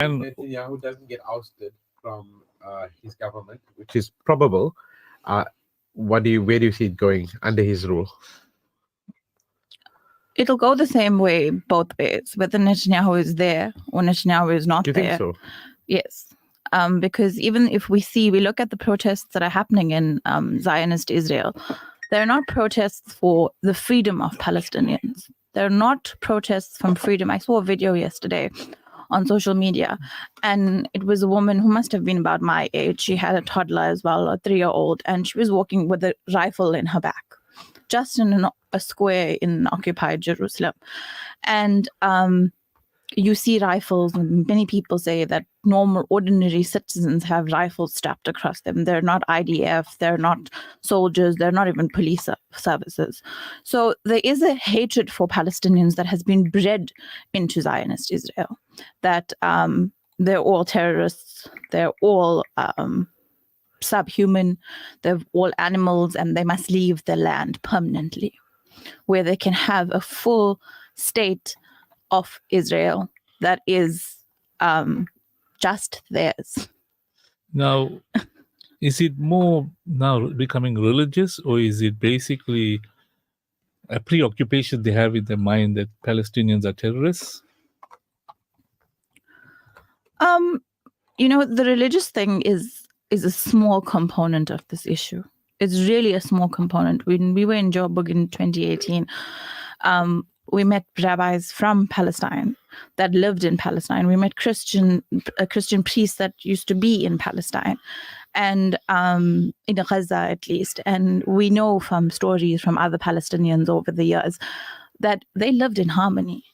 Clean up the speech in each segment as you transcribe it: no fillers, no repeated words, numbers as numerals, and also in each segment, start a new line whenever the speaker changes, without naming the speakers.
And
Netanyahu doesn't get ousted from his government, which is probable, where do you see it going under his rule?
It'll go the same way both ways, whether Netanyahu is there or Netanyahu is not
Do you
there.
think so?
Yes. Because even if we look at the protests that are happening in Zionist Israel, they're not protests for the freedom of Palestinians. They're not protests from freedom. I saw a video yesterday on social media, and it was a woman who must have been about my age. She had a toddler as well, a 3-year-old, and she was walking with a rifle in her back, just in a square in occupied Jerusalem. And you see rifles, and many people say that normal, ordinary citizens have rifles strapped across them. They're not IDF, they're not soldiers, they're not even police services. So there is a hatred for Palestinians that has been bred into Zionist Israel, that they're all terrorists, they're all subhuman, they're all animals, and they must leave the land permanently, where they can have a full state of Israel that is just theirs.
now, is it more now becoming religious, or is it basically a preoccupation they have in their mind that Palestinians are terrorists?
The religious thing is a small component of this issue. It's really a small component. When we were in Joburg in 2018, we met rabbis from Palestine that lived in Palestine. We met a Christian priest that used to be in Palestine, and in Gaza at least. And we know from stories from other Palestinians over the years that they lived in harmony.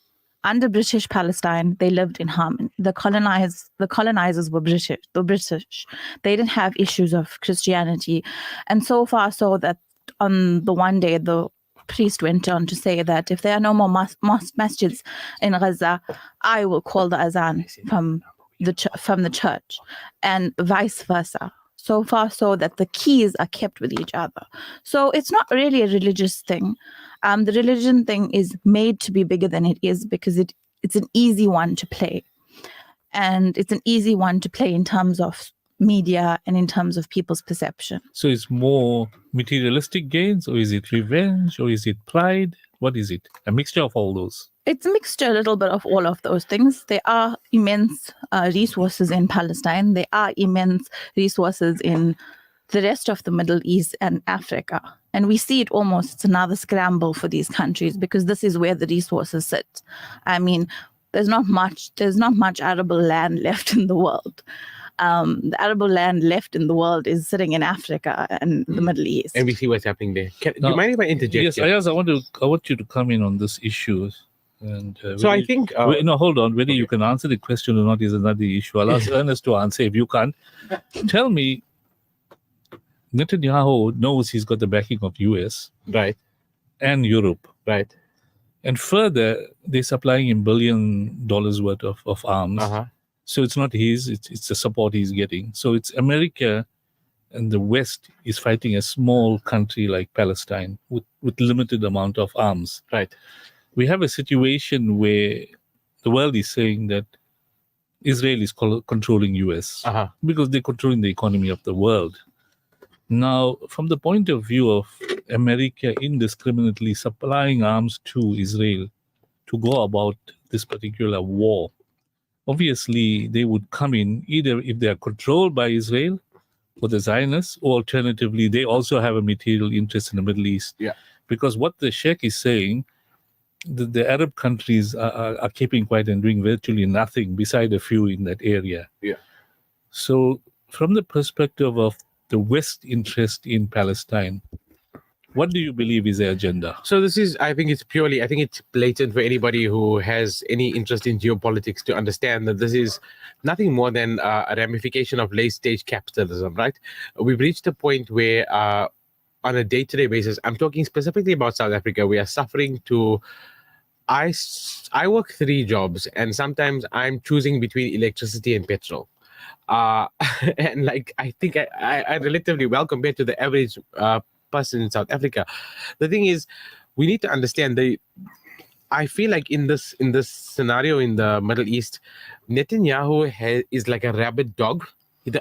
Under British Palestine, they lived in harmony. The colonizers were British. They didn't have issues of Christianity. And so far so that on the one day, the priest went on to say that if there are no more masjids in Gaza, I will call the azan from the church, and vice versa. So far so that the keys are kept with each other. So it's not really a religious thing. The religion thing is made to be bigger than it is because it's an easy one to play. And it's an easy one to play in terms of media and in terms of people's perception.
So it's more materialistic gains, or is it revenge, or is it pride? What is it? A mixture of all those?
It's a mixture, a little bit of all of those things. There are immense resources in Palestine. There are immense resources in the rest of the Middle East and Africa. And we see it almost, it's another scramble for these countries because this is where the resources sit. I mean, there's not much arable land left in the world. The arable land left in the world is sitting in Africa and the Middle East.
And we see what's happening there. Do you mind if I interject?
Yes, Ayaz, I want you to come in on this issue. And
so I think...
hold on. Whether you can answer the question or not is another issue. I'll ask Ernest to answer if you can't. Tell me, Netanyahu knows he's got the backing of US.
Right.
And Europe.
Right.
And further, they're supplying him $1 billion worth of arms.
Uh-huh.
So it's not his, it's the support he's getting. So it's America and the West is fighting a small country like Palestine with limited amount of arms.
Right.
We have a situation where the world is saying that Israel is controlling US because they're controlling the economy of the world. Now, from the point of view of America indiscriminately supplying arms to Israel to go about this particular war, obviously they would come in either if they are controlled by Israel or the Zionists, or alternatively, they also have a material interest in the Middle East.
Yeah.
Because what the Sheikh is saying, the Arab countries are keeping quiet and doing virtually nothing beside a few in that area.
Yeah.
So from the perspective of the West interest in Palestine, what do you believe is their agenda?
So I think it's blatant for anybody who has any interest in geopolitics to understand that this is nothing more than a ramification of late-stage capitalism, right? We've reached a point where on a day-to-day basis, I'm talking specifically about South Africa, we are suffering to... I work 3 jobs, and sometimes I'm choosing between electricity and petrol. And like, I think I relatively well compared to the average person in South Africa. The thing is, we need to understand I feel like in this scenario in the Middle East, Netanyahu is like a rabid dog.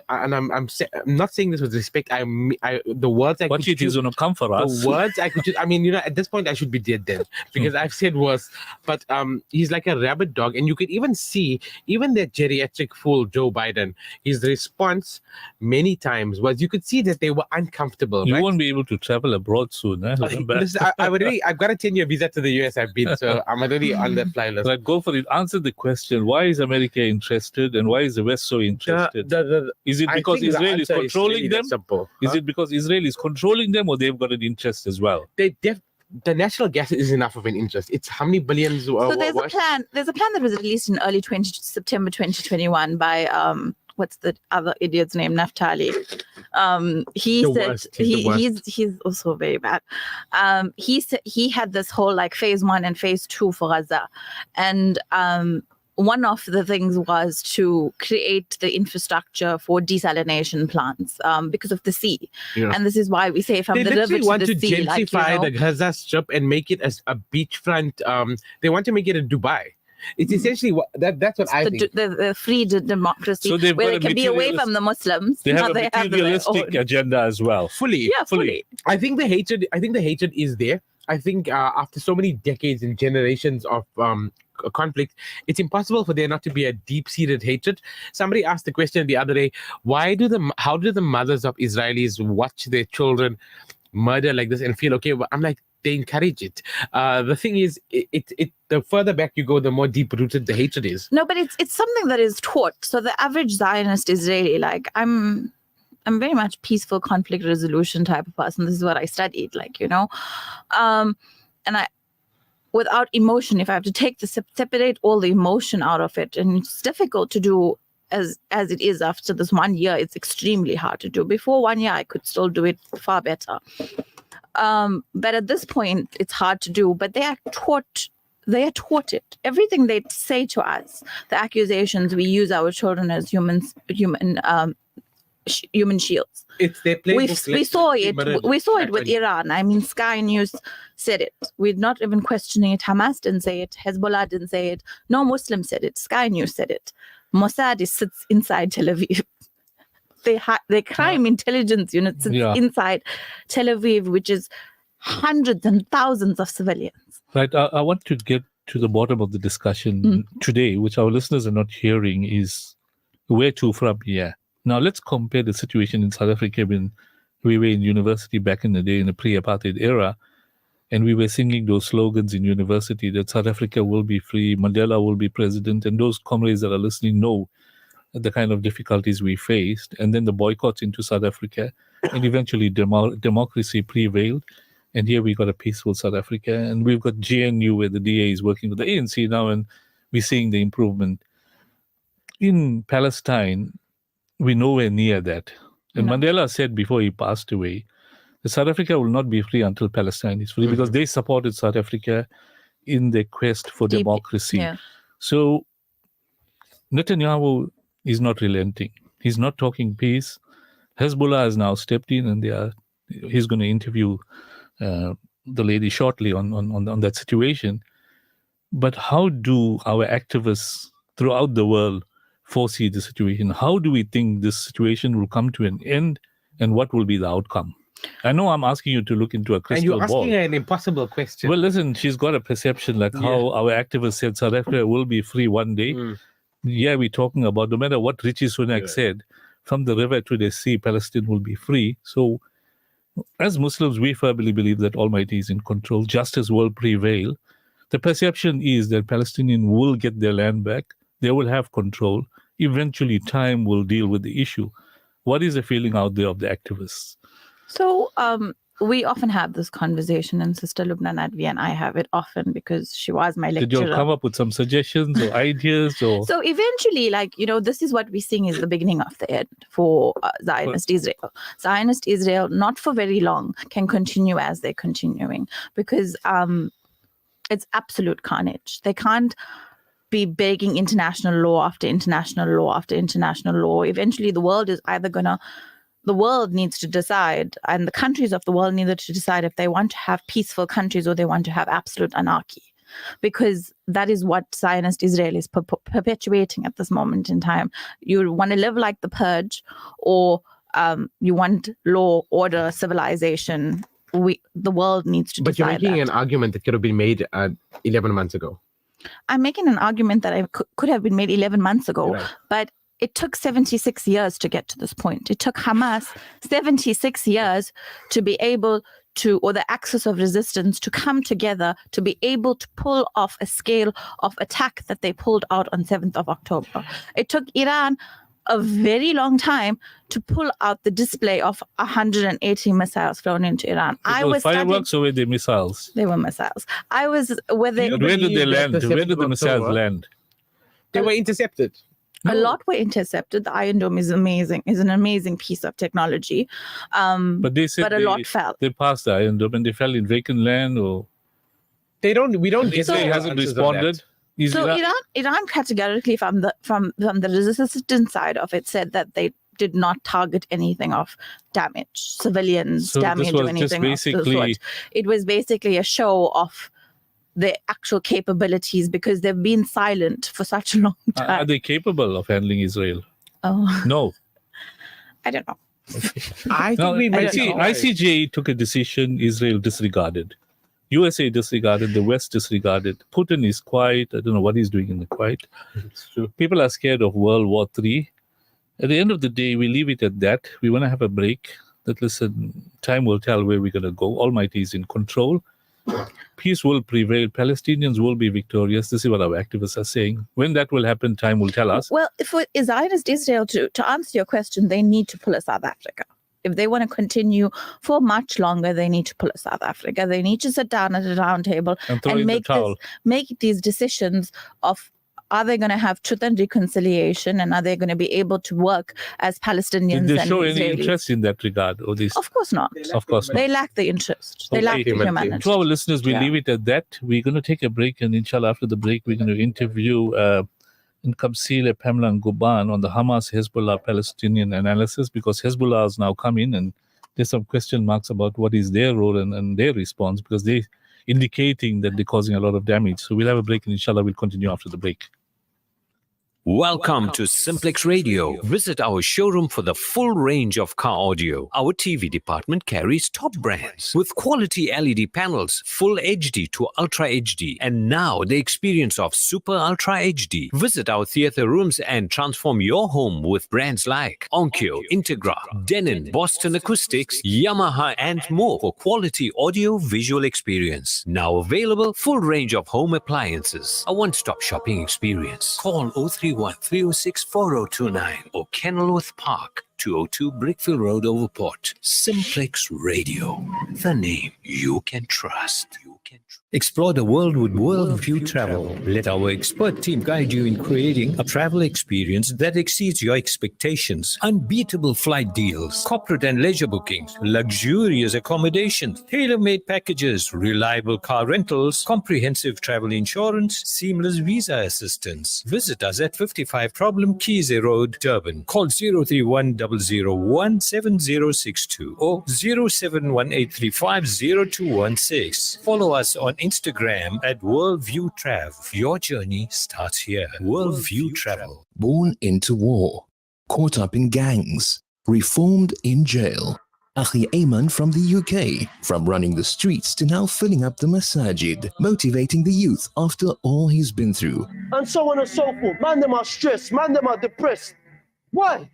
And I'm not saying this with respect. The words I
Watch
could
it, he's going to come for us.
The words I could choose. I mean, at this point I should be dead then because I've said worse. But he's like a rabid dog, and you could even see that geriatric fool Joe Biden. His response many times was you could see that they were uncomfortable.
You
right?
won't be able to travel abroad soon.
Listen, I've got a 10-year visa to the US. I've been, so I'm already on that fly list.
Right, go for it. Answer the question: why is America interested, and why is the West so interested? Is it because Israel is controlling them? Is it because Israel is controlling them, or they've got an interest as well?
The natural gas is enough of an interest. It's how many billions.
So there's a plan. There's a plan that was released in early September 2021 by what's the other idiot's name? Naftali. He's also very bad. He said he had this whole like phase 1 and phase 2 for Gaza, and one of the things was to create the infrastructure for desalination plants because of the sea. Yeah. And this is why we say from the river to the sea. They
want to gentrify the Gaza Strip and make it as a beachfront. They want to make it a Dubai. It's essentially that's what I think.
The free democracy
so
where they can be away from the Muslims.
They have a materialistic agenda as well.
Fully. I think the hatred is there. I think after so many decades and generations of conflict, it's impossible for there not to be a deep-seated hatred. Somebody asked the question the other day: how do the mothers of Israelis watch their children murder like this and feel okay? Well, I'm like, they encourage it. The thing is, the further back you go, the more deep-rooted the hatred is.
No, but it's something that is taught. So the average Zionist Israeli, like I'm very much peaceful conflict resolution type of person. This is what I studied, and I, without emotion, if I have to separate all the emotion out of it, and it's difficult to do as it is after this 1 year. It's extremely hard to do. Before 1 year, I could still do it far better. But at this point, it's hard to do. But they are taught it. Everything they say to us, the accusations, we use our children as human shields.
It's their playbook.
We saw it. We saw it with Iran. I mean, Sky News said it. We're not even questioning it. Hamas didn't say it. Hezbollah didn't say it. No Muslim said it. Sky News said it. Mossad sits inside Tel Aviv. Their crime intelligence unit sits inside Tel Aviv, which is hundreds and thousands of civilians.
Right. I want to get to the bottom of the discussion today, which our listeners are not hearing, is where to from here. Now, let's compare the situation in South Africa when we were in university back in the day, in the pre-apartheid era, and we were singing those slogans in university that South Africa will be free, Mandela will be president, and those comrades that are listening know the kind of difficulties we faced, and then the boycotts into South Africa, and eventually democracy prevailed, and here we got a peaceful South Africa, and we've got GNU where the DA is working with the ANC now, and we're seeing the improvement. In Palestine, we're nowhere near that. And Mandela said before he passed away, that South Africa will not be free until Palestine is free, because they supported South Africa in their quest for democracy. Yeah. So Netanyahu is not relenting. He's not talking peace. Hezbollah has now stepped in, and he's going to interview the lady shortly on that situation. But how do our activists throughout the world foresee the situation? How do we think this situation will come to an end, and what will be the outcome? I know I'm asking you to look into a crystal ball.
And you're asking her an impossible question.
Well, listen, she's got a perception like how our activists said South Africa will be free one day. Yeah, we're talking about no matter what Richie Sunak said, from the river to the sea, Palestine will be free. So as Muslims, we firmly believe that Almighty is in control. Justice will prevail. The perception is that Palestinians will get their land back. They will have control. Eventually, time will deal with the issue. What is the feeling out there of the activists?
So we often have this conversation, and Sister Lubna Nadvi and I have it often because she was my lecturer.
Did you come up with some suggestions or ideas? Or?
So eventually, this is what we're seeing is the beginning of the end for Zionist Israel. Zionist Israel, not for very long, can continue as they're continuing because it's absolute carnage. They can't be begging international law after international law after international law. Eventually, the world needs to decide, and the countries of the world need to decide if they want to have peaceful countries or they want to have absolute anarchy. because that is what Zionist Israel is perpetuating at this moment in time. You want to live like the Purge, or you want law, order, civilization. The world needs to
But you're
decide
making
that.
an argument that could have been made 11 months ago.
I'm making an argument that could have been made 11 months ago,
Right.
but it took 76 years to get to this point. It took Hamas 76 years to be able to, or the axis of resistance to come together to be able to pull off a scale of attack that they pulled out on 7th of October. It took Iran a very long time to pull out the display of 180 missiles flown into Iran.
Fireworks or were they missiles?
They were missiles. Where
But where did they
believe that
land?
the
Where
7th
did the
of
missiles
October-
land?
They were intercepted.
A lot were intercepted. The Iron Dome is amazing. Is an amazing piece of technology.
But they said
But a lot fell.
They passed the Iron Dome and they fell in vacant land, or
We don't get
Israel
the
hasn't
answers of
responded.
that.
Is
So
Iran-
Iran categorically from the resistance side of it said that they did not target anything of damage, civilians,
So this
damage,
was
or anything
just
of the
basically-
sort. It was basically a show of their actual capabilities because they've been silent for such a long
are
time.
they capable of handling Israel?
Oh,
No.
I don't know.
I think
No,
we might
don't know.
ICJ took a decision Israel disregarded. USA disregarded, the West disregarded. Putin is quiet. I don't know what he's doing in the quiet.
It's true.
People are scared of World War III. At the end of the day, we leave it at that. We want to have a break. That listen, time will tell where we're going to go. Almighty is in control. Peace will prevail. Palestinians will be victorious. This is what our activists are saying. When that will happen, time will tell us.
Well, for Zionist Israel to answer your question, they need to pull a South Africa. If they want to continue for much longer, they need to pull a South Africa. They need to sit down at a round table
And throw
and
in the towel.
make these decisions of, are they going to have truth and reconciliation, and are they going to be able to work as Palestinians
Did they
and
show any
Israelis?
interest in that regard? Or this?
Of course not.
Of course not.
They lack the interest. They
Okay.
lack the
Humanity.
humanity.
To our listeners, we
Yeah.
leave it at that. We're going to take a break, and inshallah, after the break, we're going to interview Kamsile Pamela Nguban on the Hamas-Hezbollah Palestinian analysis, because Hezbollah has now come in, and there's some question marks about what is their role and their response, because they're indicating that they're causing a lot of damage. So we'll have a break, and inshallah, we'll continue after the break.
Welcome to Simplex Radio. Visit our showroom for the full range of car audio. Our TV department carries top brands with quality LED panels, full HD to Ultra HD, and now the experience of Super Ultra HD. Visit our theater rooms and transform your home with brands like Onkyo, Integra, Denon, Boston Acoustics, Yamaha, and more for quality audio visual experience. Now available, full range of home appliances. A one-stop shopping experience. Call 031-306-4029 or Kenilworth Park, 202 Brickfield Road, Overport. Simplex Radio, the name you can trust. Explore the world with Worldview Travel. Let our expert team guide you in creating a travel experience that exceeds your expectations. Unbeatable flight deals, corporate and leisure bookings, luxurious accommodations, tailor-made packages, reliable car rentals, comprehensive travel insurance, seamless visa assistance. Visit us at 55 Problem Keys Road, Durban. Call 031-001-7062 or 071-835-0216. Follow us on Instagram at Worldview Trav. Your journey starts here. Worldview Travel.
Born into war, caught up in gangs, reformed in jail. Akhi Ayman from the UK, from running the streets to now filling up the masajid, motivating the youth after all he's been through.
And so on and so forth. Man, them are stressed, man, them are depressed. Why?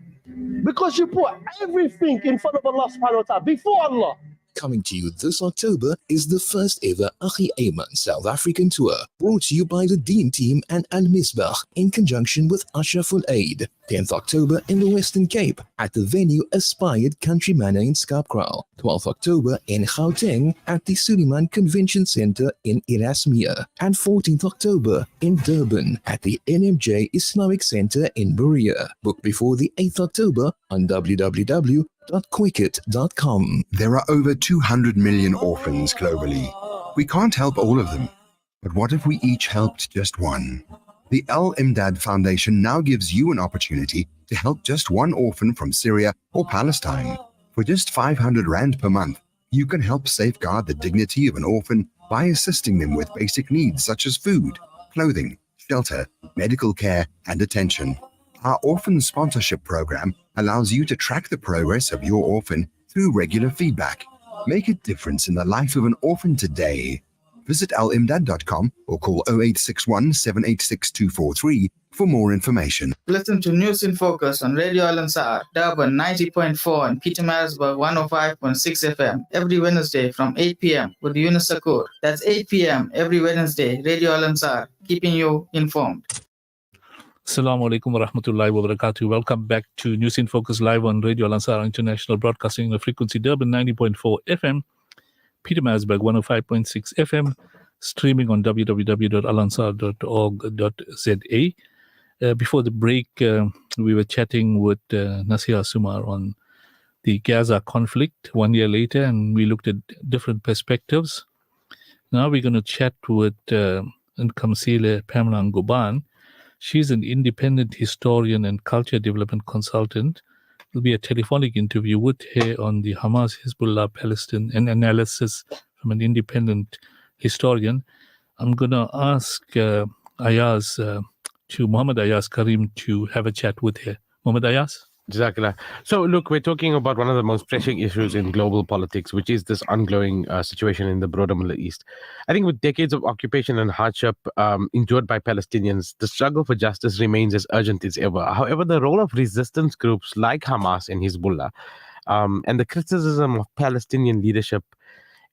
Because you put everything in front of Allah subhanahu wa ta'ala, before Allah.
Coming to you this October is the first ever Akhi Ayman South African tour, brought to you by the Deen Team and Al Misbah in conjunction with Ashraful Aid. 10th October in the Western Cape at the venue Aspired Country Manor in Skarpkraal. 12th October in Gauteng at the Suleiman Convention Center in Erasmia. And 14th October in Durban at the NMJ Islamic Center in Berea. Book before the 8th October on www.quicket.com.
There are over 200 million orphans globally. We can't help all of them. But what if we each helped just one? The Al Imdad Foundation now gives you an opportunity to help just one orphan from Syria or Palestine. For just 500 Rand per month, you can help safeguard the dignity of an orphan by assisting them with basic needs such as food, clothing, shelter, medical care, and attention. Our orphan sponsorship program allows you to track the progress of your orphan through regular feedback. Make a difference in the life of an orphan today. Visit alimdad.com or call 0861 786 243 for more information.
Listen to News in Focus on Radio Al-Ansar, Durban 90.4 and Peter Marisburg 105.6 FM every Wednesday from 8 p.m. with Yunus Sakur. That's 8 p.m. every Wednesday, Radio Al-Ansar, keeping you informed.
Assalamu alaikum wa rahmatullahi wa barakatuh. Welcome back to News in Focus live on Radio Al-Ansar International, broadcasting on the frequency Durban 90.4 FM, Peter Marisburg 105.6 FM, streaming on www.alansar.org.za. Before the break, we were chatting with Nasiha Sumar on the Gaza conflict 1 year later, and we looked at different perspectives. Now we're going to chat with Nkamsile Pamela Nguban. She's an independent historian and culture development consultant. It'll be a telephonic interview with her on the Hamas, Hezbollah, Palestine, and analysis from an independent historian. I'm going to ask Muhammad Ayaz Karim to have a chat with her. Muhammad Ayaz?
Jazakallah. So, look, we're talking about one of the most pressing issues in global politics, which is this ongoing situation in the broader Middle East. I think with decades of occupation and hardship endured by Palestinians, the struggle for justice remains as urgent as ever. However, the role of resistance groups like Hamas and Hezbollah and the criticism of Palestinian leadership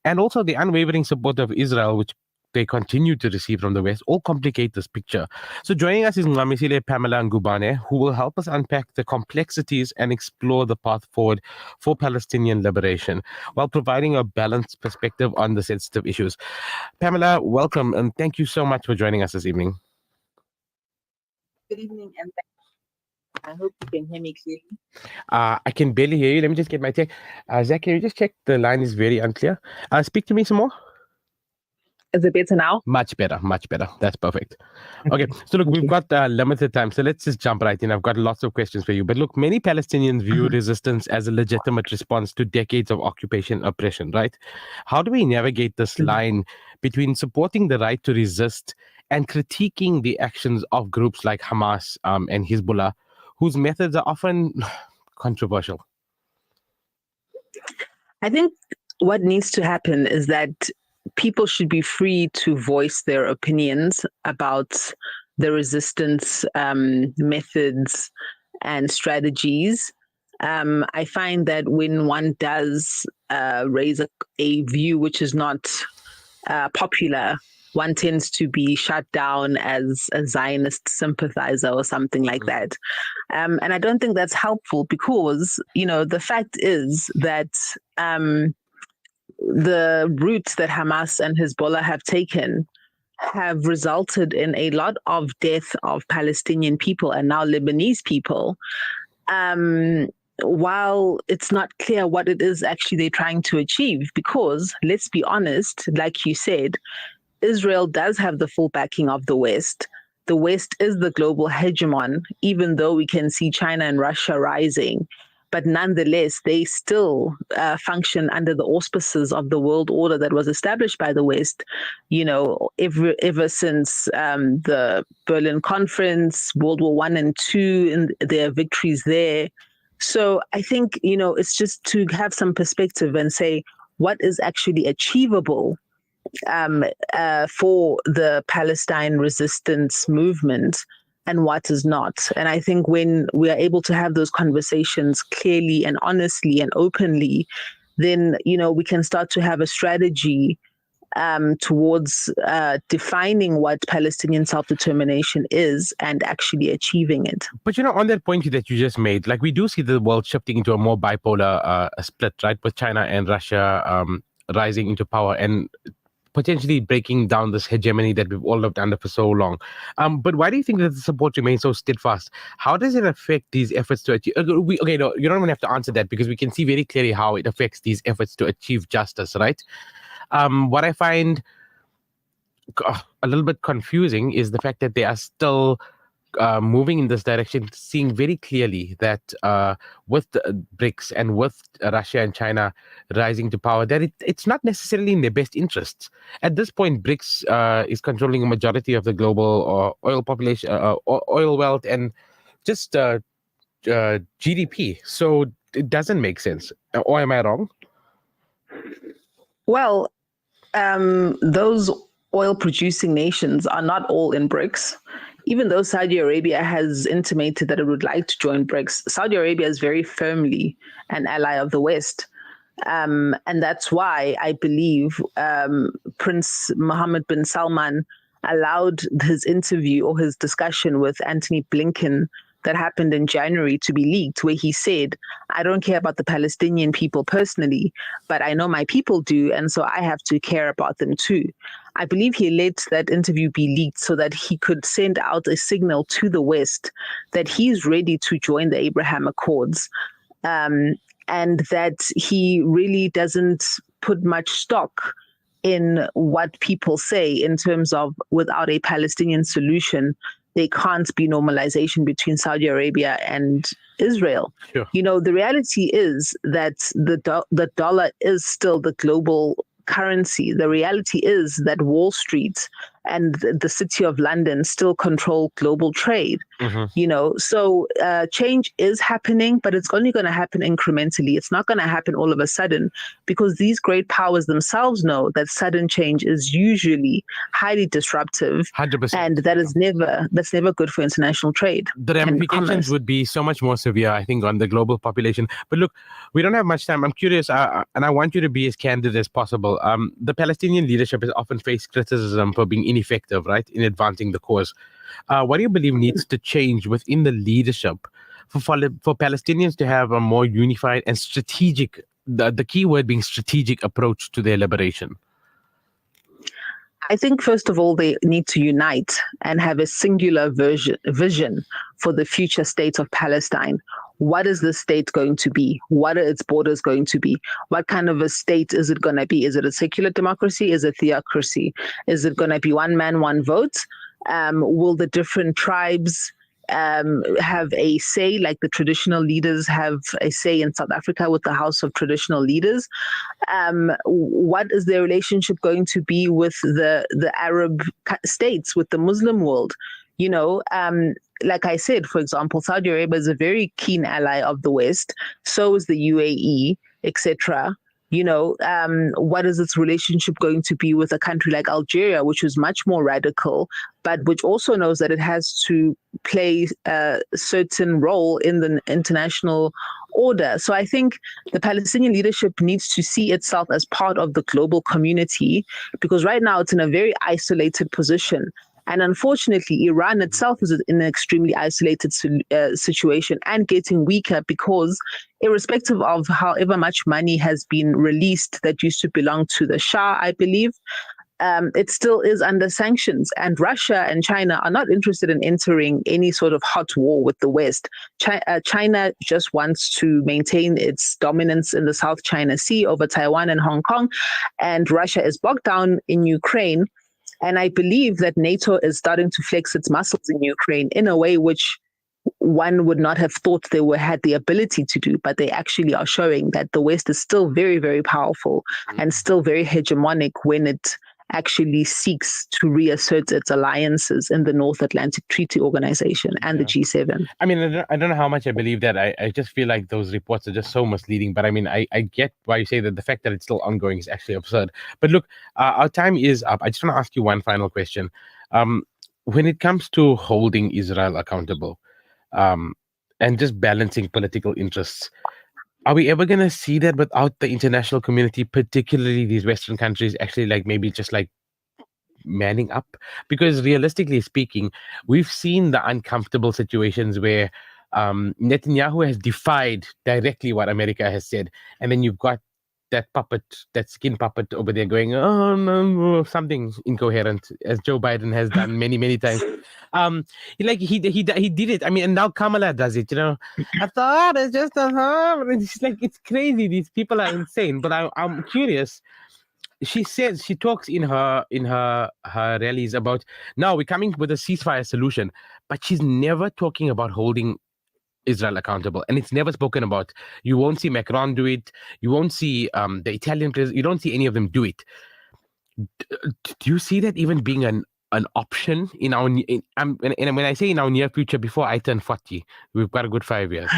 and also the unwavering support of Israel, which they continue to receive from the West, all complicate this picture. So joining us is Nkamsile Pamela Ngubane, who will help us unpack the complexities and explore the path forward for Palestinian liberation while providing a balanced perspective on the sensitive issues. Pamela, welcome, and thank you so much for joining us this evening.
Good evening, and I hope you can hear me clearly.
I can barely hear you. Let me just get my take. Zach, can you just check? The line is very unclear. Speak to me some more.
Is it better now?
Much better, much better. That's perfect. Okay, so look, we've got limited time, so let's just jump right in. I've got lots of questions for you. But look, many Palestinians view resistance as a legitimate response to decades of occupation oppression, right? How do we navigate this line between supporting the right to resist and critiquing the actions of groups like Hamas and Hezbollah, whose methods are often controversial?
I think what needs to happen is that people should be free to voice their opinions about the resistance methods and strategies. I find that when one does raise a view which is not popular, one tends to be shut down as a Zionist sympathizer or something like that. And I don't think that's helpful because, the fact is that the routes that Hamas and Hezbollah have taken have resulted in a lot of death of Palestinian people and now Lebanese people, while it's not clear what it is actually they're trying to achieve. Because, let's be honest, like you said, Israel does have the full backing of the West. The West is the global hegemon, even though we can see China and Russia rising. But nonetheless, they still function under the auspices of the world order that was established by the West, ever since the Berlin Conference, World War I and II, and their victories there. So I think, it's just to have some perspective and say what is actually achievable for the Palestine resistance movement and what is not. And I think when we are able to have those conversations clearly and honestly and openly, then, we can start to have a strategy towards defining what Palestinian self-determination is and actually achieving it.
But, on that point that you just made, like we do see the world shifting into a more bipolar split, right? With China and Russia rising into power and potentially breaking down this hegemony that we've all lived under for so long. But why do you think that the support remains so steadfast? How does it affect these efforts to achieve... No, you don't even have to answer that because we can see very clearly how it affects these efforts to achieve justice, right? What I find a little bit confusing is the fact that there are still moving in this direction, seeing very clearly that with the BRICS and with Russia and China rising to power, that it's not necessarily in their best interests. At this point, BRICS is controlling a majority of the global oil population, oil wealth, and just GDP. So it doesn't make sense. Or am I wrong?
Well, those oil-producing nations are not all in BRICS. Even though Saudi Arabia has intimated that it would like to join BRICS, Saudi Arabia is very firmly an ally of the West. And that's why I believe Prince Mohammed bin Salman allowed his interview or his discussion with Antony Blinken that happened in January to be leaked, where he said, I don't care about the Palestinian people personally, but I know my people do, and so I have to care about them too. I believe he let that interview be leaked so that he could send out a signal to the West that he's ready to join the Abraham Accords, and that he really doesn't put much stock in what people say in terms of without a Palestinian solution, there can't be normalization between Saudi Arabia and Israel.
Sure.
You know, the reality is that the dollar is still the global currency. The reality is that Wall Street and the City of London still control global trade. You know, so change is happening, but it's only going to happen incrementally. It's not going to happen all of a sudden, because these great powers themselves know that sudden change is usually highly disruptive,
100%.
and that's never good for international trade.
The ramifications would be so much more severe, I think, on the global population. But look, we don't have much time. I'm curious, and I want you to be as candid as possible. The Palestinian leadership has often faced criticism for being ineffective, right, in advancing the cause. What do you believe needs to change within the leadership for Palestinians to have a more unified and strategic, the key word being strategic, approach to their liberation?
I think, first of all, they need to unite and have a singular vision for the future state of Palestine. What is the state going to be? What are its borders going to be? What kind of a state is it going to be? Is it a secular democracy? Is it theocracy? Is it going to be one man, one vote? Will the different tribes have a say, like the traditional leaders have a say in South Africa with the House of Traditional Leaders? What is their relationship going to be with the Arab states, with the Muslim world? You know, like I said, for example, Saudi Arabia is a very keen ally of the West. So is the UAE, etc. You know, what is its relationship going to be with a country like Algeria, which is much more radical, but which also knows that it has to play a certain role in the international order? So I think the Palestinian leadership needs to see itself as part of the global community, because right now it's in a very isolated position. And unfortunately, Iran itself is in an extremely isolated situation and getting weaker, because irrespective of however much money has been released that used to belong to the Shah, I believe, it still is under sanctions. And Russia and China are not interested in entering any sort of hot war with the West. China just wants to maintain its dominance in the South China Sea over Taiwan and Hong Kong. And Russia is bogged down in Ukraine. And I believe that NATO is starting to flex its muscles in Ukraine in a way which one would not have thought they had the ability to do, but they actually are showing that the West is still very, very powerful and still very hegemonic when it actually seeks to reassert its alliances in the North Atlantic Treaty Organization and the G7.
I mean, I don't know how much I believe that. I just feel like those reports are just so misleading. But I mean, I get why you say that the fact that it's still ongoing is actually absurd. But look, our time is up. I just want to ask you one final question. When it comes to holding Israel accountable and just balancing political interests, are we ever going to see that without the international community, particularly these Western countries, actually maybe just manning up? Because realistically speaking, we've seen the uncomfortable situations where Netanyahu has defied directly what America has said. And then you've got that skin puppet over there going, oh, no, something incoherent, as Joe Biden has done many, many times. He did it. I mean, and now Kamala does it, you know. I thought it's just it's crazy. These people are insane. But I'm curious, she says, she talks in her rallies about, now we're coming with a ceasefire solution, but she's never talking about holding Israel accountable, and it's never spoken about. You won't see Macron do it. You won't see the Italian president. You don't see any of them do it. Do you see that even being an option in our when I say in our near future, before I turn 40, we've got a good 5 years.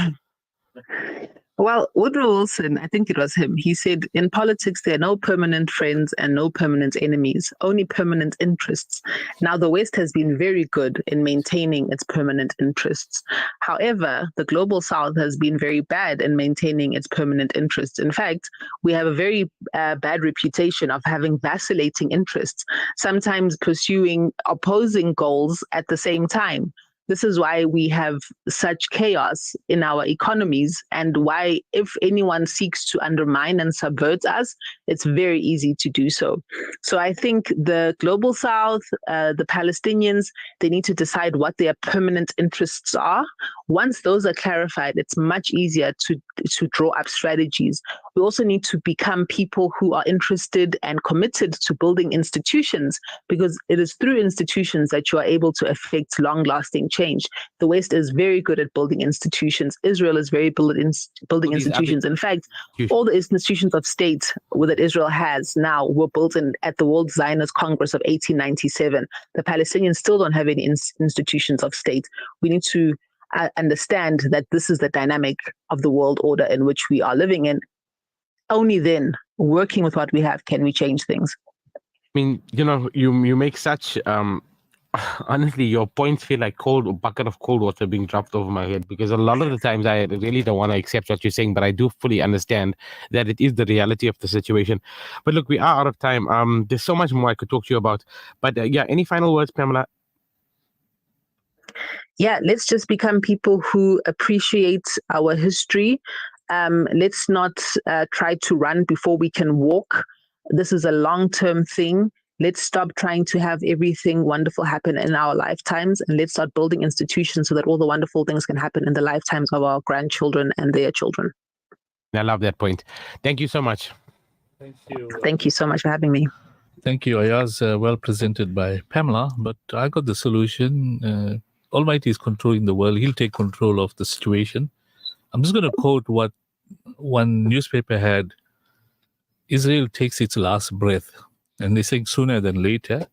Well, Woodrow Wilson, I think it was him, he said, in politics, there are no permanent friends and no permanent enemies, only permanent interests. Now, the West has been very good in maintaining its permanent interests. However, the global South has been very bad in maintaining its permanent interests. In fact, we have a very bad reputation of having vacillating interests, sometimes pursuing opposing goals at the same time. This is why we have such chaos in our economies, and why if anyone seeks to undermine and subvert us, it's very easy to do so. So I think the global South, the Palestinians, they need to decide what their permanent interests are. Once those are clarified, it's much easier to draw up strategies. We also need to become people who are interested and committed to building institutions, because it is through institutions that you are able to affect long-lasting change. The West is very good at building institutions. Israel is very good at building institutions. In fact, all the institutions of state that Israel has now were built at the World Zionist Congress of 1897. The Palestinians still don't have any institutions of state. We need to understand that this is the dynamic of the world order in which we are living in. Only then, working with what we have, can we change things.
I mean, you make such honestly, your points feel like a bucket of cold water being dropped over my head, because a lot of the times I really don't want to accept what you're saying, but I do fully understand that it is the reality of the situation. But look, we are out of time. There's so much more I could talk to you about, but any final words, Pamela?
Yeah, let's just become people who appreciate our history. Let's not try to run before we can walk. This is a long-term thing. Let's stop trying to have everything wonderful happen in our lifetimes, and let's start building institutions so that all the wonderful things can happen in the lifetimes of our grandchildren and their children.
I love that point. Thank you so much.
Thank you.
Thank you so much for having me.
Thank you, Ayaz. Well presented by Pamela, but I got the solution. Almighty is controlling the world. He'll take control of the situation. I'm just going to quote what one newspaper had. Israel takes its last breath. And they're saying sooner than later.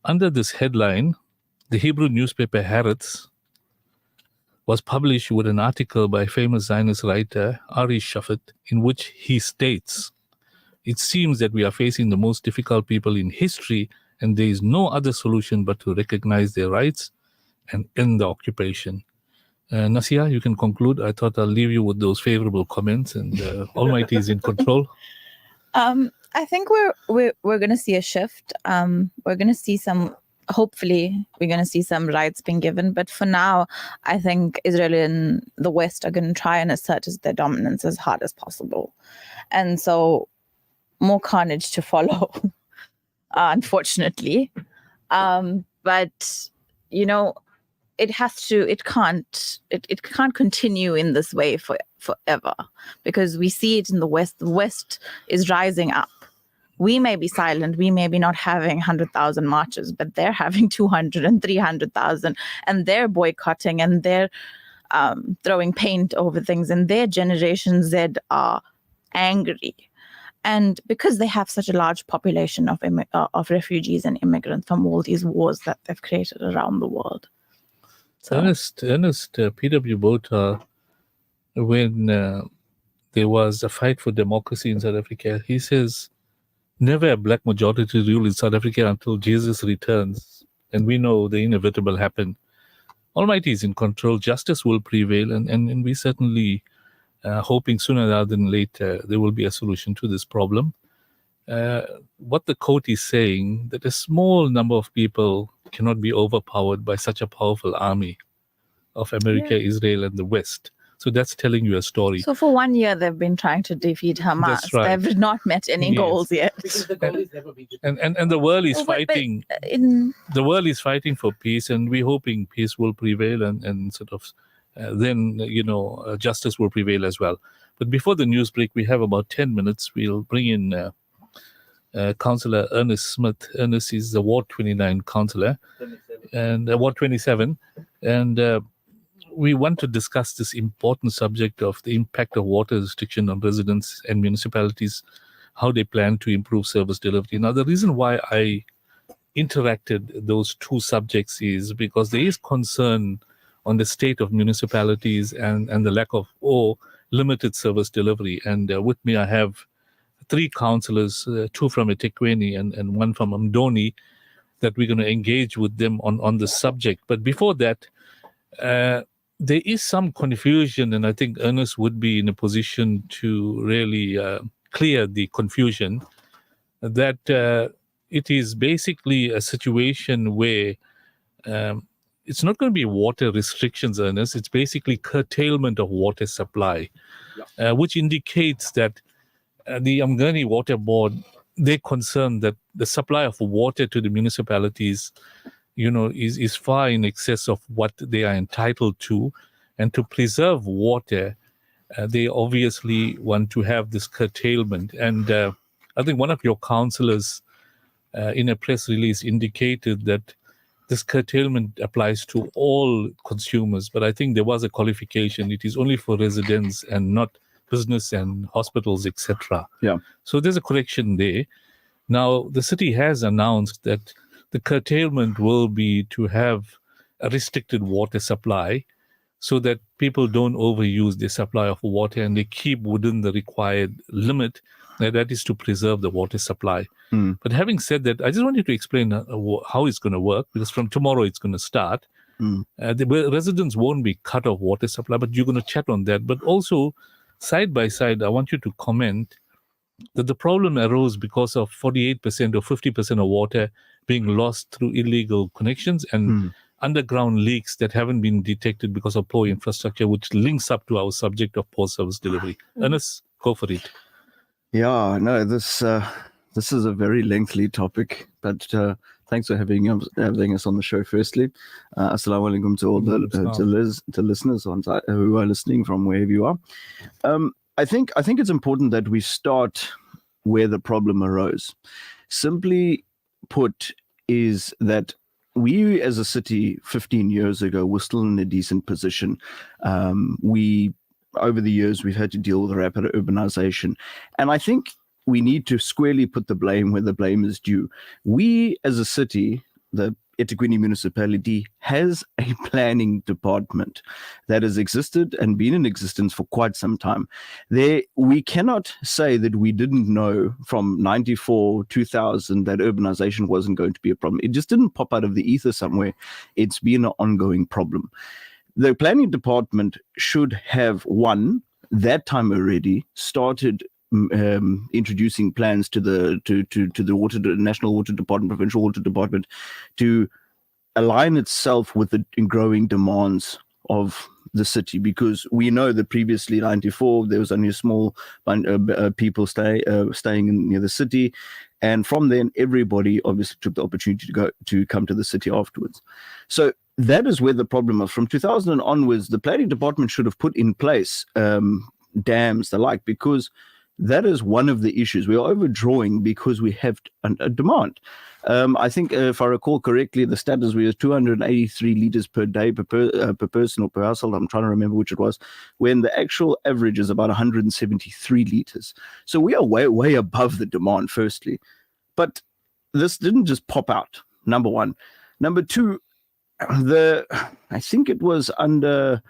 Under this headline, the Hebrew newspaper Haaretz was published with an article by famous Zionist writer Ari Shafet, in which he states, "It seems that we are facing the most difficult people in history, and there is no other solution but to recognize their rights and end the occupation." Nasia, you can conclude. I thought I'll leave you with those favorable comments, and Almighty is in control.
I think we're going to see a shift. We're going to see hopefully we're going to see some rights being given. But for now, I think Israel and the West are going to try and assert their dominance as hard as possible. And so more carnage to follow, unfortunately. But, it can't continue in this way forever, because we see it in the West. The West is rising up. We may be silent, we may be not having 100,000 marches, but they're having 200 and 300,000, and they're boycotting, and they're throwing paint over things, and their Generation Z are angry. And because they have such a large population of refugees and immigrants from all these wars that they've created around the world. So.
Ernest P.W. Botha, when there was a fight for democracy in South Africa, he says, never a black majority to rule in South Africa until Jesus returns. And we know the inevitable happened. Almighty is in control. Justice will prevail. And we certainly hoping sooner rather than later there will be a solution to this problem. What the quote is saying, that a small number of people cannot be overpowered by such a powerful army of America, Israel, and the West. So that's telling you a story.
So for 1 year, they've been trying to defeat Hamas.
That's right.
They've not met any goals yet.
Because the goal is never been
and the world is fighting. The world is fighting for peace, and we're hoping peace will prevail, and sort of then justice will prevail as well. But before the news break, we have about 10 minutes. We'll bring in Councillor Ernest Smith. Ernest is the Ward 29 councillor, and Ward 27. And we want to discuss this important subject of the impact of water restriction on residents and municipalities, how they plan to improve service delivery. Now, the reason why I interacted those two subjects is because there is concern on the state of municipalities and the lack of or limited service delivery. And with me, I have 3 councillors, 2 from eThekwini and 1 from Mdoni, that we're going to engage with them on the subject. But before that, there is some confusion, and I think Ernest would be in a position to really clear the confusion, that it is basically a situation where it's not going to be water restrictions, Ernest. It's basically curtailment of water supply, which indicates that the Umgani Water Board, they're concerned that the supply of water to the municipalities, is far in excess of what they are entitled to. And to preserve water, they obviously want to have this curtailment. And I think one of your councillors in a press release indicated that this curtailment applies to all consumers. But I think there was a qualification. It is only for residents and not business and hospitals, etc.
Yeah.
So there's a correction there. Now, the city has announced that the curtailment will be to have a restricted water supply so that people don't overuse their supply of water and they keep within the required limit. That is to preserve the water supply. But having said that, I just want you to explain how it's going to work, because from tomorrow it's going to start. The residents won't be cut off water supply, but you're going to chat on that. But also, side by side, I want you to comment that the problem arose because of 48% or 50% of water being lost through illegal connections and underground leaks that haven't been detected because of poor infrastructure, which links up to our subject of poor service delivery. Ernest, go for it.
Yeah, no, this is a very lengthy topic, but thanks for having us on the show. Firstly, assalamu alaikum to all the listeners who are listening from wherever you are. I think it's important that we start where the problem arose. Simply put, is that we as a city 15 years ago were still in a decent position. Over the years, we've had to deal with rapid urbanization. And I think we need to squarely put the blame where the blame is due. We as a city, the eThekwini municipality, has a planning department that has existed and been in existence for quite some time. We cannot say that we didn't know from 94, 2000 that urbanization wasn't going to be a problem. It just didn't pop out of the ether somewhere. It's been an ongoing problem. The planning department should have, that time already, started introducing plans to the National Water Department, Provincial Water Department, to align itself with the growing demands of the city, because we know that previously, 94, there was only a small people staying near the city, and from then everybody obviously took the opportunity to come to the city afterwards. So that is where the problem is. From 2000 onwards, the planning department should have put in place dams, the like, because that is one of the issues. We are overdrawing because we have a demand. I think, if I recall correctly, the stat is we have 283 liters per day per person or per household. I'm trying to remember which it was, when the actual average is about 173 liters. So we are way, way above the demand, firstly. But this didn't just pop out, number one. Number two, I think it was under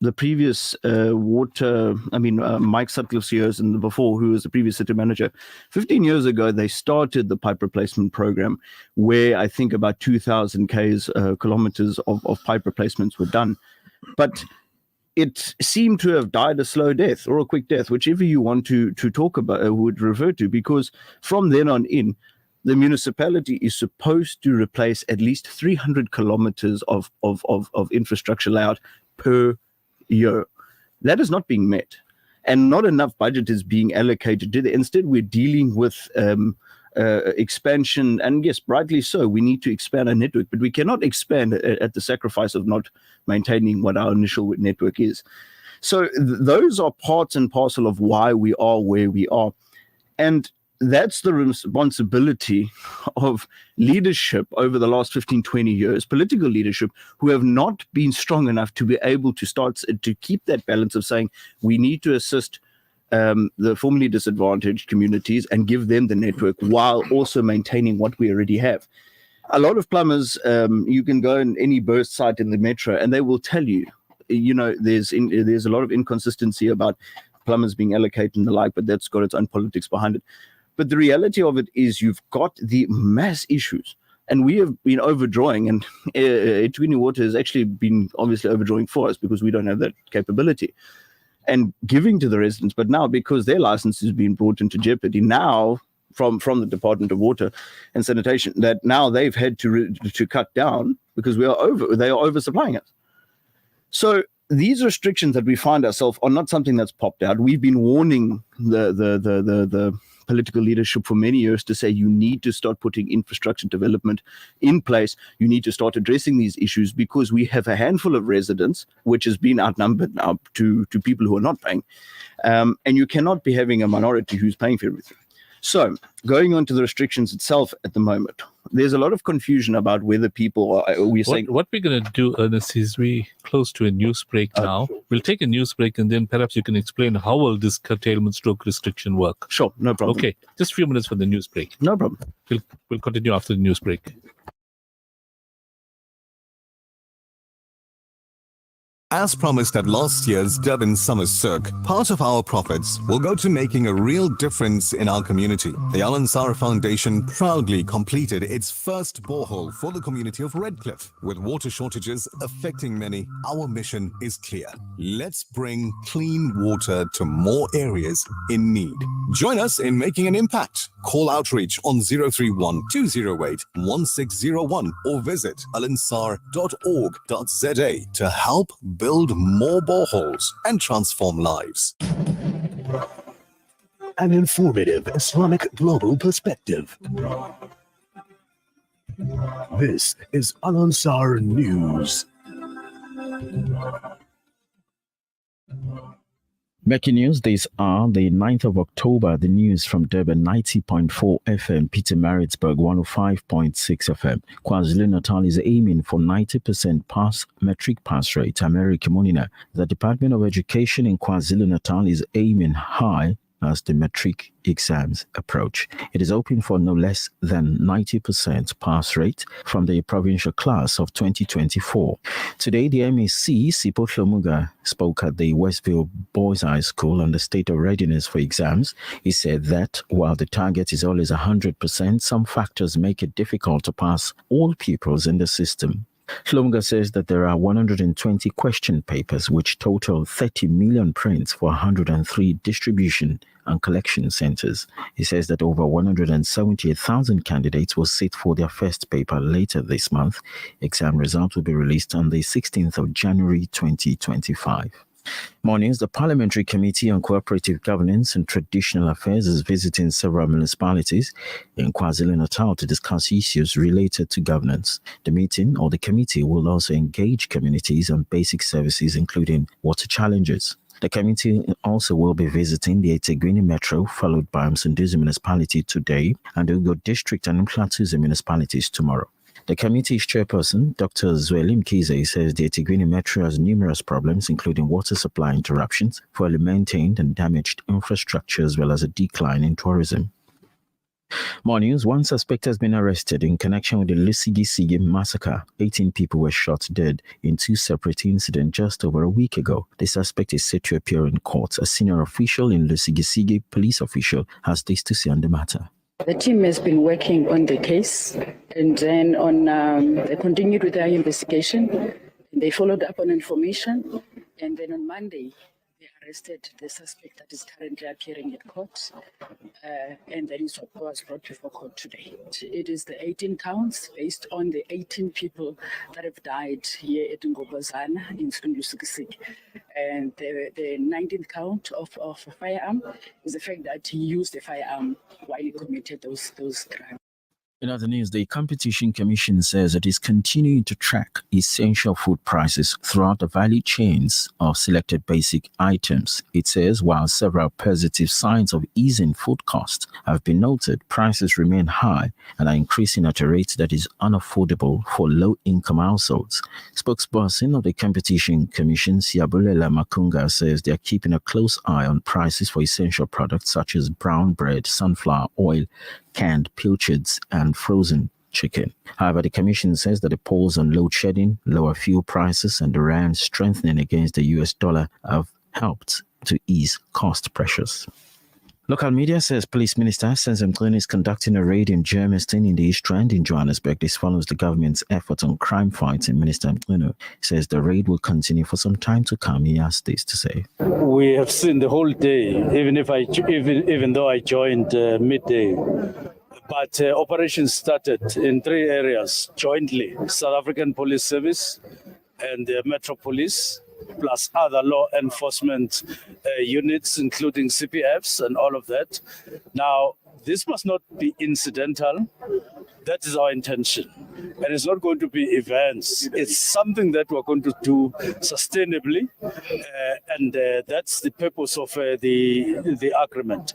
the previous Mike Sutcliffe's years and before, who was the previous city manager. 15 years ago, they started the pipe replacement program, where I think about 2,000 kilometers of pipe replacements were done. But it seemed to have died a slow death or a quick death, whichever you want to talk about, would refer to, because from then on in, the municipality is supposed to replace at least 300 kilometers of infrastructure layout per year. That is not being met, and not enough budget is being allocated to it. Instead, we're dealing with expansion, and yes, rightly so, we need to expand our network, but we cannot expand at the sacrifice of not maintaining what our initial network is. So those are parts and parcel of why we are where we are. And that's the responsibility of leadership over the last 15, 20 years, political leadership, who have not been strong enough to be able to start to keep that balance of saying we need to assist the formerly disadvantaged communities and give them the network while also maintaining what we already have. A lot of plumbers, you can go in any burst site in the metro and they will tell you, there's a lot of inconsistency about plumbers being allocated and the like, but that's got its own politics behind it. But the reality of it is you've got the mass issues, and we have been overdrawing, and eThekwini Water has actually been obviously overdrawing for us because we don't have that capability and giving to the residents. But now, because their license is being brought into jeopardy now from the Department of Water and Sanitation, that now they've had to cut down because they are oversupplying us. So these restrictions that we find ourselves are not something that's popped out. We've been warning the political leadership for many years to say you need to start putting infrastructure development in place. You need to start addressing these issues because we have a handful of residents, which has been outnumbered now to people who are not paying. And you cannot be having a minority who's paying for everything. So going on to the restrictions itself at the moment, there's a lot of confusion about whether people are,
what we're going to do, Ernest, is we close to a news break now.
Sure.
We'll take a news break and then perhaps you can explain how will this curtailment stroke restriction work.
Sure, no problem.
Okay, just a few minutes for the news break.
No problem.
We'll continue after the news break.
As promised at last year's Durban Summer Cirque, part of our profits will go to making a real difference in our community. The Al Ansar Foundation proudly completed its first borehole for the community of Redcliffe. With water shortages affecting many, our mission is clear. Let's bring clean water to more areas in need. Join us in making an impact. Call Outreach on 031-208-1601 or visit alansar.org.za to help build more boreholes and transform lives.
An informative Islamic global perspective. This is Al Ansar News.
Making news, these are the 9th of October, the news from Durban 90.4 FM, Pietermaritzburg 105.6 FM. KwaZulu-Natal is aiming for 90% matric pass rate. America Monina, the Department of Education in KwaZulu-Natal is aiming high as the matric exams approach. It is hoping for no less than 90% pass rate from the provincial class of 2024. Today, the MEC, Sipho Hlomuga, spoke at the Westville Boys High School on the state of readiness for exams. He said that while the target is always 100%, some factors make it difficult to pass all pupils in the system. Hlomuga says that there are 120 question papers which total 30 million prints for 103 distribution and collection centers. He says that over 178,000 candidates will sit for their first paper later this month. Exam results will be released on the 16th of January 2025. More news. The Parliamentary Committee on Cooperative Governance and Traditional Affairs is visiting several municipalities in KwaZulu-Natal to discuss issues related to governance. The meeting or the committee will also engage communities on basic services, including water challenges. The committee also will be visiting the eThekwini Metro, followed by Msunduzi Municipality today, and the Ugo District and Mhlathuze municipalities tomorrow. The committee's chairperson, Dr. Zweli Mkhize, says the eThekwini Metro has numerous problems, including water supply interruptions, poorly maintained and damaged infrastructure, as well as a decline in tourism. More news. One suspect has been arrested in connection with the Lusigisi massacre. 18 people were shot dead in two separate incidents just over a week ago. The suspect is set to appear in court. A senior official in Lusigisi, police official, has this to say on the matter.
The team has been working on the case, and then they continued with their investigation. They followed up on information, and then on Monday, they arrested the suspect that is currently appearing at court, and then he was brought before court today. It is the 18 counts based on the 18 people that have died here at Ngobazana in Lusigisi. And the 19th count of a firearm is the fact that he used a firearm while he committed those crimes.
In other news, the Competition Commission says it is continuing to track essential food prices throughout the value chains of selected basic items. It says while several positive signs of easing food costs have been noted, prices remain high and are increasing at a rate that is unaffordable for low-income households. Spokesperson of the Competition Commission, Siabulela Makunga, says they are keeping a close eye on prices for essential products such as brown bread, sunflower oil, canned pilchards, and frozen chicken. However, the Commission says that the pause on load shedding, lower fuel prices, and the rand strengthening against the US dollar have helped to ease cost pressures. Local media says Police Minister Senzem Mchunu is conducting a raid in Germiston in the East Rand in Johannesburg. This follows the government's effort on crime fighting. Minister Mchunu says the raid will continue for some time to come. He has this to say.
We have seen the whole day, even though I joined midday. But operations started in 3 areas jointly: South African Police Service and the Metro Police, plus other law enforcement units, including CPFs and all of that. Now, this must not be incidental. That is our intention. And it's not going to be events. It's something that we're going to do sustainably. And that's the purpose of the agreement.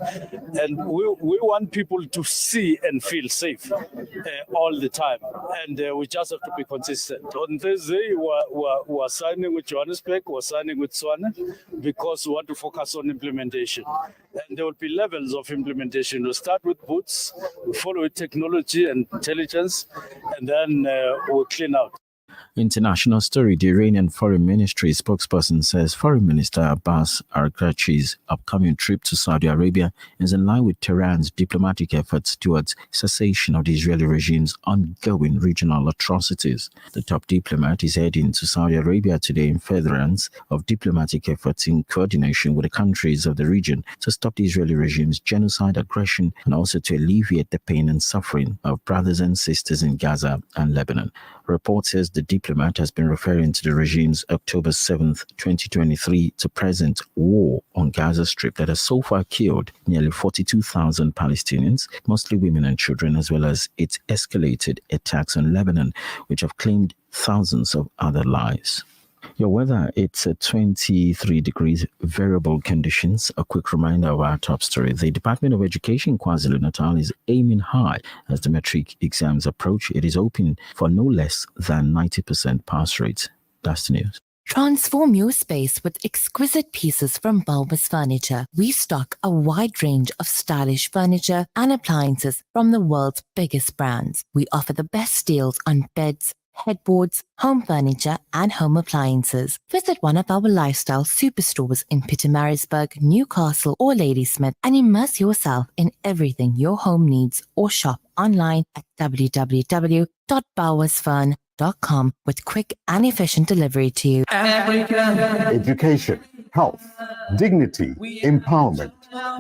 And we want people to see and feel safe all the time. And we just have to be consistent. On Thursday, we're signing with Johannesburg, we're signing with Tswana, because we want to focus on implementation. And there will be levels of implementation. We'll start with boots, we'll follow with technology and intelligence, and then we'll clean out.
International story. The Iranian Foreign Ministry spokesperson says Foreign Minister Abbas Araghchi's upcoming trip to Saudi Arabia is in line with Tehran's diplomatic efforts towards cessation of the Israeli regime's ongoing regional atrocities. The top diplomat is heading to Saudi Arabia today in furtherance of diplomatic efforts in coordination with the countries of the region to stop the Israeli regime's genocide aggression and also to alleviate the pain and suffering of brothers and sisters in Gaza and Lebanon. Report says the diplomat has been referring to the regime's October 7th, 2023 to present war on Gaza Strip that has so far killed nearly 42,000 Palestinians, mostly women and children, as well as its escalated attacks on Lebanon, which have claimed thousands of other lives. Your weather, it's 23 degrees, variable conditions. A quick reminder of our top story. The Department of Education KwaZulu-Natal is aiming high as the matric exams approach. It is hoping for no less than 90% pass rate. That's the news.
Transform your space with exquisite pieces from Bulbous Furniture. We stock a wide range of stylish furniture and appliances from the world's biggest brands. We offer the best deals on beds, headboards, home furniture, and home appliances. Visit one of our lifestyle superstores in Pietermaritzburg, Newcastle, or Ladysmith and immerse yourself in everything your home needs, or shop online at www.bowersfurn.com with quick and efficient delivery to you.
Education, health, dignity, empowerment.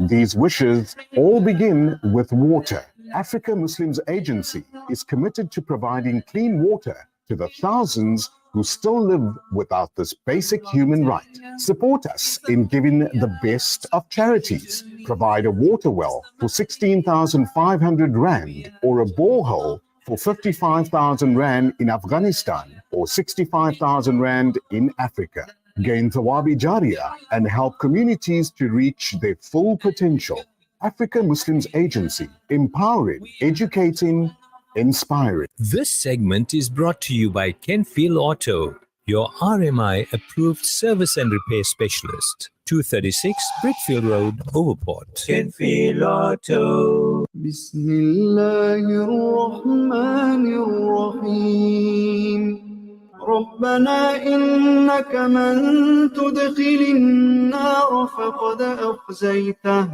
These wishes all begin with water. Africa Muslims Agency is committed to providing clean water to the thousands who still live without this basic human right. Support us in giving the best of charities. Provide a water well for 16,500 Rand or a borehole for 55,000 Rand in Afghanistan or 65,000 Rand in Africa. Gain Thawabi Jariyah and help communities to reach their full potential. Africa Muslims Agency, empowering, educating, inspiring.
This segment is brought to you by Kenfield Auto, your RMI approved service and repair specialist. 236 Brickfield Road, Overport. Kenfield Auto.
Bismillahirrahmanirrahim. ربنا إنك من تدخل النار فقد أخزيته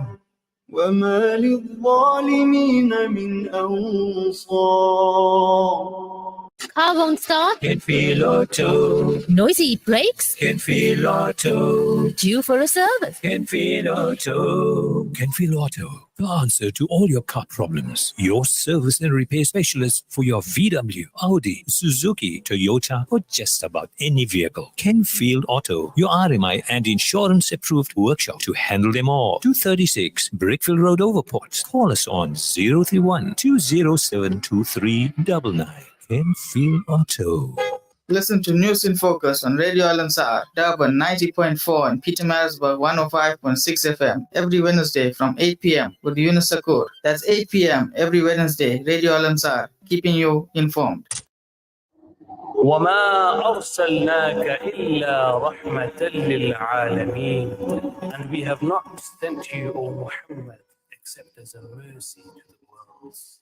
وما للظالمين من أنصار.
Car won't start?
Can feel auto.
Noisy brakes?
Can feel auto.
Due for a service?
Can feel auto. Can feel auto. The answer to all your car problems. Your service and repair specialist for your VW, Audi, Suzuki, Toyota, or just about any vehicle. Kenfield Auto, your RMI and insurance approved workshop to handle them all. 236 Brickfield Road, Overport. Call us on 031 207 2399. Kenfield Auto.
Listen to News in Focus on Radio Al Ansar, Durban 90.4 and Peter Marisburg 105.6 FM every Wednesday from 8 p.m. with Yunus Sakur. That's 8 p.m. every Wednesday, Radio Al Ansar, keeping you informed.
وَمَا أَرْسَلْنَاكَ إِلَّا رَحْمَةً لِلْعَالَمِينَ. And we have not sent you, O Muhammad, except as a mercy to the worlds.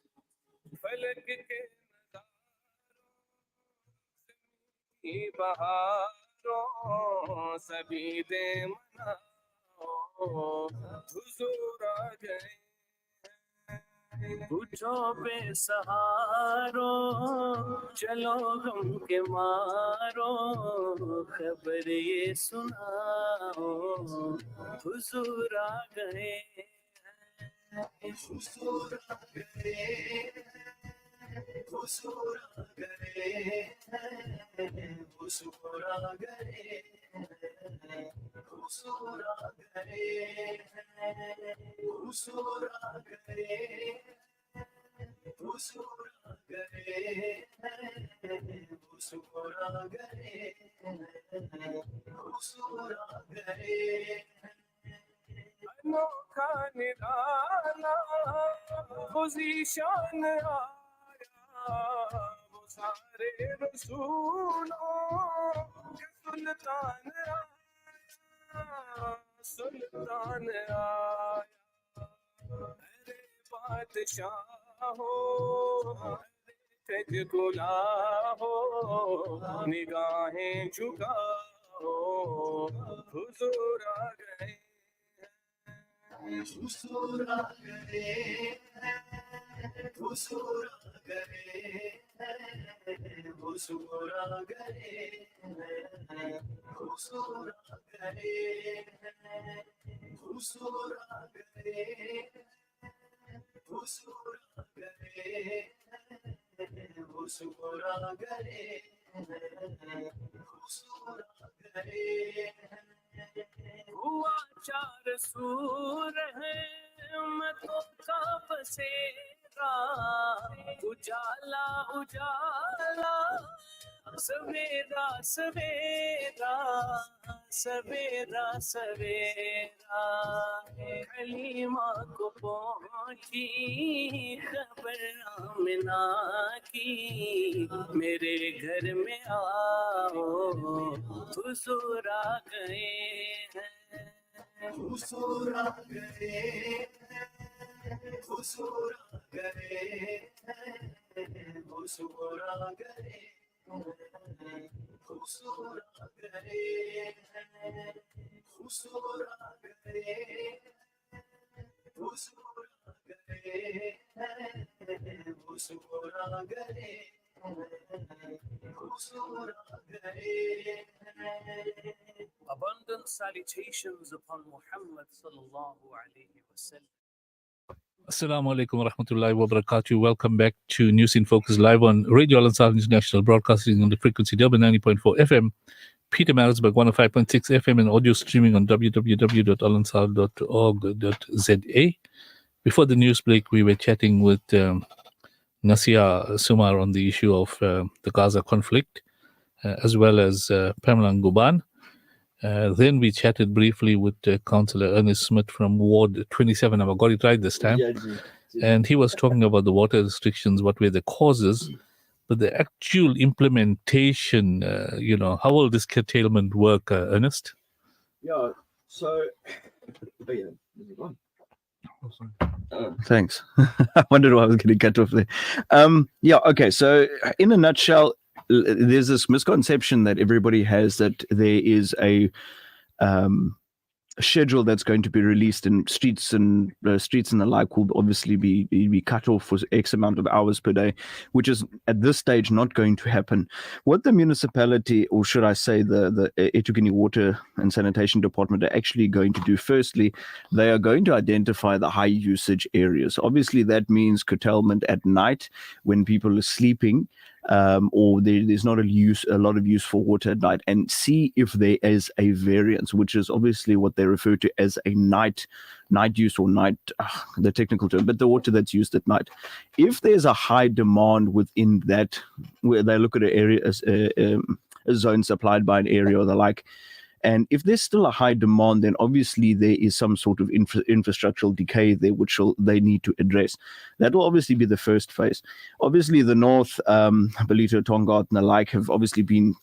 بہاروں سبھی دے مناؤ حضور آ گئے اٹھو بے سہاروں چلو غم کے مارو خبر یہ سناؤ حضور آ گئے حضور آ گئے حضور آ گئے حضور آ گئے حضور آ گئے حضور آ گئے حضور آ گئے حضور آ گئے حضور آ گئے انوکھا نرالا پوزیشن وہ سارے رسولوں کے سلطان آیا سلطان آیا ارے بادشاہ ہو تجھ گلا ہو نگاہیں جھکاؤ حضور آ گئے حضور آ گئے حضور آ گئے حضور آ گئے حضور آ گئے حضور آ گئے حضور آ گئے حضور آ گئے حضور آ گئے ہوا چار سور ہے متوں کا بسیرا اجالا اجالا سویرا سویرا سویرا سویرا حلیمہ کو پہنچی خبر آمنہ کی میرے گھر میں آؤ حضور آ گئے ہیں حضور آ گئے حضور آ گئے حضور آ گئے حضور آ گئے حضور آ گئے حضور آ گئے حضور آ گئے حضور آ گئے. Abundant salutations upon Muhammad sallallahu alayhi wa sallam.
Assalamu alaikum wa rahmatullahi wa barakatuh. Welcome back to News in Focus live on Radio Al Ansar International, broadcasting on the frequency W90.4 FM, Peter Marisburg 105.6 FM, and audio streaming on www.alansar.org.za. Before the news break, we were chatting with Nasia Sumar on the issue of the Gaza conflict, as well as Pamela Nguban. Then we chatted briefly with Councillor Ernest Smith from Ward 27. I got it right this time. And he was talking about the water restrictions, what were the causes, but the actual implementation, how will this curtailment work, Ernest?
Yeah, so... Thanks. I wondered why I was getting cut off there. Okay, so in a nutshell, there's this misconception that everybody has that there is a schedule that's going to be released, and streets and the like will obviously be cut off for X amount of hours per day, which is at this stage not going to happen. What the municipality, or should I say the eThekwini Water and Sanitation Department, are actually going to do, firstly, they are going to identify the high usage areas. Obviously, that means curtailment at night when people are sleeping, or there's not a lot of use for water at night, and see if there is a variance, which is obviously what they refer to as a night use, or night, the technical term, but the water that's used at night. If there's a high demand within that, where they look at an area as a zone supplied by an area or the like, and if there's still a high demand, then obviously there is some sort of infrastructural decay there, which they need to address. That will obviously be the first phase. Obviously, the north, Ballito, Tongaat, and the like, have obviously been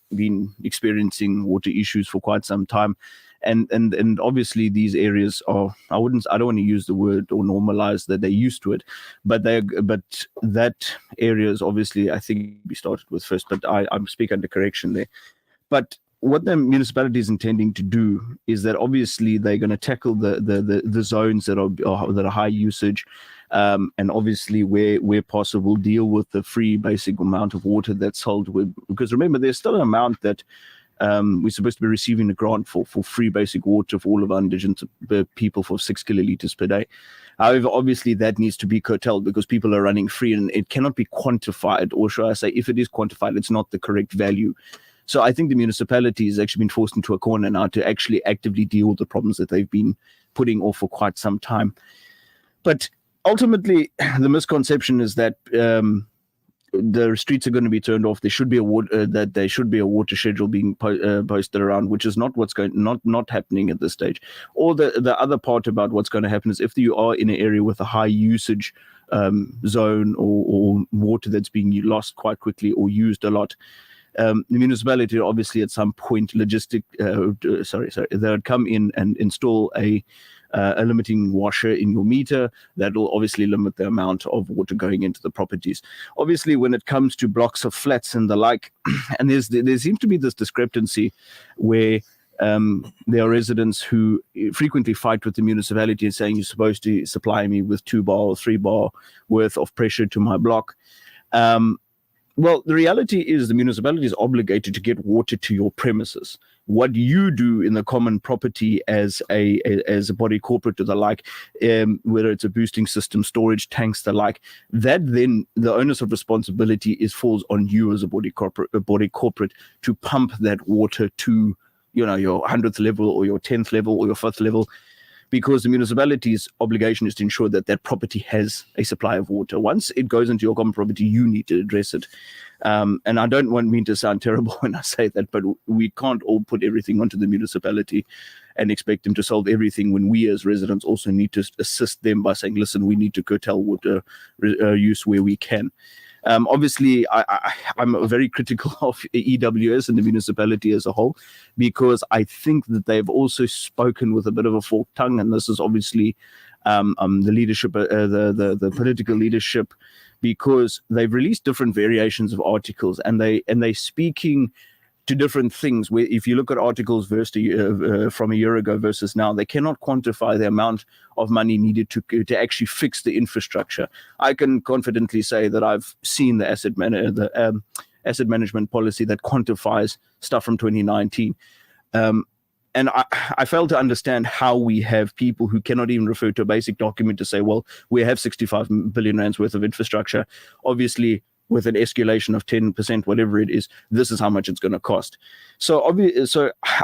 experiencing water issues for quite some time. And obviously these areas are, I don't want to use the word or normalize that they're used to it, but that area is obviously, I think we started with first, but I'm speaking under correction there. But what the municipality is intending to do is that obviously they're going to tackle the zones that are high usage, and obviously where possible deal with the free basic amount of water that's held with, because remember, there's still an amount that we're supposed to be receiving a grant for free basic water for all of our indigenous people for 6 kiloliters per day. However, obviously that needs to be curtailed because people are running free, and it cannot be quantified, or should I say, if it is quantified, it's not the correct value. So I think the municipality has actually been forced into a corner now to actually actively deal with the problems that they've been putting off for quite some time. But ultimately, the misconception is that the streets are going to be turned off. There should be a water schedule being posted around, which is not what's not happening at this stage. Or the other part about what's going to happen is if you are in an area with a high usage zone, or water that's being lost quite quickly or used a lot, the municipality obviously at some point they would come in and install a limiting washer in your meter that will obviously limit the amount of water going into the properties. Obviously, when it comes to blocks of flats and the like, and there seems to be this discrepancy where there are residents who frequently fight with the municipality and saying you're supposed to supply me with 2 bar or 3 bar worth of pressure to my block. Well, the reality is the municipality is obligated to get water to your premises. What you do in the common property as a body corporate or the like, whether it's a boosting system, storage tanks, the like, that then the onus of responsibility falls on you as a body corporate to pump that water to, your 100th level or your 10th level or your 5th level, because the municipality's obligation is to ensure that that property has a supply of water. Once it goes into your common property, you need to address it. And I don't mean to sound terrible when I say that, but we can't all put everything onto the municipality and expect them to solve everything, when we as residents also need to assist them by saying, listen, we need to curtail water use where we can. Obviously, I'm very critical of EWS and the municipality as a whole, because I think that they've also spoken with a bit of a forked tongue, and this is obviously the leadership, the political leadership, because they've released different variations of articles, and they're speaking to different things. Where if you look at articles from a year ago versus now, they cannot quantify the amount of money needed to actually fix the infrastructure. I can confidently say that I've seen the asset management policy that quantifies stuff from 2019. And I fail to understand how we have people who cannot even refer to a basic document to say, well, we have 65 billion rands worth of infrastructure. Obviously, with an escalation of 10%, whatever it is, this is how much it's going to cost. So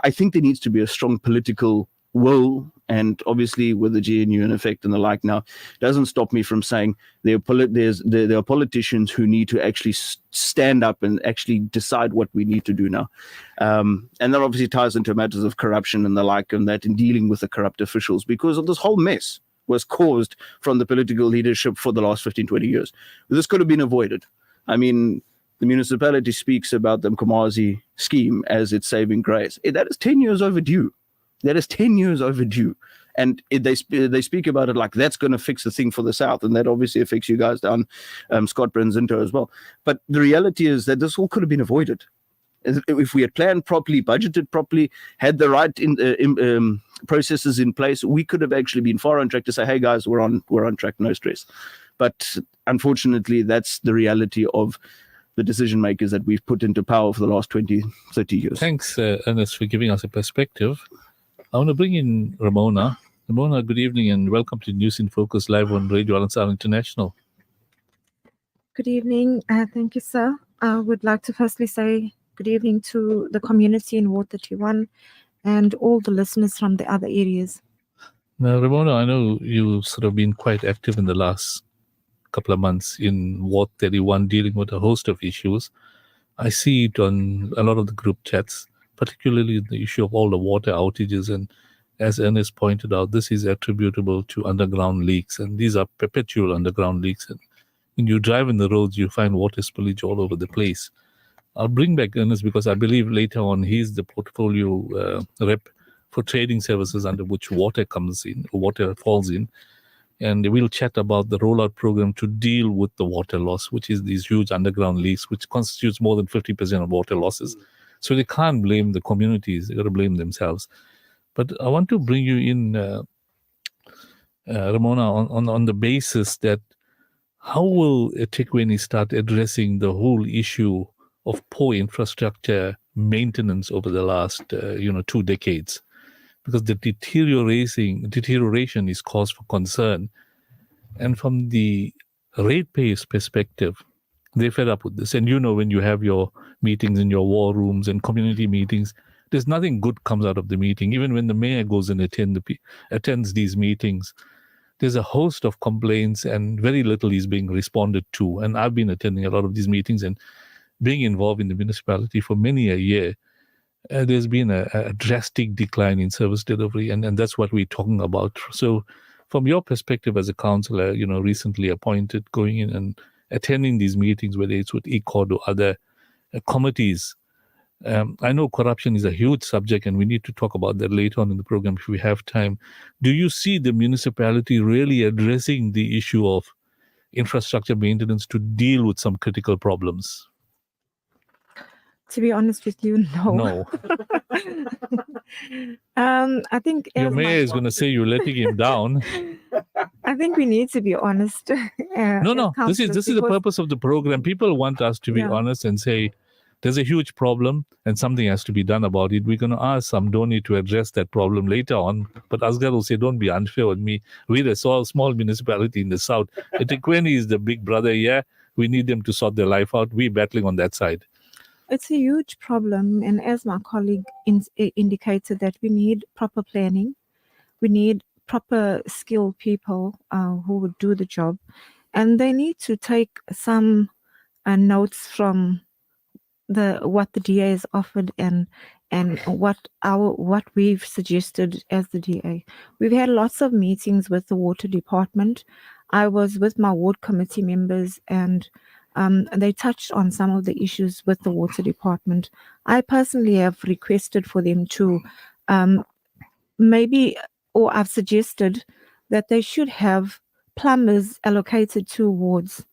I think there needs to be a strong political will, and obviously with the GNU in effect and the like now, doesn't stop me from saying there are politicians who need to actually stand up and actually decide what we need to do now. And that obviously ties into matters of corruption and the like, and that in dealing with the corrupt officials, because of this whole mess was caused from the political leadership for the last 15, 20 years. This could have been avoided. I mean, the municipality speaks about the Mkomazi scheme as its saving grace. That is 10 years overdue. That is 10 years overdue. And they speak about it like that's going to fix the thing for the South. And that obviously affects you guys down Scott Brinzinto as well. But the reality is that this all could have been avoided. If we had planned properly, budgeted properly, had the right processes in place, we could have actually been far on track to say, hey guys, we're on track, no stress. But unfortunately, that's the reality of the decision makers that we've put into power for the last 20, 30 years.
Thanks, Ernest, for giving us a perspective. I want to bring in Ramona. Ramona, good evening and welcome to News in Focus live on Radio Al Ansar International.
Good evening. Thank you, sir. I would like to firstly say good evening to the community in Ward 31 and all the listeners from the other areas.
Now, Ramona, I know you've sort of been quite active in the last couple of months in Ward 31 dealing with a host of issues. I see it on a lot of the group chats, particularly the issue of all the water outages. And as Ernest pointed out, this is attributable to underground leaks. And these are perpetual underground leaks. And when you drive in the roads, you find water spillage all over the place. I'll bring back Ernest because I believe later on he's the portfolio rep for trading services under which water falls in. And we'll chat about the rollout program to deal with the water loss, which is these huge underground leaks, which constitutes more than 50% of water losses. So they can't blame the communities, they've got to blame themselves. But I want to bring you in, Ramona, on the basis that how will eThekwini start addressing the whole issue of poor infrastructure maintenance over the last 2 decades? Because the deterioration is cause for concern. And from the ratepayers' perspective, they're fed up with this. And when you have your meetings in your war rooms and community meetings, there's nothing good comes out of the meeting. Even when the mayor goes and attends these meetings, there's a host of complaints and very little is being responded to. And I've been attending a lot of these meetings and being involved in the municipality for many a year. There's been a drastic decline in service delivery, and that's what we're talking about. So from your perspective as a councillor, recently appointed, going in and attending these meetings, whether it's with ECOD or other committees, I know corruption is a huge subject and we need to talk about that later on in the program if we have time. Do you see the municipality really addressing the issue of infrastructure maintenance to deal with some critical problems?
To be honest with you, no. I think
your mayor is going to say you're letting him down.
I think we need to be honest.
No. This is the purpose of the program. People want us to be honest and say there's a huge problem and something has to be done about it. We're going to ask Samdoni to address that problem later on. But Asghar will say, don't be unfair with me. We're a small municipality in the south. eThekwini is the big brother here. We need them to sort their life out. We're battling on that side.
It's a huge problem, and as my colleague indicated, that we need proper planning, we need proper skilled people who would do the job, and they need to take some notes from what the DA has offered and what we've suggested as the DA. We've had lots of meetings with the water department. I was with my ward committee members and they touched on some of the issues with the water department. I personally have requested for them to I've suggested that they should have plumbers allocated to wards.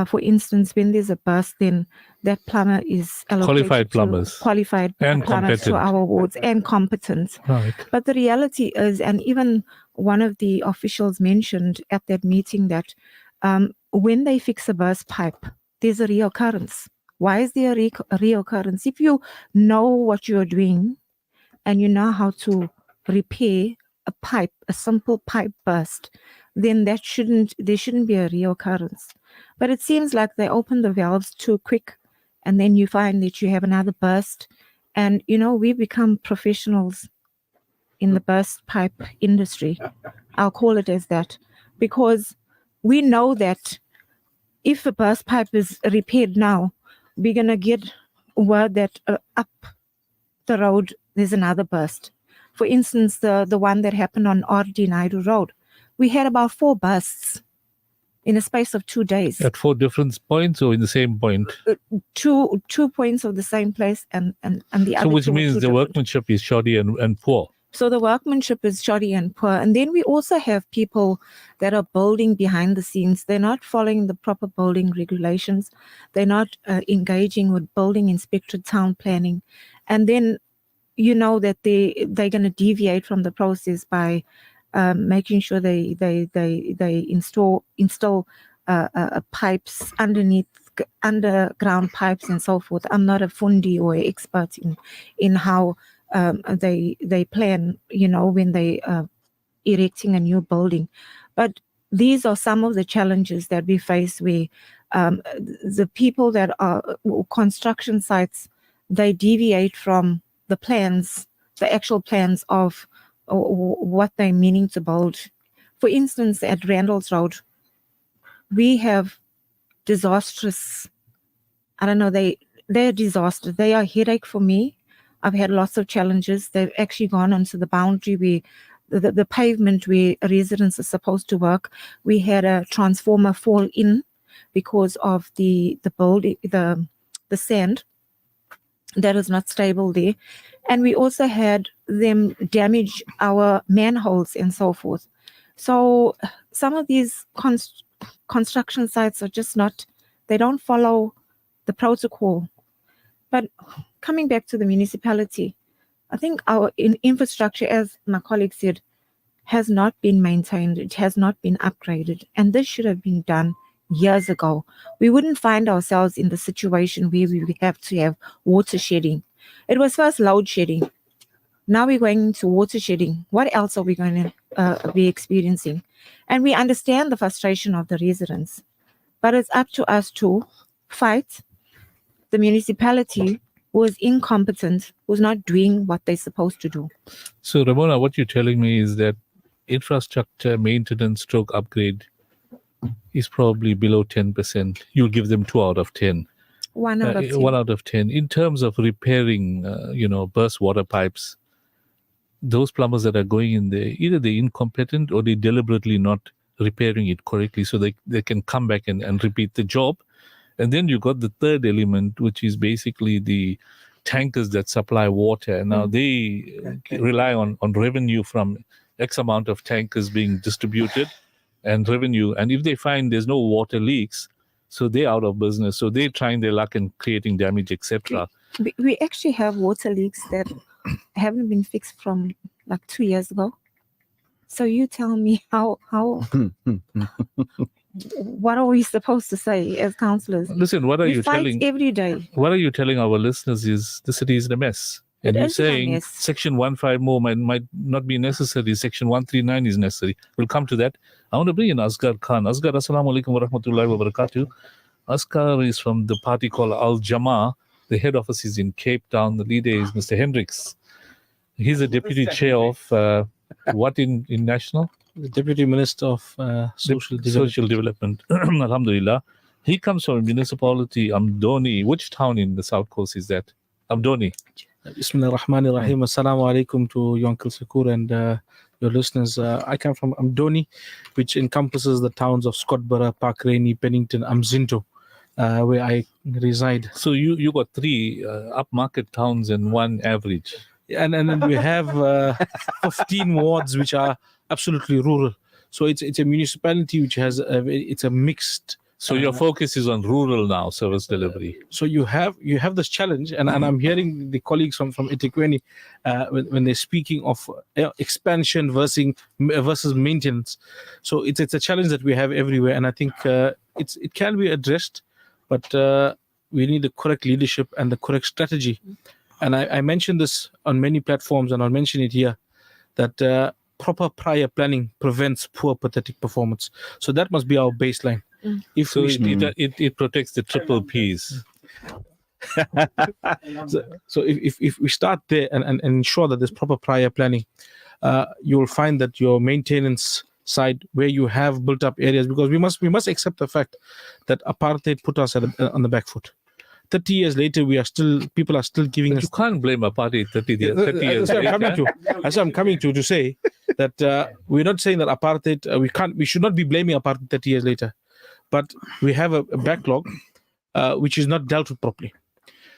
For instance, when there's a burst, then that plumber is allocated qualified
and
plumbers to our wards and competent.
Right.
But the reality is, and even one of the officials mentioned at that meeting that when they fix a burst pipe, there's a reoccurrence. Why is there a reoccurrence? If you know what you're doing and you know how to repair a simple pipe burst, then there shouldn't be a reoccurrence. But it seems like they open the valves too quick and then you find that you have another burst. And, we become professionals in the burst pipe industry. I'll call it as that, because we know that if a burst pipe is repaired now, we're going to get word that up the road, there's another burst. For instance, the one that happened on R.D. Naidu Road, we had about 4 bursts in a space of 2 days.
At 4 different points or in the same point?
2 points of the same place and the other.
So which means the workmanship is shoddy and poor.
So the workmanship is shoddy and poor. And then we also have people that are building behind the scenes. They're not following the proper building regulations. They're not engaging with building inspectorate town planning. And then you know that they're going to deviate from the process by making sure they install pipes underground pipes and so forth. I'm not a fundi or expert in how they plan, when they erecting a new building. But these are some of the challenges that we face where the people that are construction sites, they deviate from the plans, the actual plans of what they're meaning to build. For instance, at Randall's Road, we have disastrous, they're a disaster. They are a headache for me. I've had lots of challenges. They've actually gone onto the boundary where the pavement where residents are supposed to work. We had a transformer fall in because of the building, the sand that is not stable there. And we also had them damage our manholes and so forth. So some of these construction sites are just they don't follow the protocol. But coming back to the municipality, I think our infrastructure, as my colleague said, has not been maintained. It has not been upgraded. And this should have been done years ago. We wouldn't find ourselves in the situation where we have to have water shedding. It was first load shedding. Now we're going into water shedding. What else are we going to be experiencing? And we understand the frustration of the residents, but it's up to us to fight the municipality was incompetent, was not doing what they're supposed to do.
So, Ramona, what you're telling me is that infrastructure maintenance stroke upgrade is probably below 10%. You'll give them 2 out of 10.
1 out of 10.
1 out of 10. In terms of repairing, burst water pipes, those plumbers that are going in there, either they're incompetent or they're deliberately not repairing it correctly so they can come back and repeat the job. And then you got the third element, which is basically the tankers that supply water. Now they rely on revenue from X amount of tankers being distributed and revenue. And if they find there's no water leaks, so they're out of business. So they're trying their luck and creating damage, etc.
We actually have water leaks that haven't been fixed from like 2 years ago. So you tell me how what are we supposed to say as councillors?
Listen, what are
we
you
fight
telling
every day?
What are you telling our listeners is the city is in a mess. And
It
you're
is in a
saying
mess.
Section 15 more might not be necessary. Section 139 is necessary. We'll come to that. I want to bring in Asghar Khan. Asghar, assalamu alaikum wa rahmatullahi wa barakatuh. Asghar is from the party called Al Jama. The head office is in Cape Town. The leader is Mr. Hendricks. He's the deputy chair of what in National?
The Deputy Minister of Social
Development. Alhamdulillah. He comes from a municipality, Amdoni. Which town in the south coast is that? Amdoni.
Bismillah ar-Rahman ar-Rahim. Assalamu alaikum to you, Uncle Sakur, and your listeners. I come from Amdoni, which encompasses the towns of Scottburgh, Park Rainey, Pennington, Amzinto, where I reside.
So you got 3 upmarket towns and 1 average.
And then we have 15 wards which are absolutely rural. So it's a municipality which has it's a mixed.
So your focus is on rural now, service delivery.
So you have this challenge, and I'm hearing the colleagues from eThekwini when they're speaking of expansion versus maintenance. So it's a challenge that we have everywhere, and I think it can be addressed, but we need the correct leadership and the correct strategy. And I mentioned this on many platforms, and I'll mention it here, that proper prior planning prevents poor, pathetic performance. So that must be our baseline. If
So
we
it protects the triple Ps.
so if we start there and ensure that there's proper prior planning, you will find that your maintenance side, where you have built up areas, because we must accept the fact that apartheid put us on the back foot. 30 years later, people are still giving us.
You can't blame apartheid 30 years
That's what
later.
I'm coming to say that we're not saying that apartheid. We should not be blaming apartheid 30 years later, but we have a backlog which is not dealt with properly.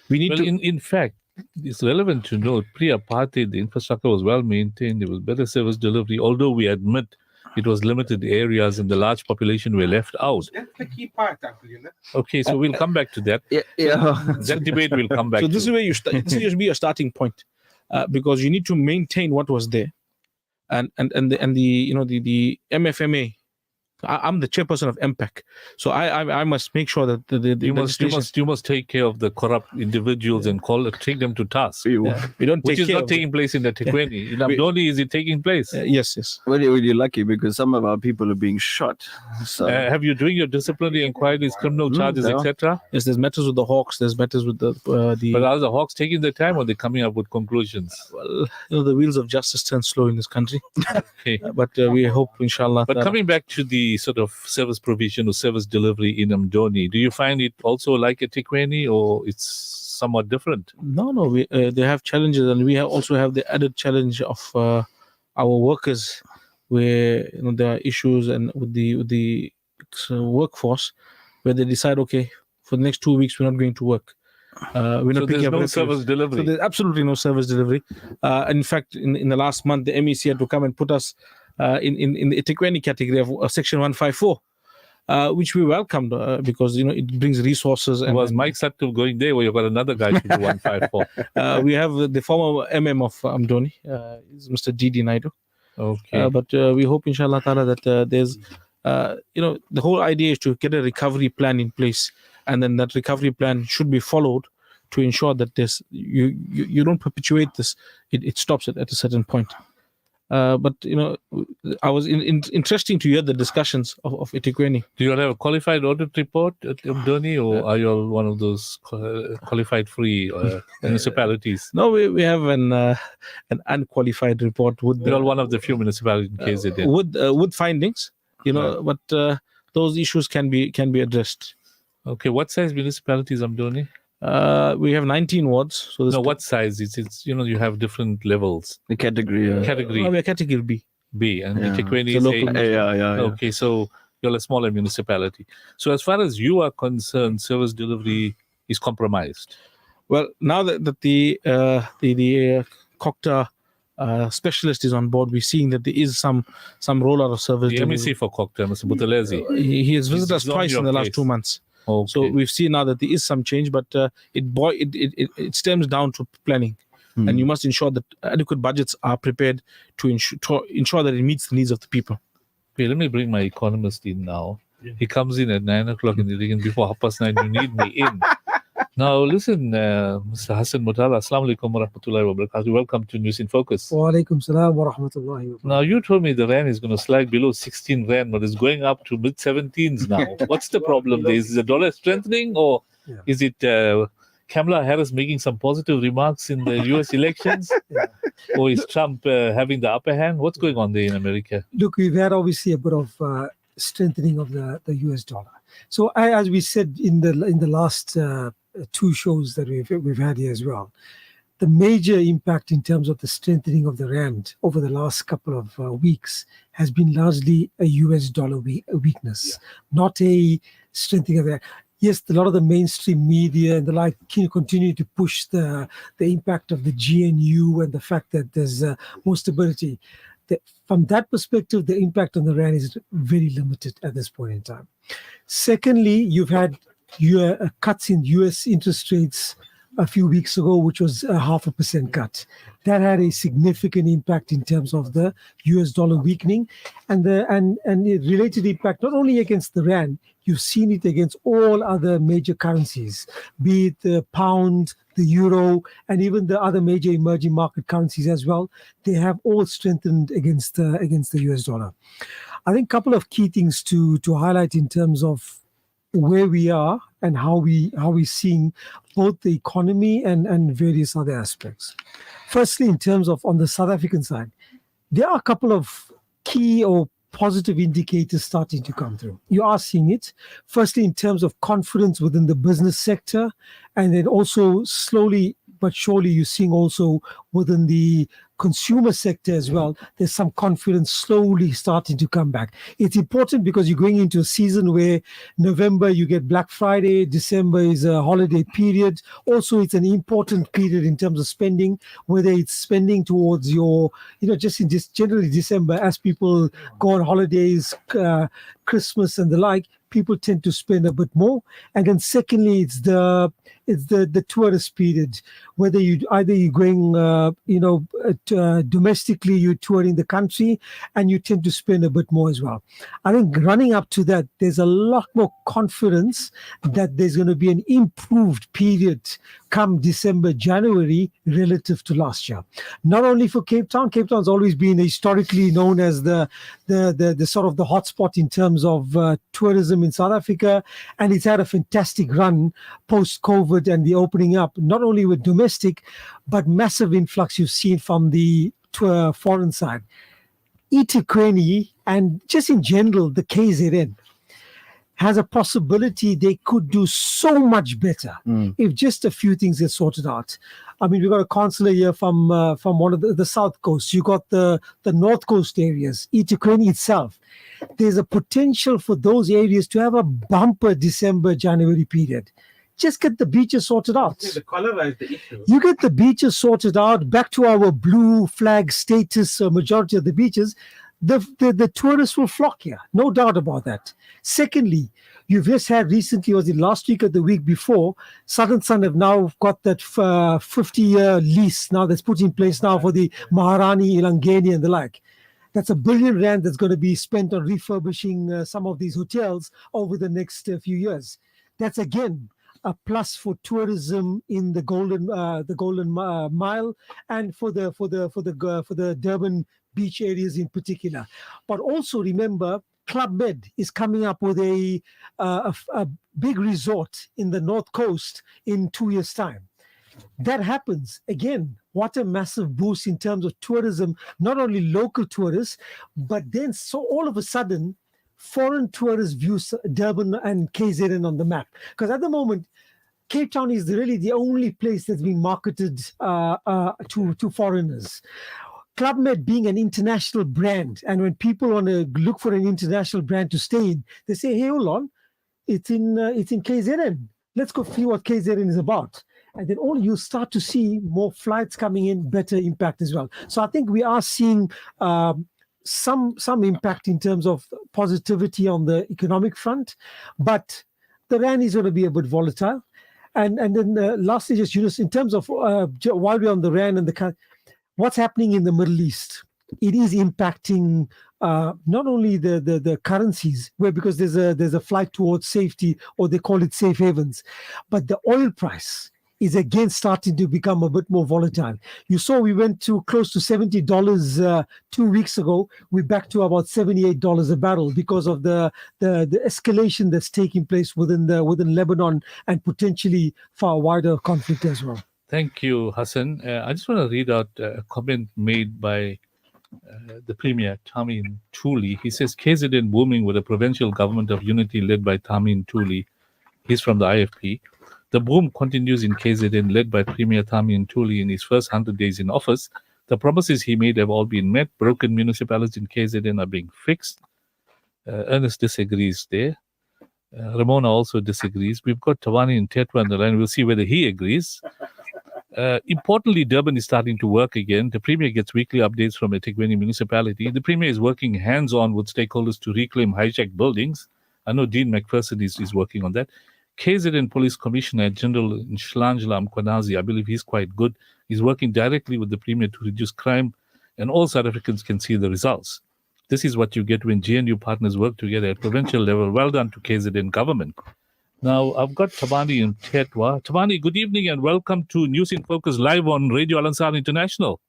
We need
Well, in fact, it's relevant to note, pre-apartheid, the infrastructure was well maintained. There was better service delivery, although we admit it was limited areas and the large population were left out.
That's the key part, you know.
Okay, so we'll come back to that.
Yeah.
That debate will come back
So
to.
this is where you start. This should be a starting point, because you need to maintain what was there, and the MFMA. I'm the chairperson of MPAC, so I must make sure that
You must take care of the corrupt individuals and take them to task.
We don't
Which
take
is
care
not
of
taking place in the Tekwini. In Amdoni, is it taking place?
Yes.
Well, you're lucky because some of our people are being shot. So
Have you doing your disciplinary inquiries, criminal charges,
no.
etc.?
Yes, there's matters with the Hawks. There's matters with the.
But are the Hawks taking their time, or they coming up with conclusions?
Well, the wheels of justice turn slow in this country.
Okay.
But we hope, inshallah.
But coming back to the sort of service provision or service delivery in Amdoni, do you find it also like a Tekwini, or it's somewhat different?
No. They have challenges, and we also have the added challenge of our workers, where there are issues and with the workforce, where they decide, okay, for the next 2 weeks we're not going to work. We're not picking up
no
refuse.
service delivery.
So there's absolutely no service delivery. In fact, in the last month, the MEC had to come and put us in the Tekwini category of Section 154. Which we welcomed because it brings resources. And
was Mike Sattu going there, or you got another guy to do 154?
We have the former MM of Amdoni, is Mr. G.D. Naidu.
Okay.
But we hope, inshallah ta'ala, that there's, the whole idea is to get a recovery plan in place, and then that recovery plan should be followed to ensure that you don't perpetuate this. It stops it at a certain point. But I was interesting to hear the discussions of Etikweni.
Do you all have a qualified audit report at Amdoni, or are you all one of those qualified free municipalities?
No, we have an unqualified report with
You're all one of the few municipalities in KZN.
with findings, but those issues can be addressed.
Okay, what size municipality is Amdoni?
We have 19 wards. So
what size? It's you have different levels.
The category.
Category.
We're category B.
B, and
Yeah.
Tekwini
It's
is
a local- Yeah.
Okay, so you're a smaller municipality. So as far as you are concerned, service delivery is compromised.
Well, now that the COCTA specialist is on board, we're seeing that there is some rollout of service
The
delivery.
MEC for COCTA, Mr. Butalezi.
He has visited us
He's on
twice
your
in the last
case.
2 months.
Okay.
So we've seen now that there is some change, but it stems down to planning. And you must ensure that adequate budgets are prepared to ensure that it meets the needs of the people.
Okay, let me bring my economist in now. He comes in at 9 o'clock in the evening before 9:30. You need me in. Now, listen, Mr. Hassan Mutala, Assalamu alaikum wa rahmatullahi wa barakatuh. Welcome to News in Focus.
Wa alaikum salam wa rahmatullahi wa barakatuh.
Now, you told me the rand is going to slide below 16 rand, but it's going up to mid-17s now. What's the problem there? Is the dollar strengthening, or is it Kamala Harris making some positive remarks in the US elections? Or is Trump having the upper hand? What's going on there in America?
Look, we've had obviously a bit of strengthening of the US dollar. So as we said in the last two shows that we've had here as well, the major impact in terms of the strengthening of the rand over the last couple of weeks has been largely a US dollar weakness, not a strengthening of the. Yes, a lot of the mainstream media and the like continue to push the impact of the GNU and the fact that there's more stability. From that perspective, the impact on the rand is very limited at this point in time. Secondly, you've had your cuts in US interest rates a few weeks ago, which was a 0.5% cut. That had a significant impact in terms of the US dollar weakening and the related impact not only against the rand, you've seen it against all other major currencies, be it the pound, the euro, and even the other major emerging market currencies as well. They have all strengthened against the US dollar. I think a couple of key things to highlight in terms of where we are and how we're seeing both the economy and various other aspects. Firstly, in terms of on the South African side, there are a couple of key or positive indicators starting to come through. You are seeing it. Firstly, in terms of confidence within the business sector, and then also slowly but surely you're seeing also within the consumer sector as well, there's some confidence slowly starting to come back. It's important because you're going into a season where November you get Black Friday, December is a holiday period. Also, it's an important period in terms of spending, whether it's spending towards your, just in generally December, as people go on holidays, Christmas and the like, people tend to spend a bit more. And then secondly, it's the tourist period, whether you're going domestically, you're touring the country, and you tend to spend a bit more as well. I think running up to that, there's a lot more confidence that there's going to be an improved period come December, January relative to last year. Not only for Cape Town. Cape Town's always been historically known as the sort of the hotspot in terms of tourism in South Africa, and it's had a fantastic run post-COVID and the opening up, not only with domestic, but massive influx you've seen from the foreign side. eThekwini and just in general, the KZN has a possibility they could do so much better if just a few things get sorted out. I mean, we've got a consular here from one of the South Coast. You got the North Coast areas, eThekwini itself. There's a potential for those areas to have a bumper December, January period. Just get the beaches sorted out.
The cholera is the issue.
You get the beaches sorted out, back to our blue flag status, majority of the beaches, the tourists will flock here, no doubt about that. Secondly, you've just had recently, was it last week or the week before, Southern Sun have now got that 50-year lease now that's put in place now for the Maharani, Ilangeni and the like. That's R1 billion that's going to be spent on refurbishing some of these hotels over the next few years. That's again a plus for tourism in the Golden Mile and for the Durban beach areas in particular. But also remember, Club Med is coming up with a big resort in the North Coast in 2 years' time. That happens again. What a massive boost in terms of tourism, not only local tourists, but then so all of a sudden, foreign tourists view Durban and KZN on the map. Because at the moment, Cape Town is really the only place that's being marketed to foreigners. Club Med being an international brand, and when people want to look for an international brand to stay in, they say, "Hey, hold on, it's in KZN. Let's go see what KZN is about." And then you start to see more flights coming in, better impact as well. So I think we are seeing some impact in terms of positivity on the economic front, but the rand is going to be a bit volatile. And then lastly, just in terms of while we're on the rand and what's happening in the Middle East, it is impacting not only the currencies, because there's a flight towards safety, or they call it safe havens, but the oil price is again starting to become a bit more volatile. You saw we went to close to $70 2 weeks ago. We're back to about $78 a barrel because of the escalation that's taking place within Lebanon and potentially far wider conflict as well.
Thank you, Hassan. I just want to read out a comment made by the Premier, Tamin Tuli. He says, KZN booming with a provincial government of unity led by Tamin Tuli. He's from the IFP. The boom continues in KZN, led by Premier Tamin Tuli in his first 100 days in office. The promises he made have all been met. Broken municipalities in KZN are being fixed. Ernest disagrees there. Ramona also disagrees. We've got Tawani and Tetwa on the line. We'll see whether he agrees. Importantly, Durban is starting to work again. The Premier gets weekly updates from eThekwini municipality. The Premier is working hands-on with stakeholders to reclaim hijacked buildings. I know Dean McPherson is working on that. KZN Police Commissioner General Nhlanhla Mkhwanazi, I believe he's quite good. He's working directly with the Premier to reduce crime, and all South Africans can see the results. This is what you get when GNU partners work together at provincial level. Well done to KZN government. Now, I've got Tabani and Tetwa. Tabani, good evening and welcome to News in Focus live on Radio Al-Ansar International.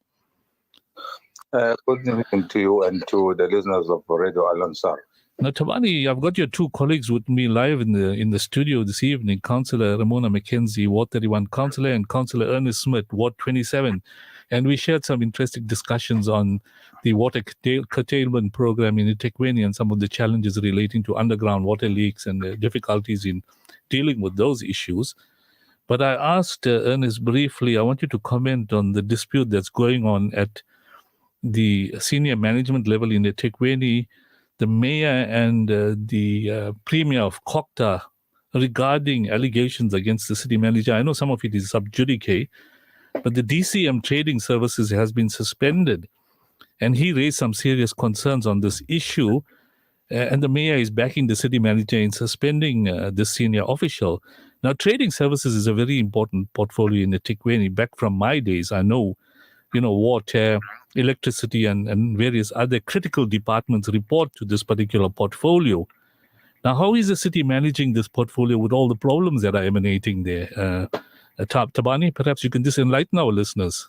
Good evening to you and to the listeners of Radio Al-Ansar.
Now, Tabani, I've got your two colleagues with me live in the studio this evening, Councillor Ramona McKenzie, Ward 31 Councillor, and Councillor Ernest Smith, Ward 27. And we shared some interesting discussions on the water curtailment program in eThekwini and some of the challenges relating to underground water leaks and the difficulties in dealing with those issues. But I asked Ernest briefly, I want you to comment on the dispute that's going on at the senior management level in eThekwini, the mayor and the premier of Kokta regarding allegations against the city manager. I know some of it is sub judice, but the DCM Trading Services has been suspended, and he raised some serious concerns on this issue. And the mayor is backing the city manager in suspending this senior official. Now, trading services is a very important portfolio in eThekwini. Back from my days, I know, water, electricity, and various other critical departments report to this particular portfolio. Now, how is the city managing this portfolio with all the problems that are emanating there? Tabani, perhaps you can just enlighten our listeners.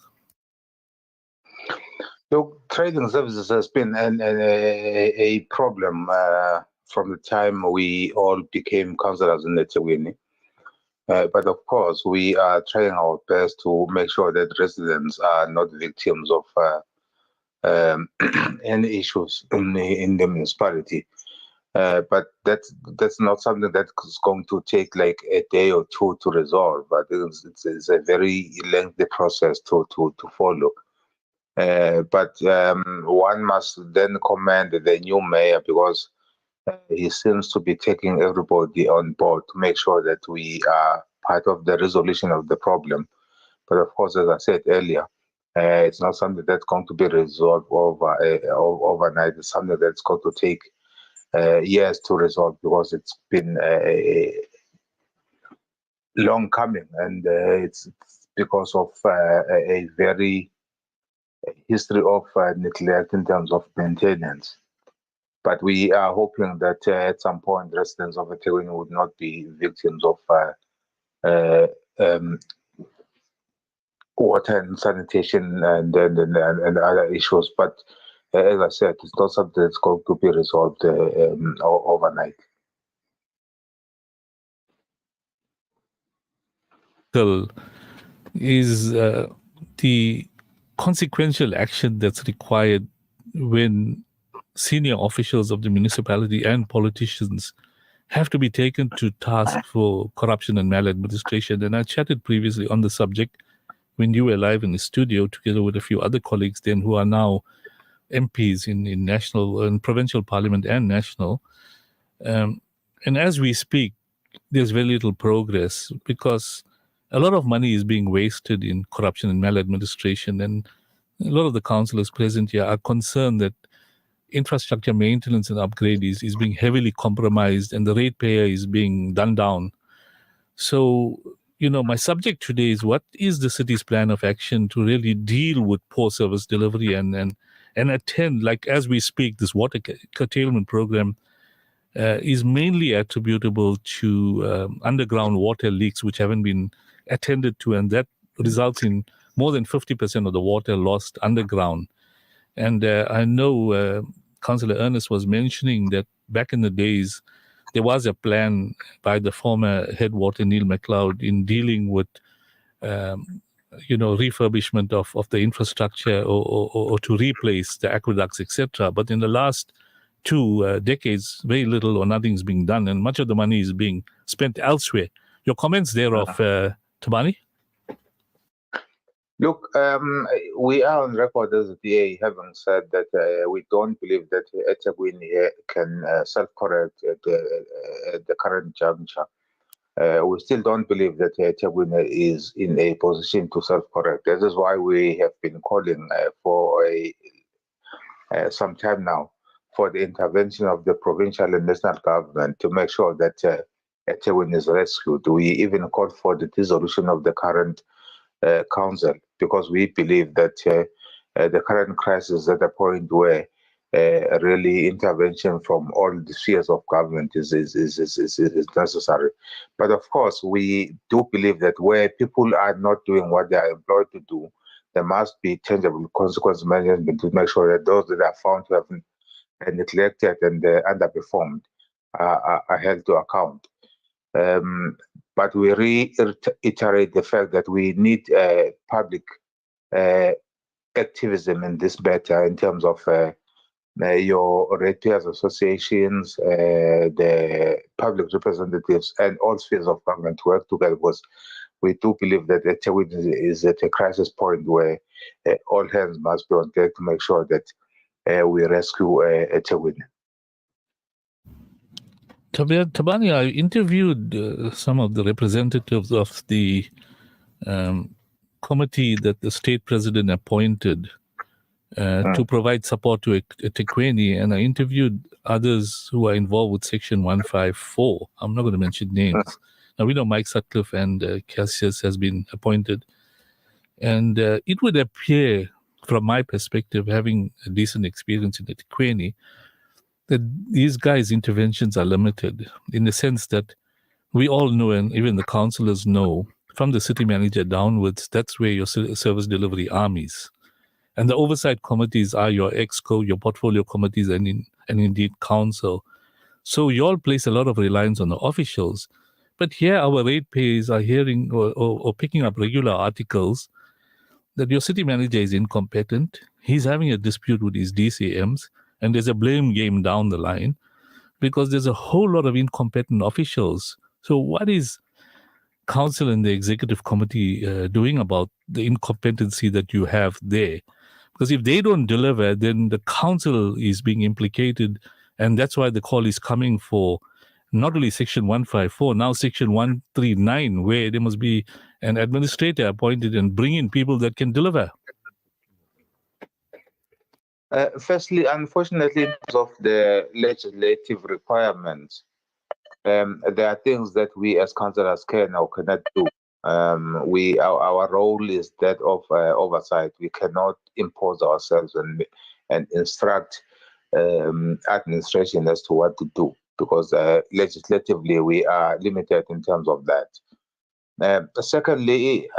Look, trading services has been a problem from the time we all became councillors in eThekwini. But of course, we are trying our best to make sure that residents are not victims of any issues in the municipality. But that's not something that's going to take like a day or two to resolve. But it's a very lengthy process to follow. But one must then commend the new mayor because he seems to be taking everybody on board to make sure that we are part of the resolution of the problem. But of course, as I said earlier, it's not something that's going to be resolved overnight. It's something that's going to take years to resolve because it's been long coming, and it's because of a very history of neglect in terms of maintenance. But we are hoping that at some point residents of eThekwini would not be victims of water and sanitation and other issues. But as I said, it's not something that's going to be resolved overnight.
Is the consequential action that's required when senior officials of the municipality and politicians have to be taken to task for corruption and maladministration. And I chatted previously on the subject when you were live in the studio together with a few other colleagues then who are now MPs in national and provincial parliament and national. And as we speak, there's very little progress because a lot of money is being wasted in corruption and maladministration. And a lot of the councillors present here are concerned that infrastructure maintenance and upgrade is being heavily compromised and the ratepayer is being done down. So, my subject today is what is the city's plan of action to really deal with poor service delivery and attend, like as we speak, this water curtailment program is mainly attributable to underground water leaks which haven't been attended to, and that results in more than 50% of the water lost underground. And I know Councillor Ernest was mentioning that back in the days, there was a plan by the former Headwater Neil MacLeod in dealing with, refurbishment of the infrastructure or to replace the aqueducts, etc. But in the last 2 decades, very little or nothing is being done, and much of the money is being spent elsewhere. Your comments thereof, Tabani?
Look, we are on record as a DA having said that we don't believe that eThekwini can self-correct at the current juncture. We still don't believe that eThekwini is in a position to self-correct. This is why we have been calling for some time now for the intervention of the provincial and national government to make sure that eThekwini is rescued. We even called for the dissolution of the current council because we believe that the current crisis is at a point where really intervention from all the spheres of government is necessary. But of course, we do believe that where people are not doing what they are employed to do, there must be tangible consequence management to make sure that those that are found to have neglected and underperformed are held to account. But we reiterate the fact that we need public activism in this matter in terms of your ratepayers associations, the public representatives, and all spheres of government to work together because we do believe that eThekwini is at a crisis point where all hands must be on deck to make sure that we rescue eThekwini.
Tabani, I interviewed some of the representatives of the committee that the state president appointed to provide support to eThekwini, and I interviewed others who are involved with Section 154. I'm not going to mention names. Now, we know Mike Sutcliffe and Cassius has been appointed. And it would appear, from my perspective, having a decent experience in eThekwini, that these guys' interventions are limited in the sense that we all know, and even the councillors know, from the city manager downwards, that's where your service delivery armies. And the oversight committees are your EXCO, your portfolio committees, and indeed council. So you all place a lot of reliance on the officials. But here our ratepayers are hearing or picking up regular articles that your city manager is incompetent, he's having a dispute with his DCMs, and there's a blame game down the line because there's a whole lot of incompetent officials. So what is council and the executive committee doing about the incompetency that you have there? Because if they don't deliver, then the council is being implicated, and that's why the call is coming for not only Section 154, now Section 139, where there must be an administrator appointed and bring in people that can deliver.
Firstly, unfortunately, in terms of the legislative requirements, there are things that we as councillors can or cannot do. Our role is that of oversight. We cannot impose ourselves and instruct administration as to what to do, because legislatively we are limited in terms of that. Secondly,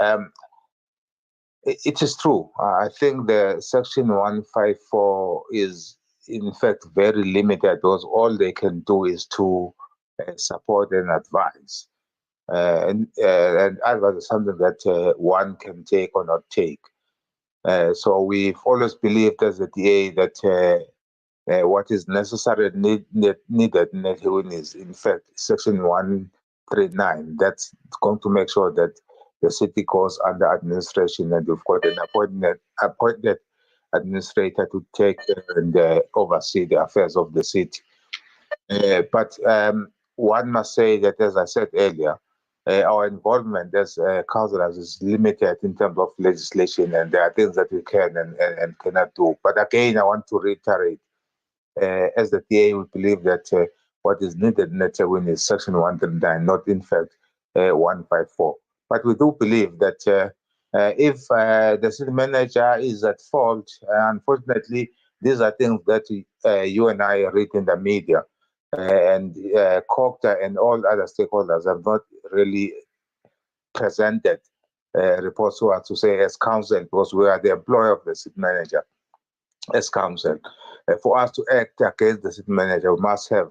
it is true. I think the Section 154 is in fact very limited because all they can do is to support and advise. And advice is something that one can take or not take. So we've always believed as a DA that what is necessary and needed in eThekwini is in fact Section 139. That's going to make sure that the city goes under administration and we've got an appointed administrator to take and oversee the affairs of the city. But one must say that, as I said earlier, our involvement as councillors is limited in terms of legislation, and there are things that we can and cannot do. But again, I want to reiterate, as the DA, we believe that what is needed in eThekwini is Section 139, not in fact 154. But we do believe that if the city manager is at fault, unfortunately, these are things that you and I read in the media. And COGTA and all other stakeholders have not really presented reports to us to say as council, because we are the employer of the city manager as council. For us to act against the city manager, we must have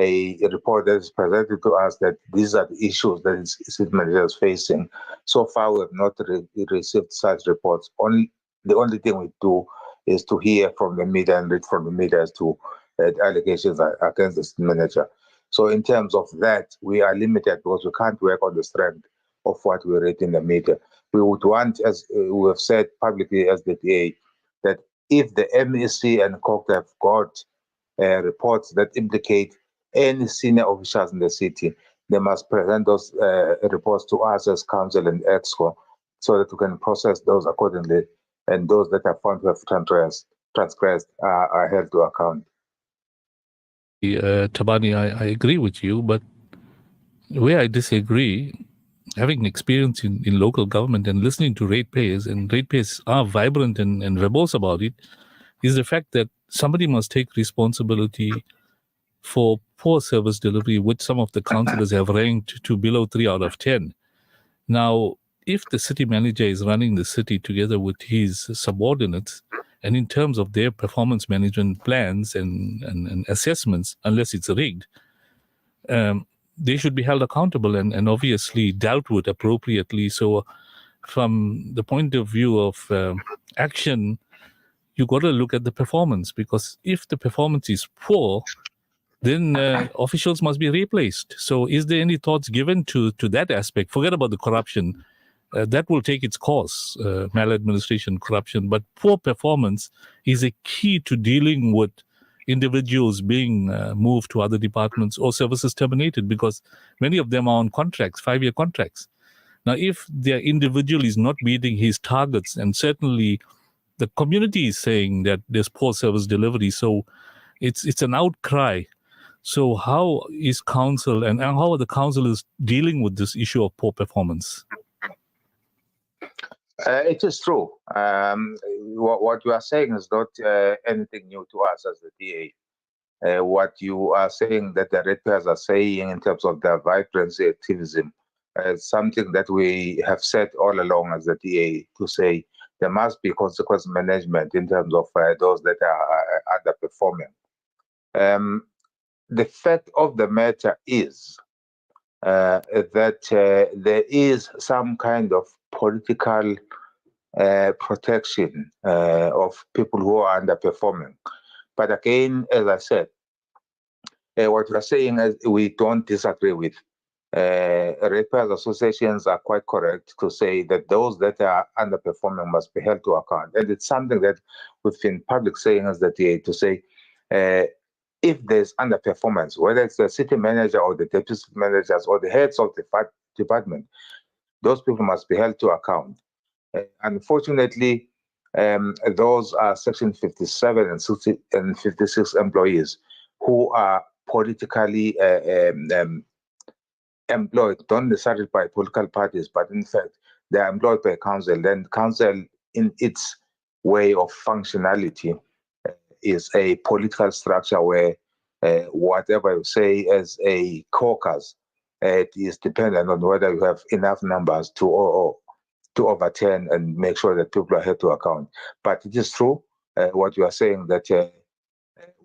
a report that is presented to us that these are the issues that the city manager is facing. So far, we have not received such reports. The only thing we do is to hear from the media and read from the media as to allegations against the city manager. So in terms of that, we are limited because we can't work on the strength of what we read in the media. We would want, as we have said publicly as the DA, that if the MEC and COGTA have got reports that implicate any senior officials in the city, they must present those reports to us as council and EXCO so that we can process those accordingly, and those that are found to have transgressed are held to account.
Tabani, I agree with you, but where I disagree, having experience in local government and listening to ratepayers, and ratepayers are vibrant and verbose about it, is the fact that somebody must take responsibility for poor service delivery, which some of the councillors have ranked to below 3 out of 10. Now, if the city manager is running the city together with his subordinates, and in terms of their performance management plans and assessments, unless it's rigged, they should be held accountable and obviously dealt with appropriately. So from the point of view of action, you got to look at the performance, because if the performance is poor, then officials must be replaced. So is there any thoughts given to that aspect? Forget about the corruption. That will take its course, maladministration, corruption. But poor performance is a key to dealing with individuals being moved to other departments or services terminated, because many of them are on contracts, 5-year contracts. Now, if their individual is not meeting his targets, and certainly the community is saying that there's poor service delivery, so it's an outcry. So how is council and how are the councillors dealing with this issue of poor performance?
It is true. What you are saying is not anything new to us as the DA. What you are saying that the ratepayers are saying in terms of their vibrancy activism is something that we have said all along as the DA, to say there must be consequence management in terms of those that are underperforming. The fact of the matter is that there is some kind of political protection of people who are underperforming. But again, as I said, what we are saying is we don't disagree with. Ratepayers associations are quite correct to say that those that are underperforming must be held to account. And it's something that we've been public saying as the DA, to say if there's underperformance, whether it's the city manager or the deputy managers or the heads of the department, those people must be held to account. Unfortunately, those are Section 57 and 56 employees who are politically employed, not necessarily by political parties, but in fact, they are employed by council. Then council, in its way of functionality, is a political structure where whatever you say as a caucus, it is dependent on whether you have enough numbers to overturn and make sure that people are held to account. But it is true what you are saying, that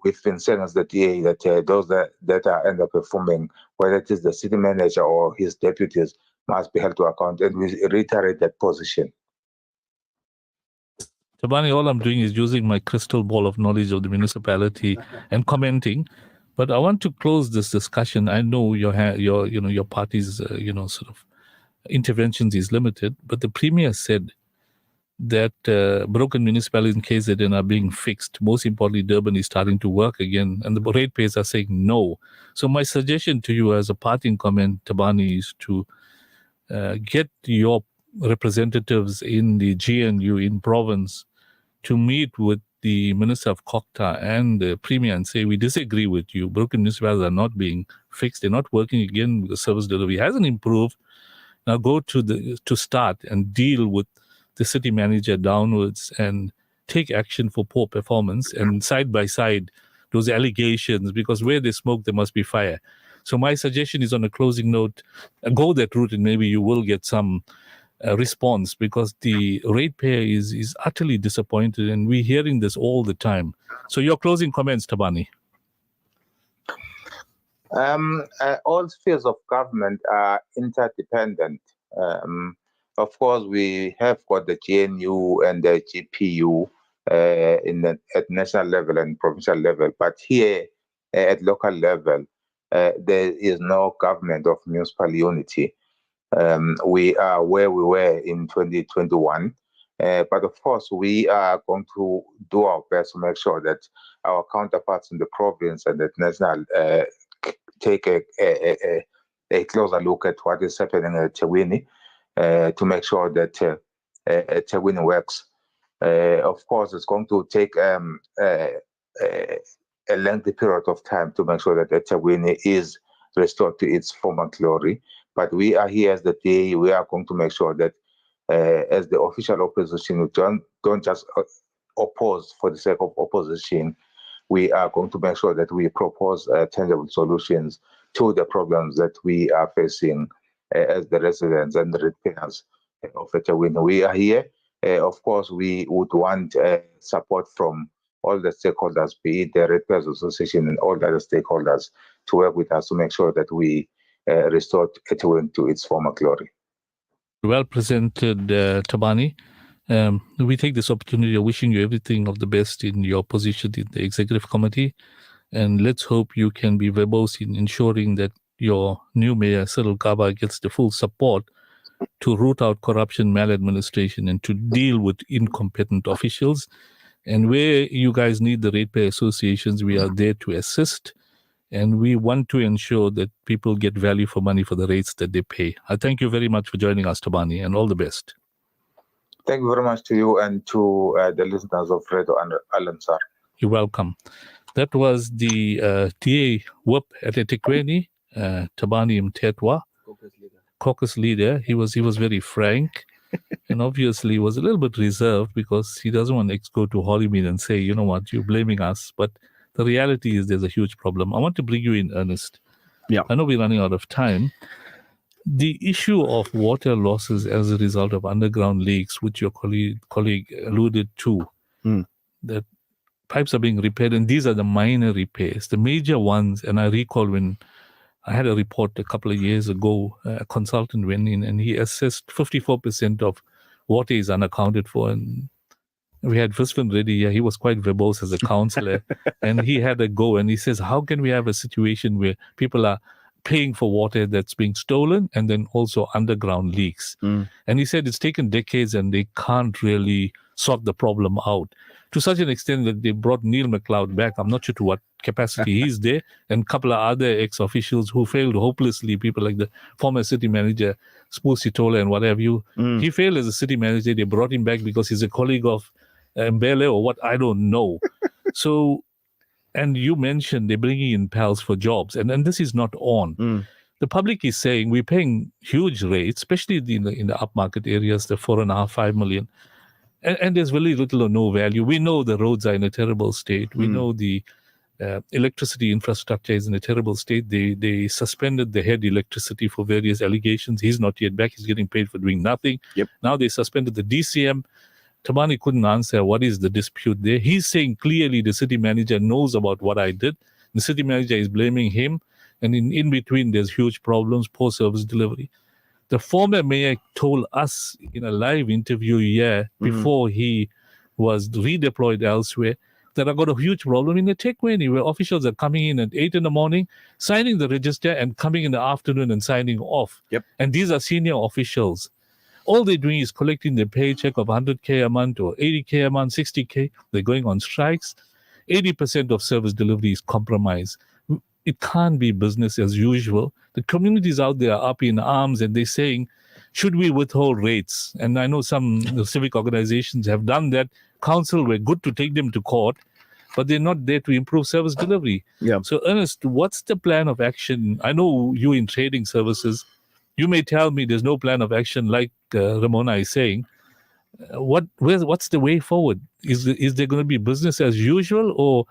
we've been saying as the DA that those that are underperforming, whether it is the city manager or his deputies, must be held to account, and we reiterate that position.
Tabani, all I'm doing is using my crystal ball of knowledge of the municipality and commenting. But I want to close this discussion. I know your party's sort of interventions is limited, but the Premier said that broken municipalities in KZN are being fixed. Most importantly, Durban is starting to work again, and the ratepayers are saying no. So my suggestion to you as a parting comment, Tabani, is to get your representatives in the GNU in province to meet with the Minister of Kokta and the Premier and say, we disagree with you. Broken municipalities are not being fixed. They're not working again. The service delivery hasn't improved. Now go to start and deal with the city manager downwards and take action for poor performance, and side by side those allegations, because where there's smoke, there must be fire. So my suggestion is, on a closing note, go that route and maybe you will get some response, because the ratepayer is utterly disappointed, and we're hearing this all the time. So your closing comments, Tabani.
All spheres of government are interdependent. Of course, we have got the GNU and the GPU at national level and provincial level, but here at local level, there is no government of municipal unity. We are where we were in 2021, but of course, we are going to do our best to make sure that our counterparts in the province and at national take a closer look at what is happening at Tekwini, to make sure that Tekwini works. Of course, it's going to take a lengthy period of time to make sure that Tekwini is restored to its former glory. But we are here as the DA. We are going to make sure that as the official opposition, we don't just oppose for the sake of opposition. We are going to make sure that we propose tangible solutions to the problems that we are facing as the residents and the ratepayers of Tekwini. We are here. Of course, we would want support from all the stakeholders, be it the Ratepayers Association and all the other stakeholders, to work with us to make sure that we restore Tekwini to its former glory.
Well presented, Tabani. We take this opportunity of wishing you everything of the best in your position in the executive committee. And let's hope you can be verbose in ensuring that your new mayor, Cyril Kaba, gets the full support to root out corruption, maladministration, and to deal with incompetent officials. And where you guys need the ratepayer associations, we are there to assist. And we want to ensure that people get value for money for the rates that they pay. I thank you very much for joining us, Tabani, and all the best.
Thank you very much to you and to the listeners of Radio Al-Ansar.
You're welcome. That was the TA Whip at eThekwini, Tabani Mtetwa, caucus leader. He was very frank and obviously was a little bit reserved because he doesn't want to go to Holymead and say, you know what, you're blaming us. But the reality is there's a huge problem. I want to bring you in, Ernest.
Yeah.
I know we're running out of time. The issue of water losses as a result of underground leaks, which your colleague alluded to, that pipes are being repaired, and these are the minor repairs. The major ones, and I recall when I had a report a couple of years ago, a consultant went in and he assessed 54% of water is unaccounted for. And we had Viswan Reddy here. He was quite verbose as a councillor, and he had a go. And he says, how can we have a situation where people are paying for water that's being stolen and then also underground leaks? And he said it's taken decades and they can't really sort the problem out. To such an extent that they brought Neil McLeod back. I'm not sure to what capacity he's there, and a couple of other ex-officials who failed hopelessly, people like the former city manager, Spusi Tola and what have you. He failed as a city manager. They brought him back because he's a colleague of Mbele or what, I don't know. So, and you mentioned they're bringing in pals for jobs, and this is not on. The public is saying we're paying huge rates, especially in the upmarket areas, the 4.5, 5 million. And there's very little or no value. We know the roads are in a terrible state. We know the electricity infrastructure is in a terrible state. They suspended the head electricity for various allegations. He's not yet back. He's getting paid for doing nothing. Now they suspended the DCM. Tabani couldn't answer what is the dispute there. He's saying clearly the city manager knows about what I did. The city manager is blaming him. And in between, there's huge problems, poor service delivery. The former mayor told us in a live interview here before he was redeployed elsewhere that I've got a huge problem in eThekwini where officials are coming in at 8 in the morning, signing the register and coming in the afternoon and signing off. And these are senior officials. All they're doing is collecting their paycheck of 100K a month or 80K a month, 60K. They're going on strikes. 80% of service delivery is compromised. It can't be business as usual. The communities out there are up in arms and they're saying, should we withhold rates? And I know some civic organizations have done that. Council were good to take them to court, but they're not there to improve service delivery. So Ernest, what's the plan of action? I know you in trading services. You may tell me there's no plan of action like Ramona is saying. What's the way forward? Is there going to be business as usual, or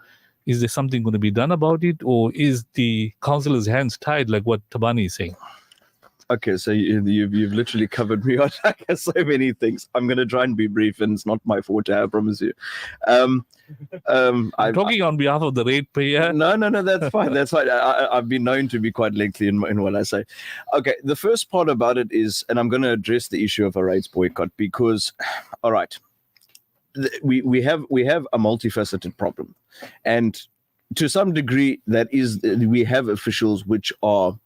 is there something going to be done about it, or is the councillor's hands tied like what Tabani is saying?
Okay, so you've literally covered me on so many things. I'm going to try and be brief, and it's not my forte, I promise you. I'm
talking on behalf of the ratepayer.
No, that's fine. That's fine. I've been known to be quite lengthy in what I say. Okay, the first part about it is, and I'm going to address the issue of a rates boycott because, all right, we have a multifaceted problem, and to some degree, that is, we have officials which are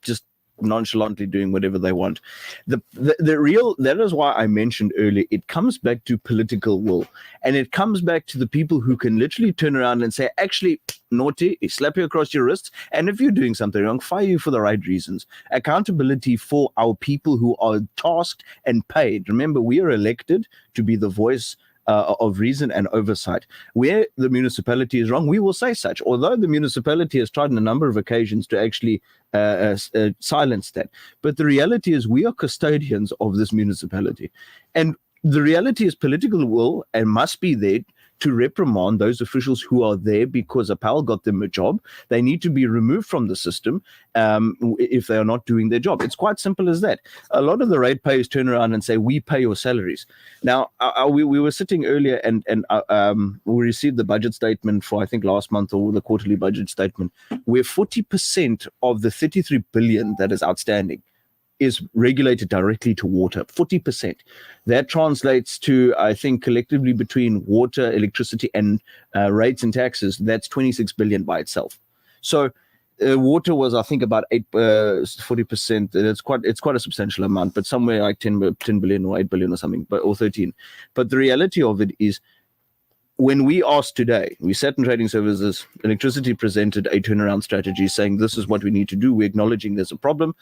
just nonchalantly doing whatever they want. The real, that is why I mentioned earlier, it comes back to political will, and it comes back to the people who can literally turn around and say, actually, naughty, slap you across your wrists, and if you're doing something wrong, fire you for the right reasons. Accountability for our people who are tasked and paid. Remember, we are elected to be the voice of reason and oversight. Where the municipality is wrong, we will say such. Although the municipality has tried on a number of occasions to actually silence that. But the reality is we are custodians of this municipality. And the reality is political will and must be there to reprimand those officials who are there because a pal got them a job. They need to be removed from the system if they are not doing their job. It's quite simple as that. A lot of the ratepayers turn around and say, we pay your salaries. Now, we were sitting earlier and we received the budget statement for, I think, last month, or the quarterly budget statement, where 40% of the 33 billion that is outstanding is regulated directly to water, 40%. That translates to, I think, collectively between water, electricity, and rates and taxes, that's 26 billion by itself. So water was, I think, about 40%. It's quite a substantial amount, but somewhere like 10 billion or 8 billion or something, or 13. But the reality of it is, when we asked today, we sat in trading services, electricity presented a turnaround strategy saying this is what we need to do. We're acknowledging there's a problem.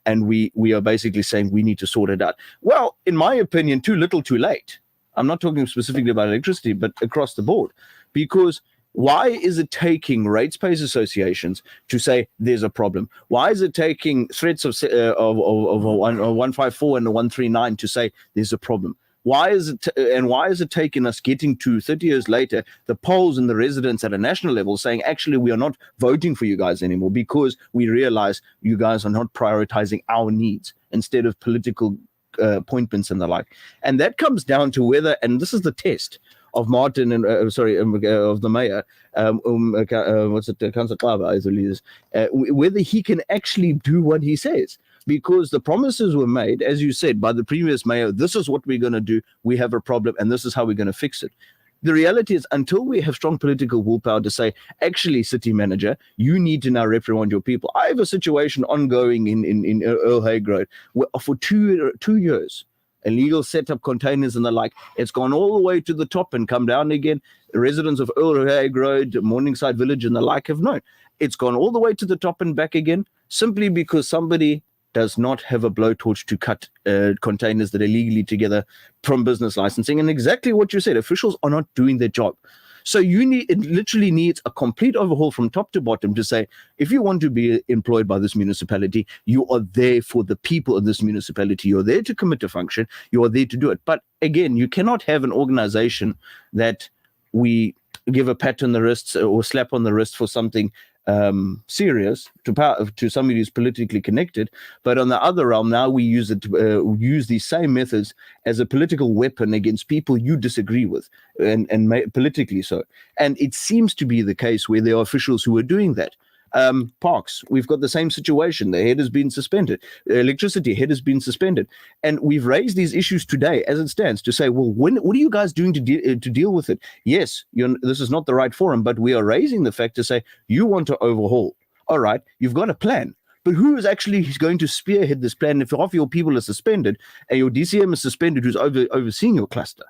And we are basically saying we need to sort it out. Well, in my opinion, too little, too late. I'm not talking specifically about electricity, but across the board. Because why is it taking rates-based associations to say there's a problem? Why is it taking threats of a 154 and a 139 to say there's a problem? Why is it taking us getting to 30 years later, the polls and the residents at a national level saying, actually, we are not voting for you guys anymore because we realize you guys are not prioritizing our needs instead of political appointments and the like. And that comes down to whether, and this is the test of Martin and of the mayor, Councillor Klava, I believe, whether he can actually do what he says. Because the promises were made, as you said, by the previous mayor, this is what we're going to do, we have a problem, and this is how we're going to fix it. The reality is, until we have strong political willpower to say, actually, city manager, you need to now reprimand your people. I have a situation ongoing in Earl Hague Road where for two years, illegal setup containers and the like, it's gone all the way to the top and come down again. The residents of Earl Hague Road, Morningside Village and the like have known. It's gone all the way to the top and back again, simply because somebody does not have a blowtorch to cut containers that are legally together from business licensing. And exactly what you said, officials are not doing their job. So it literally needs a complete overhaul from top to bottom to say, if you want to be employed by this municipality, you are there for the people of this municipality. You're there to commit a function. You are there to do it. But again, you cannot have an organization that we give a pat on the wrist or slap on the wrist for something serious to somebody who's politically connected, but on the other realm, now we use use these same methods as a political weapon against people you disagree with, and politically so. And it seems to be the case where there are officials who are doing that. Parks, we've got the same situation. The head has been suspended. Electricity head has been suspended, and we've raised these issues today, as it stands, to say, well, what are you guys doing to deal with it? Yes, this is not the right forum, but we are raising the fact to say you want to overhaul. All right, you've got a plan, but who is actually going to spearhead this plan if half your people are suspended and your DCM is suspended, who's overseeing your cluster?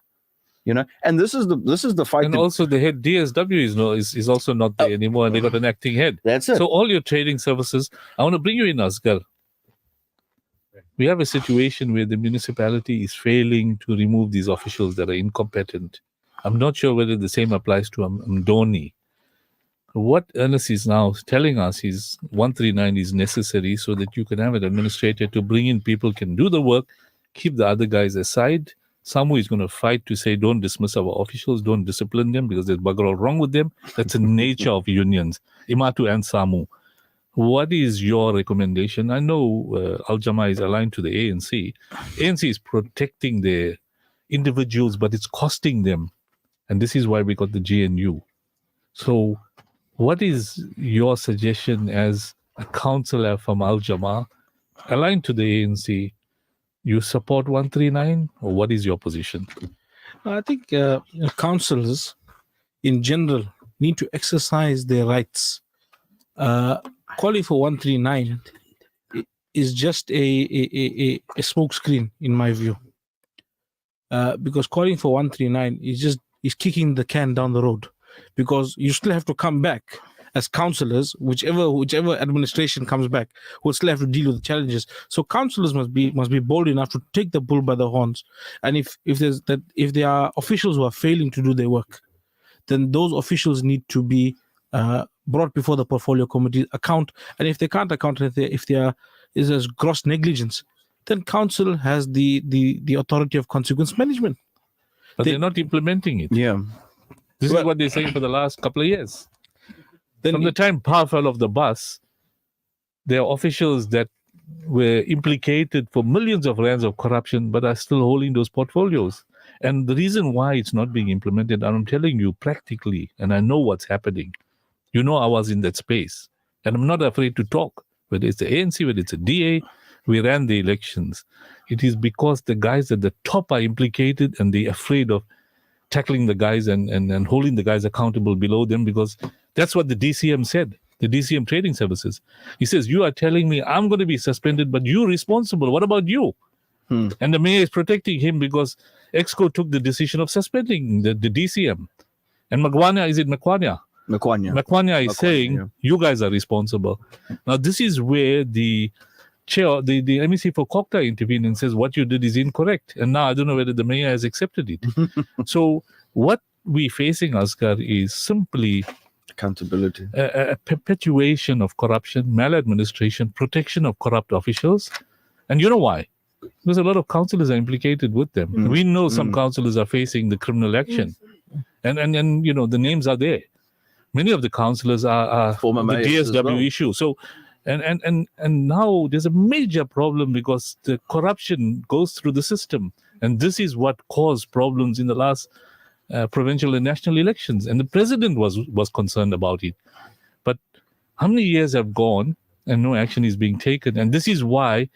And this is the fight.
And also the head DSW is also not there anymore, and they got an acting head.
That's it.
So all your trading services, I want to bring you in, Asghar. We have a situation where the municipality is failing to remove these officials that are incompetent. I'm not sure whether the same applies to Mdoni. What Ernest is now telling us is 139 is necessary so that you can have an administrator to bring in people can do the work, keep the other guys aside. Samu is going to fight to say, don't dismiss our officials, don't discipline them because there's bugger all wrong with them. That's the nature of unions, Imatu and Samu. What is your recommendation? I know Al Jama is aligned to the ANC. ANC is protecting their individuals, but it's costing them. And this is why we got the GNU. So what is your suggestion as a councillor from Al Jama aligned to the ANC? You support 139, or what is your position?
I think councillors in general need to exercise their rights. Calling for 139 is just a smokescreen, in my view. Because calling for 139 is kicking the can down the road. Because you still have to come back as councillors, whichever administration comes back, will still have to deal with the challenges. So councillors must be bold enough to take the bull by the horns. And if there are officials who are failing to do their work, then those officials need to be brought before the portfolio committee account. And if they can't account, if there is gross negligence, then council has the authority of consequence management.
But they're not implementing it.
Yeah.
This is what they're saying for the last couple of years. From the time Pa fell off the bus, there are officials that were implicated for millions of rands of corruption, but are still holding those portfolios. And the reason why it's not being implemented, and I'm telling you practically, and I know what's happening. I was in that space, and I'm not afraid to talk, whether it's the ANC, whether it's a DA, we ran the elections, it is because the guys at the top are implicated and they're afraid of tackling the guys and holding the guys accountable below them, because that's what the DCM said, the DCM Trading Services. He says, you are telling me I'm going to be suspended, but you're responsible. What about you? And the mayor is protecting him because EXCO took the decision of suspending the DCM. And Makwanya is saying, you guys are responsible. Now, this is where the chair, the MEC for Kokta intervened and says, what you did is incorrect. And now I don't know whether the mayor has accepted it. So what we're facing, Asghar, is simply
accountability,
a perpetuation of corruption, maladministration, protection of corrupt officials. And you know why? Because a lot of councillors are implicated with them. We know some councillors are facing the criminal action. And you know, the names are there. Many of the councillors are
former
the
mayors
DSW issue. So, and now there's a major problem because the corruption goes through the system. And this is what caused problems in the last provincial and national elections. And the president was concerned about it. But how many years have gone and no action is being taken? And this is why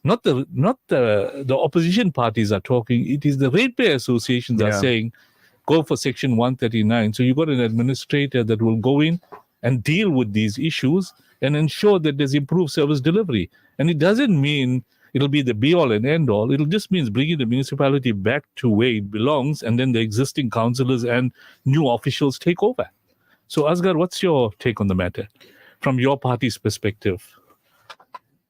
not the opposition parties are talking. It is the ratepayer associations are saying, go for Section 139. So you got an administrator that will go in and deal with these issues and ensure that there's improved service delivery. And it doesn't mean it'll be the be-all and end-all. It'll just means bringing the municipality back to where it belongs, and then the existing councillors and new officials take over. So, Asghar, what's your take on the matter from your party's perspective?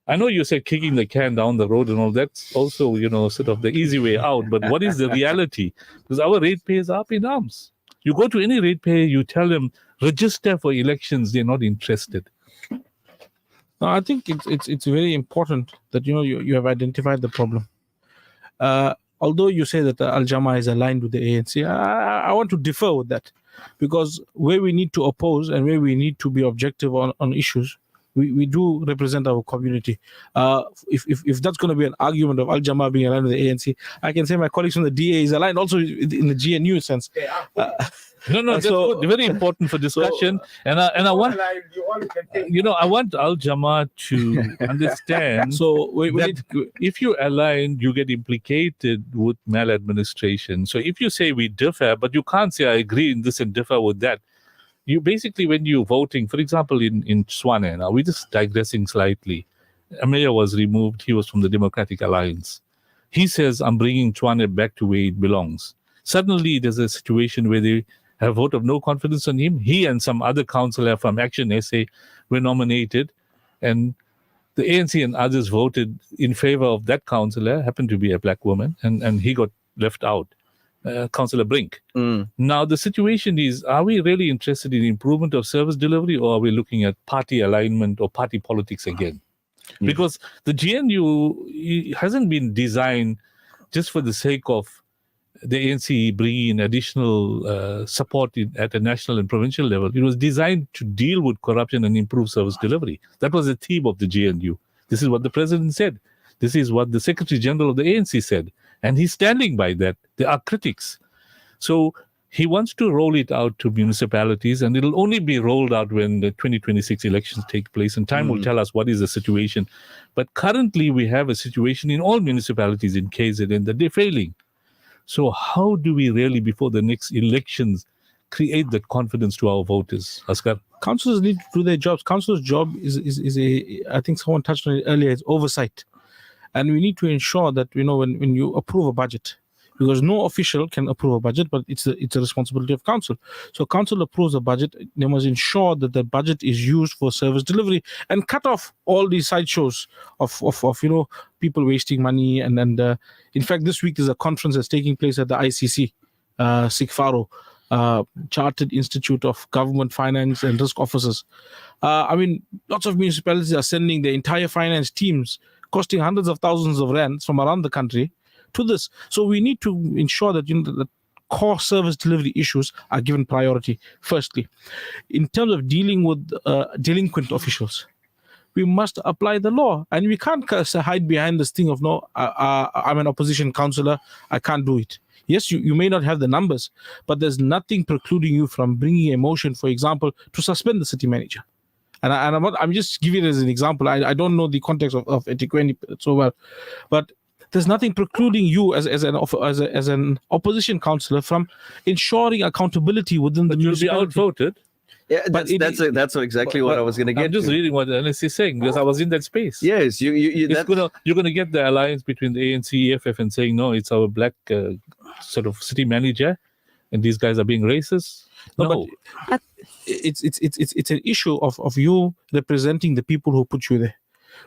I know you said kicking the can down the road and all that's also, you know, sort of the easy way out. But what is the reality? Because our ratepayers are up in arms. You go to any ratepayer, you tell them, register for elections. They're not interested.
No, I think it's very important that, you know, you have identified the problem. Although you say that Al Jama is aligned with the ANC, I want to differ with that, because where we need to oppose and where we need to be objective on issues, we do represent our community. If that's going to be an argument of Al Jama being aligned with the ANC, I can say my colleagues from the DA is aligned also in the GNU sense.
No, that's good. Very important for discussion. And I want, you know, I want Al Jama to understand that if you align, you get implicated with maladministration. So if you say we differ, but you can't say I agree in this and differ with that. You basically, when you're voting, for example, in Swane, now we're just digressing slightly. A mayor was removed. He was from the Democratic Alliance. He says, I'm bringing Swane back to where it belongs. Suddenly, there's a situation where they have a vote of no confidence on him. He and some other councillor from Action SA were nominated, and the ANC and others voted in favor of that councillor, happened to be a black woman, and he got left out. Councillor Brink. Now, the situation is, are we really interested in improvement of service delivery, or are we looking at party alignment or party politics again? Because the GNU hasn't been designed just for the sake of the ANC bringing in additional support at a national and provincial level. It was designed to deal with corruption and improve service delivery. That was the theme of the GNU. This is what the president said. This is what the Secretary General of the ANC said. And he's standing by that. There are critics. So he wants to roll it out to municipalities, and it'll only be rolled out when the 2026 elections take place, and time will tell us what is the situation. But currently we have a situation in all municipalities in KZN that they're failing. So how do we really, before the next elections, create that confidence to our voters, Asghar?
Councillors need to do their jobs. Councillors' job is I think someone touched on it earlier, is oversight. And we need to ensure that, you know, when you approve a budget, because no official can approve a budget, but it's a responsibility of council. So council approves a budget, they must ensure that the budget is used for service delivery and cut off all these sideshows of you know, people wasting money. And in fact, this week there's a conference that's taking place at the ICC, SIGFARO, Chartered Institute of Government Finance and Risk Officers. I mean, lots of municipalities are sending their entire finance teams, costing hundreds of thousands of rands from around the country, to this. So we need to ensure that, you know, the core service delivery issues are given priority. Firstly, in terms of dealing with delinquent officials, we must apply the law, and we can't hide behind this thing of, no, I'm an opposition councillor, I can't do it. Yes, you may not have the numbers, but there's nothing precluding you from bringing a motion, for example, to suspend the city manager. And I'm just giving it as an example. I don't know the context of eThekwini so well, but there's nothing precluding you as an opposition councillor from ensuring accountability within the
You'll be
municipality.
outvoted.
Yeah, that's exactly what I was going to get.
I'm just
to.
reading what Ernest is saying because I was in that space.
Yes, you're
going to get the alliance between the ANC, EFF, and saying no, it's our black sort of city manager, and these guys are being racist. No,
but it's an issue of you representing the people who put you there.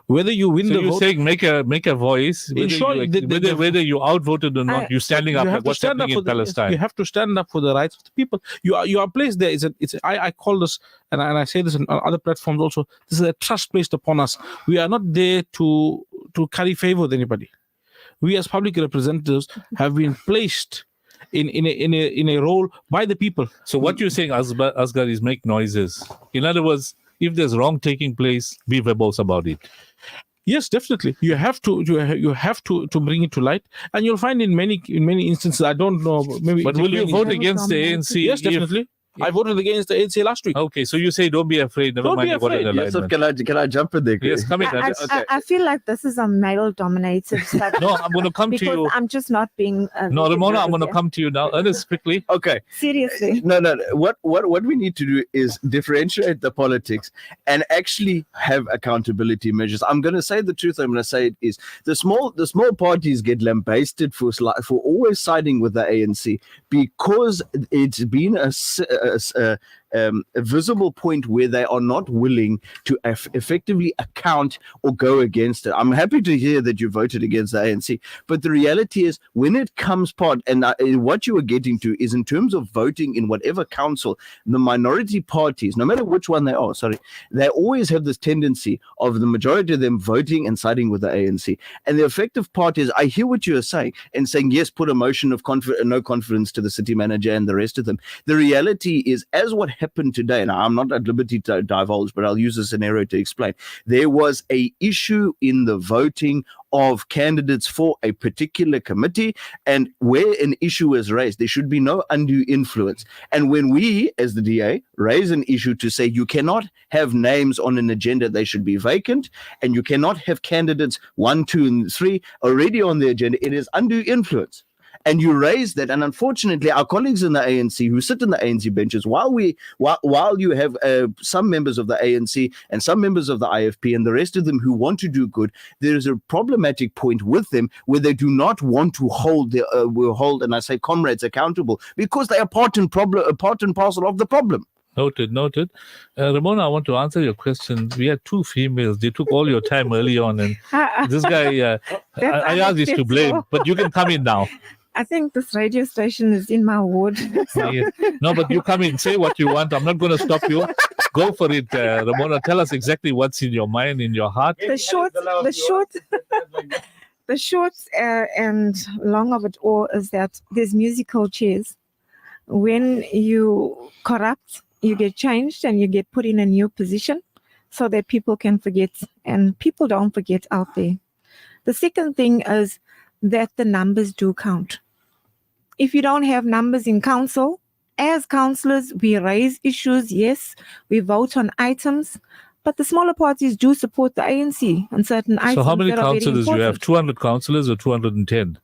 Whether you win
so
the
you're
vote,
saying make a voice, whether you outvoted or not, you're standing up like what's happening in Palestine.
You have to stand up for the rights of the people. You are placed there. I call this, and I say this on other platforms also. This is a trust placed upon us. We are not there to carry favor with anybody. We as public representatives have been placed in a role by the people.
So what you're saying, Asghar, is make noises. In other words, if there's wrong taking place, be verbose about it.
Yes, definitely. You have to bring it to light, and you'll find in many instances. I don't know, maybe.
But will you vote against the ANC?
Yes, definitely. I voted against the ANC last week.
Okay, so you say don't be afraid. Never mind what an alignment.
Yes, can I jump in there?
Yes, come in.
I feel like this is a male-dominated subject.
No, I'm going to come to you.
I'm just not being.
No, Ramona, I'm going to come to you now. Ernest, quickly.
Okay.
Seriously.
No. What we need to do is differentiate the politics and actually have accountability measures. I'm going to say the truth. I'm going to say it is the small parties get lambasted for always siding with the ANC because it's been a visible point where they are not willing to effectively account or go against it. I'm happy to hear that you voted against the ANC, but the reality is when it comes and what you are getting to is in terms of voting in whatever council, the minority parties, no matter which one they are, they always have this tendency of the majority of them voting and siding with the ANC. And the effective parties, I hear what you are saying and saying, yes, put a motion of no confidence to the city manager and the rest of them. The reality is, as what happened today, and I'm not at liberty to divulge, but I'll use a scenario to explain. There was a issue in the voting of candidates for a particular committee, and where an issue is raised, there should be no undue influence. And when we, as the DA, raise an issue to say you cannot have names on an agenda, they should be vacant, and you cannot have candidates 1, 2, and 3 already on the agenda, it is undue influence. And you raise that, and unfortunately, our colleagues in the ANC who sit in the ANC benches, while you have some members of the ANC and some members of the IFP and the rest of them who want to do good, there is a problematic point with them where they do not want to hold and I say comrades accountable because they are part and parcel of the problem.
Noted. Ramona, I want to answer your question. We had 2 females. They took all your time early on, and this guy, I asked this to blame, but you can come in now.
I think this radio station is in my ward.
No, but you come in, say what you want. I'm not going to stop you. Go for it, Ramona. Tell us exactly what's in your mind, in your heart.
The short and long of it all is that there's musical chairs. When you corrupt, you get changed and you get put in a new position so that people can forget, and people don't forget out there. The second thing is that the numbers do count. If you don't have numbers in council, as councillors, we raise issues, yes, we vote on items, but the smaller parties do support the ANC on certain items.
So how many councillors do you have? 200 councillors or 210?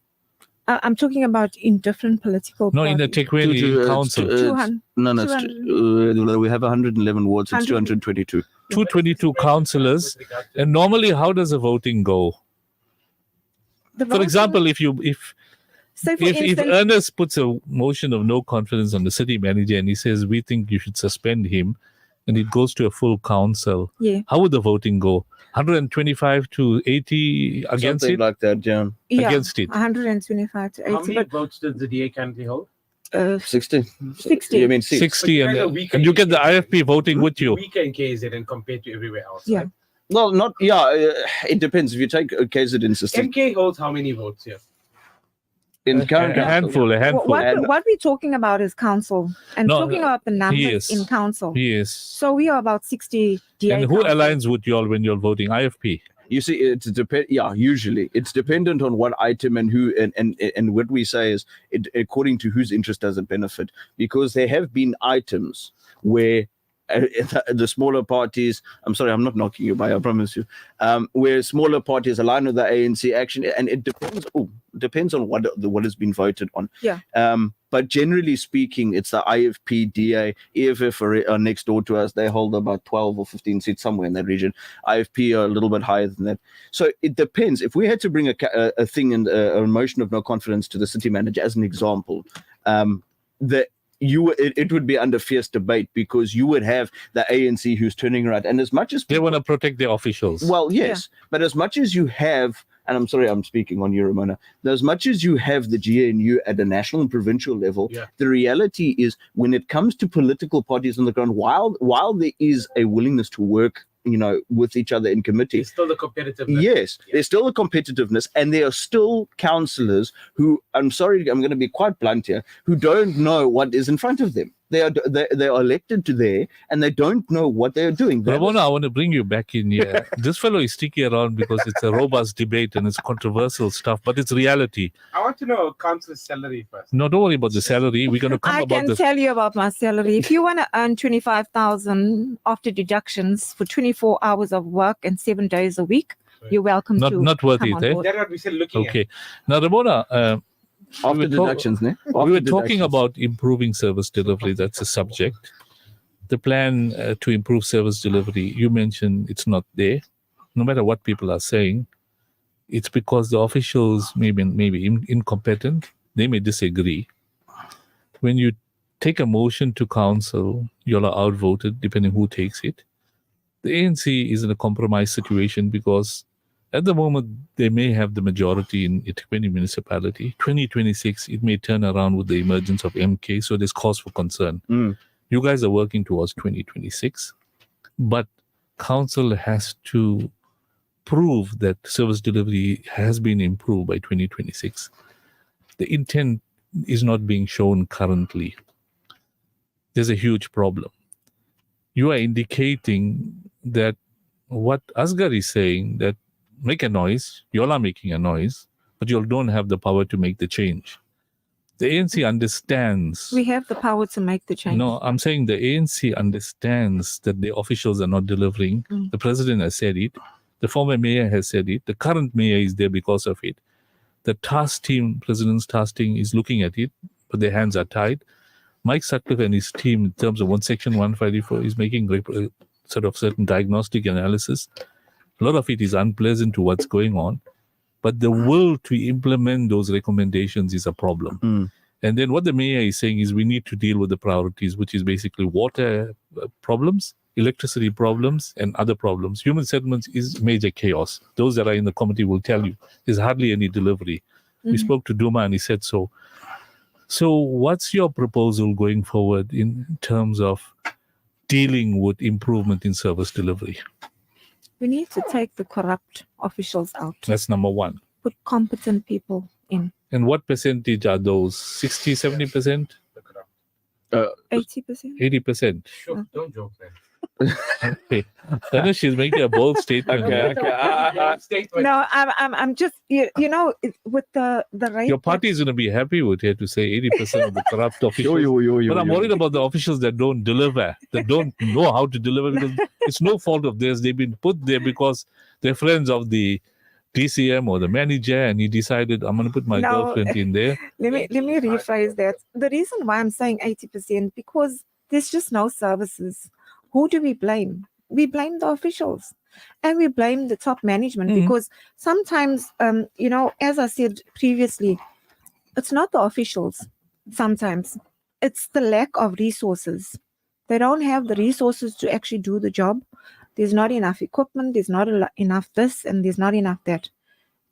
I'm talking about in different political parties.
No, in the eThekwini council.
200.
No, we have 111 wards, it's 222.
222 councillors. And normally, how does the voting go? For example, if Ernest puts a motion of no confidence on the city manager and he says, we think you should suspend him, and it goes to a full council, how would the voting go? 125 to 80 against
Something
it?
like that, yeah.
Against it.
125 to 80.
How many votes does the DA currently hold?
60.
60.
You mean 6?
60, and you get the IFP voting with you.
Weaker in KZN compared to everywhere else.
Yeah.
Right?
Well, it depends. If you take a KZN system.
MK holds how many votes here?
In current
A handful.
What we're talking about is council, and
No,
talking about the numbers
yes.
in council.
Yes.
So we are about 60 DA
And who
councillors.
aligns with you all when you're voting? IFP.
You see, usually it's dependent on what item and who, and what we say is according to whose interest does it benefit, because there have been items where the smaller parties, I'm sorry, I'm not knocking you, by I promise you, where smaller parties align with the ANC action, and it depends on what has been voted on.
Yeah.
But generally speaking, it's the IFP, DA, EFF are next door to us. They hold about 12 or 15 seats somewhere in that region. IFP are a little bit higher than that. So it depends. If we had to bring a thing and a motion of no confidence to the city manager as an example, it would be under fierce debate, because you would have the ANC who's turning around, and as much as
they want to protect their officials.
Well, yes, but as much as you have, and I'm sorry, I'm speaking on you, Ramona, as much as you have the GNU at the national and provincial level, the reality is when it comes to political parties on the ground, while there is a willingness to work, with each other in committee,
It's still the competitiveness.
yes, there's still a competitiveness, and there are still councillors who, I'm sorry, I'm going to be quite blunt here, who don't know what is in front of them. They are elected to there, and they don't know what they're doing.
Ramona, I want to bring you back in here. This fellow is sticking around because it's a robust debate and it's controversial stuff, but it's reality.
I want to know councillor's salary first.
No, don't worry about the salary. We're going to come
I
about
can
this.
tell you about my salary. If you want to earn 25,000 after deductions for 24 hours of work and 7 days a week, you're welcome to
Not worth
come
it,
on
eh?
board.
That's what we said looking at.
Okay. Now, Ramona,
after deductions,
we were talking about improving service delivery. That's a subject. The plan to improve service delivery, you mentioned it's not there. No matter what people are saying, it's because the officials may be incompetent. They may disagree. When you take a motion to council, you're outvoted, depending who takes it. The ANC is in a compromise situation because at the moment, they may have the majority in eThekwini municipality. 2026, it may turn around with the emergence of MK, so there's cause for concern. You guys are working towards 2026, but council has to prove that service delivery has been improved by 2026. The intent is not being shown currently. There's a huge problem. You are indicating that what Asghar is saying, that make a noise, you all are making a noise, but you all don't have the power to make the change. The ANC understands.
We have the power to make the change.
No, I'm saying the ANC understands that the officials are not delivering. The president has said it. The former mayor has said it. The current mayor is there because of it. The task team, president's task team, is looking at it, but their hands are tied. Mike Sutcliffe and his team, in terms of Section 154, is making sort of certain diagnostic analysis. A lot of it is unpleasant to what's going on, but the will to implement those recommendations is a problem. And then what the mayor is saying is we need to deal with the priorities, which is basically water problems, electricity problems, and other problems. Human settlements is major chaos. Those that are in the committee will tell you there's hardly any delivery. We spoke to Duma and he said so. So what's your proposal going forward in terms of dealing with improvement in service delivery?
We need to take the corrupt officials out.
That's number one.
Put competent people in.
And what percentage are those? 60, 70%?
80%?
80%.
Sure, don't joke, man.
Okay. I know she's making a bold statement.
No, I'm just with the rate.
Your party is going to be happy with her to say 80% of the corrupt officials. But I'm worried about the officials that don't deliver, that don't know how to deliver, because it's no fault of theirs. They've been put there because they're friends of the DCM or the manager, and he decided, I'm going to put my girlfriend in there.
Let me rephrase that. The reason why I'm saying 80% because there's just no services. Who do we blame? We blame the officials, and we blame the top management because sometimes, as I said previously, it's not the officials. Sometimes it's the lack of resources. They don't have the resources to actually do the job. There's not enough equipment. There's not enough this, and there's not enough that.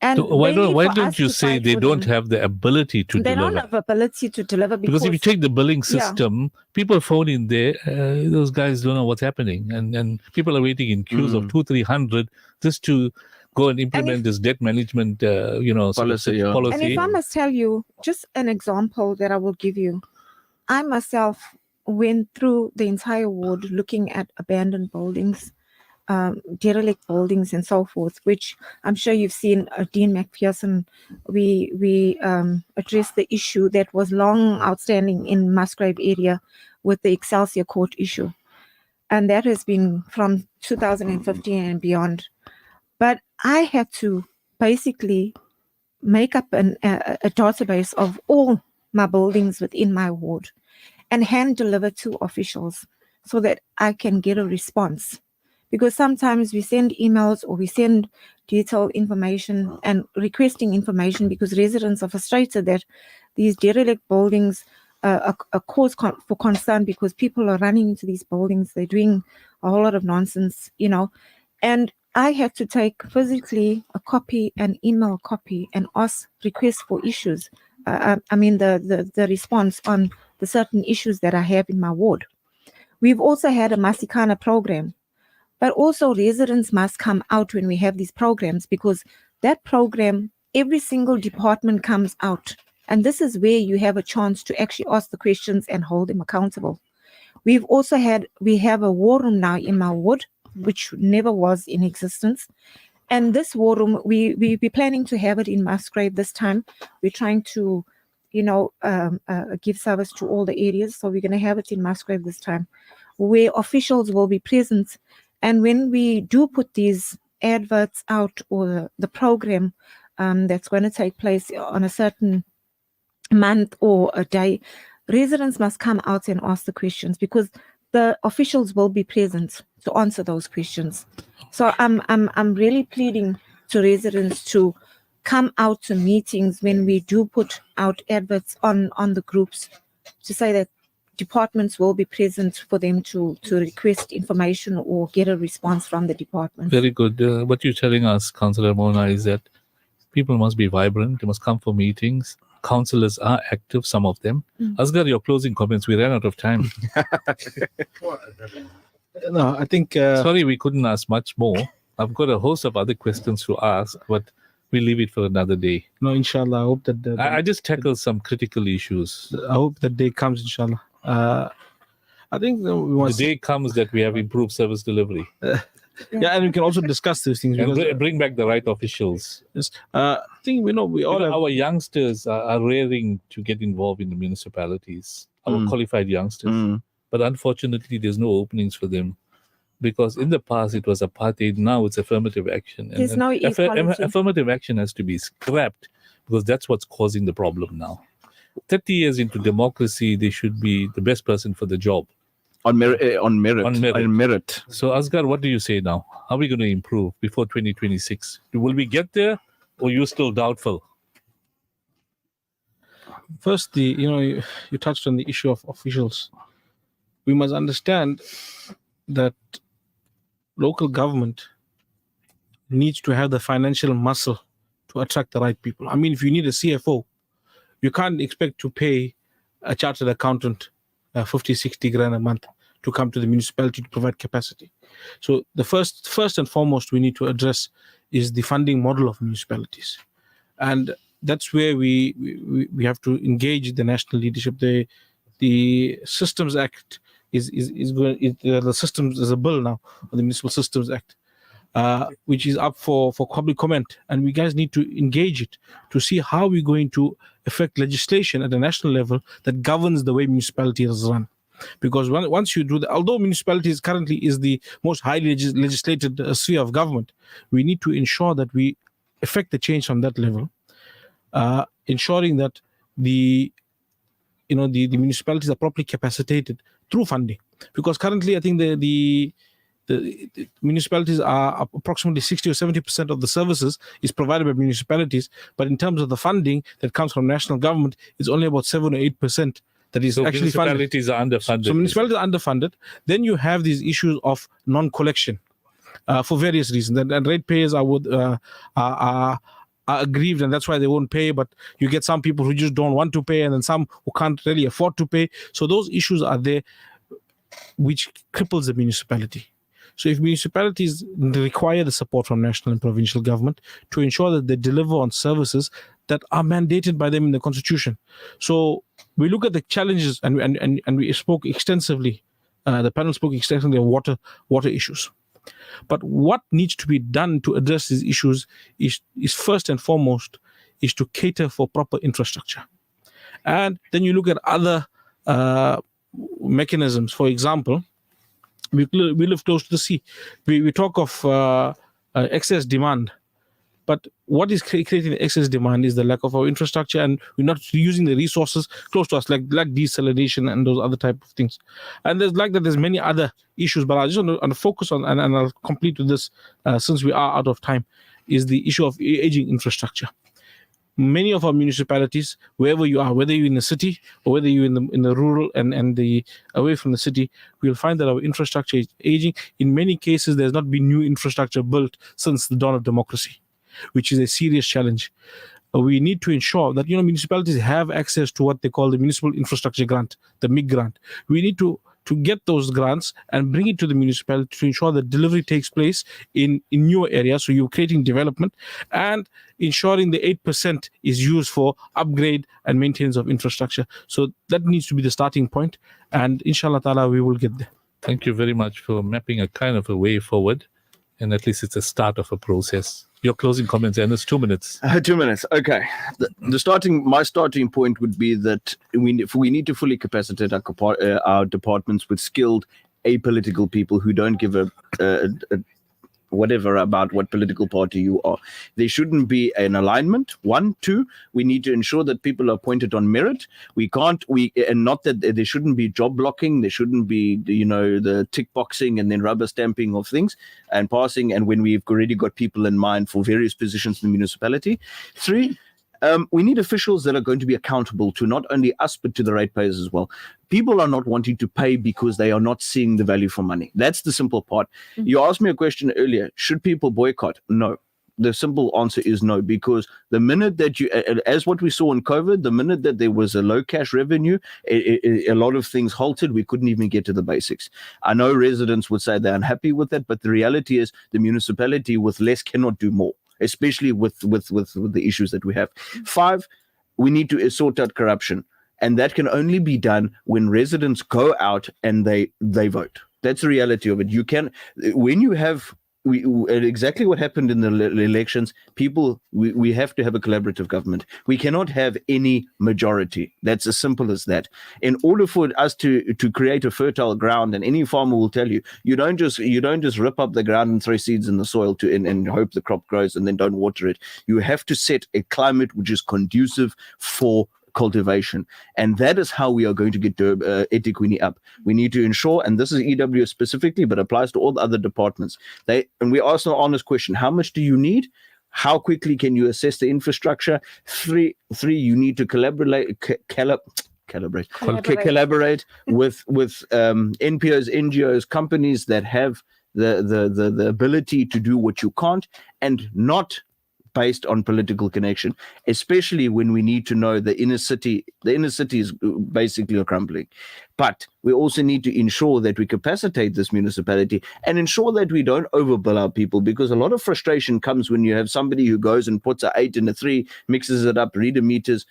And
So why don't you say they don't have the ability to
They
deliver?
don't have ability to deliver
Because if you take the billing system, people phone in there, those guys don't know what's happening. And people are waiting in queues of 200-300 just to go and implement this debt management policy.
And if I must tell you, just an example that I will give you, I myself went through the entire ward looking at abandoned buildings, derelict buildings and so forth, which I'm sure you've seen. Dean McPherson, we addressed the issue that was long outstanding in Musgrave area with the Excelsior Court issue. And that has been from 2015 and beyond. But I had to basically make up a database of all my buildings within my ward and hand deliver to officials so that I can get a response. Because sometimes we send emails or we send detailed information and requesting information because residents are frustrated that these derelict buildings are cause for concern because people are running into these buildings. They're doing a whole lot of nonsense, and I had to take physically a copy, an email copy, and ask requests for issues. The response on the certain issues that I have in my ward. We've also had a Masikana program, but also residents must come out when we have these programs because that program, every single department comes out. And this is where you have a chance to actually ask the questions and hold them accountable. We have a war room now in my ward, which never was in existence. And this war room, we're planning to have it in Musgrave this time. We're trying to, give service to all the areas. So we're going to have it in Musgrave this time, where officials will be present. And when we do put these adverts out or the program that's going to take place on a certain month or a day, residents must come out and ask the questions because the officials will be present to answer those questions. So I'm really pleading to residents to come out to meetings when we do put out adverts on the groups to say that departments will be present for them to request information or get a response from the department.
Very good. What you're telling us, Councillor Mona, is that people must be vibrant. They must come for meetings. Councillors are active, some of them. Asghar, your closing comments. We ran out of time.
No, I think...
Sorry, we couldn't ask much more. I've got a host of other questions to ask, but we'll leave it for another day.
No, inshallah. I hope that...
I just tackled some critical issues.
I hope that day comes, inshallah. I think
the day comes that we have improved service delivery.
Yeah, and we can also discuss these things.
And bring back the right officials.
Yes. I think we all have...
Our youngsters are raring to get involved in the municipalities, our qualified youngsters. But unfortunately, there's no openings for them. Because in the past, it was apartheid. Now it's affirmative action.
There's no equality.
Affirmative action has to be scrapped because that's what's causing the problem now. 30 years into democracy, they should be the best person for the job.
On merit.
So, Asghar, what do you say now? How are we going to improve before 2026? Will we get there, or you're still doubtful?
First, you touched on the issue of officials. We must understand that local government needs to have the financial muscle to attract the right people. I mean, if you need a CFO, you can't expect to pay a chartered accountant 50, 60 grand a month to come to the municipality to provide capacity. So the first and foremost we need to address is the funding model of municipalities. And that's where we have to engage the national leadership. The Systems Act is going, the systems, there's a bill now, the Municipal Systems Act, which is up for public comment. And we guys need to engage it to see how we're going to affect legislation at the national level that governs the way municipalities run. Because once you do that, although municipalities currently is the most highly legislated sphere of government, we need to ensure that we affect the change from that level, ensuring that the municipalities are properly capacitated through funding. Because currently, I think the municipalities are approximately 60 or 70% of the services is provided by municipalities, but in terms of the funding that comes from national government, it's only about 7 or 8% that is actually
municipalities
funded.
Are underfunded.
So municipalities are underfunded. Then you have these issues of non-collection for various reasons, and ratepayers are aggrieved, and that's why they won't pay. But you get some people who just don't want to pay, and then some who can't really afford to pay. So those issues are there, which cripples the municipality. So if municipalities require the support from national and provincial government to ensure that they deliver on services that are mandated by them in the constitution. So we look at the challenges, and we spoke extensively, the panel spoke extensively on water issues. But what needs to be done to address these issues is first and foremost is to cater for proper infrastructure. And then you look at other mechanisms. For example, We live close to the sea. We talk of excess demand. But what is creating the excess demand is the lack of our infrastructure, and we're not using the resources close to us, like desalination and those other type of things. And there's many other issues, but I just want to focus on, and I'll complete with this since we are out of time, is the issue of aging infrastructure. Many of our municipalities, wherever you are, whether you're in the city or whether you're in the rural and the away from the city, we'll find that our infrastructure is aging. In many cases, there's not been new infrastructure built since the dawn of democracy, which is a serious challenge. We need to ensure that municipalities have access to what they call the Municipal Infrastructure Grant, the MIG grant. We need to get those grants and bring it to the municipality to ensure that delivery takes place in newer areas. So you're creating development and ensuring the 8% is used for upgrade and maintenance of infrastructure. So that needs to be the starting point. And inshallah ta'ala, we will get there.
Thank you very much for mapping a kind of a way forward. And at least it's a start of a process. Your closing comments, and it's 2 minutes.
2 minutes. Okay. My starting point would be that we need to fully capacitate our departments with skilled apolitical people who don't give a whatever about what political party you are. There shouldn't be an alignment. 1, 2, we need to ensure that people are appointed on merit. And not that there shouldn't be job blocking. There shouldn't be, the tick boxing and then rubber stamping of things and passing. And when we've already got people in mind for various positions in the municipality. 3, we need officials that are going to be accountable to not only us, but to the ratepayers as well. People are not wanting to pay because they are not seeing the value for money. That's the simple part. Mm-hmm. You asked me a question earlier. Should people boycott? No. The simple answer is no, because the minute that as what we saw in COVID, the minute that there was a low cash revenue, a lot of things halted. We couldn't even get to the basics. I know residents would say they're unhappy with that, but the reality is the municipality with less cannot do more, especially with the issues that we have. 5, we need to sort out corruption. And that can only be done when residents go out and they vote. That's the reality of it. You can, when you have exactly what happened in the elections, we have to have a collaborative government. We cannot have any majority. That's as simple as that. In order for us to create a fertile ground, and any farmer will tell you, you don't just rip up the ground and throw seeds in the soil and hope the crop grows and then don't water it. You have to set a climate which is conducive for cultivation, and that is how we are going to get eThekwini up. We need to ensure, and this is EWS specifically, but applies to all the other departments. And we ask an honest question: how much do you need? How quickly can you assess the infrastructure? 3, you need to collaborate with NPOs, NGOs, companies that have the ability to do what you can't, and not based on political connection, especially when we need to know the inner city is basically crumbling. But we also need to ensure that we capacitate this municipality and ensure that we don't overbill our people, because a lot of frustration comes when you have somebody who goes and puts an 8 and a 3, mixes it up, reader meters.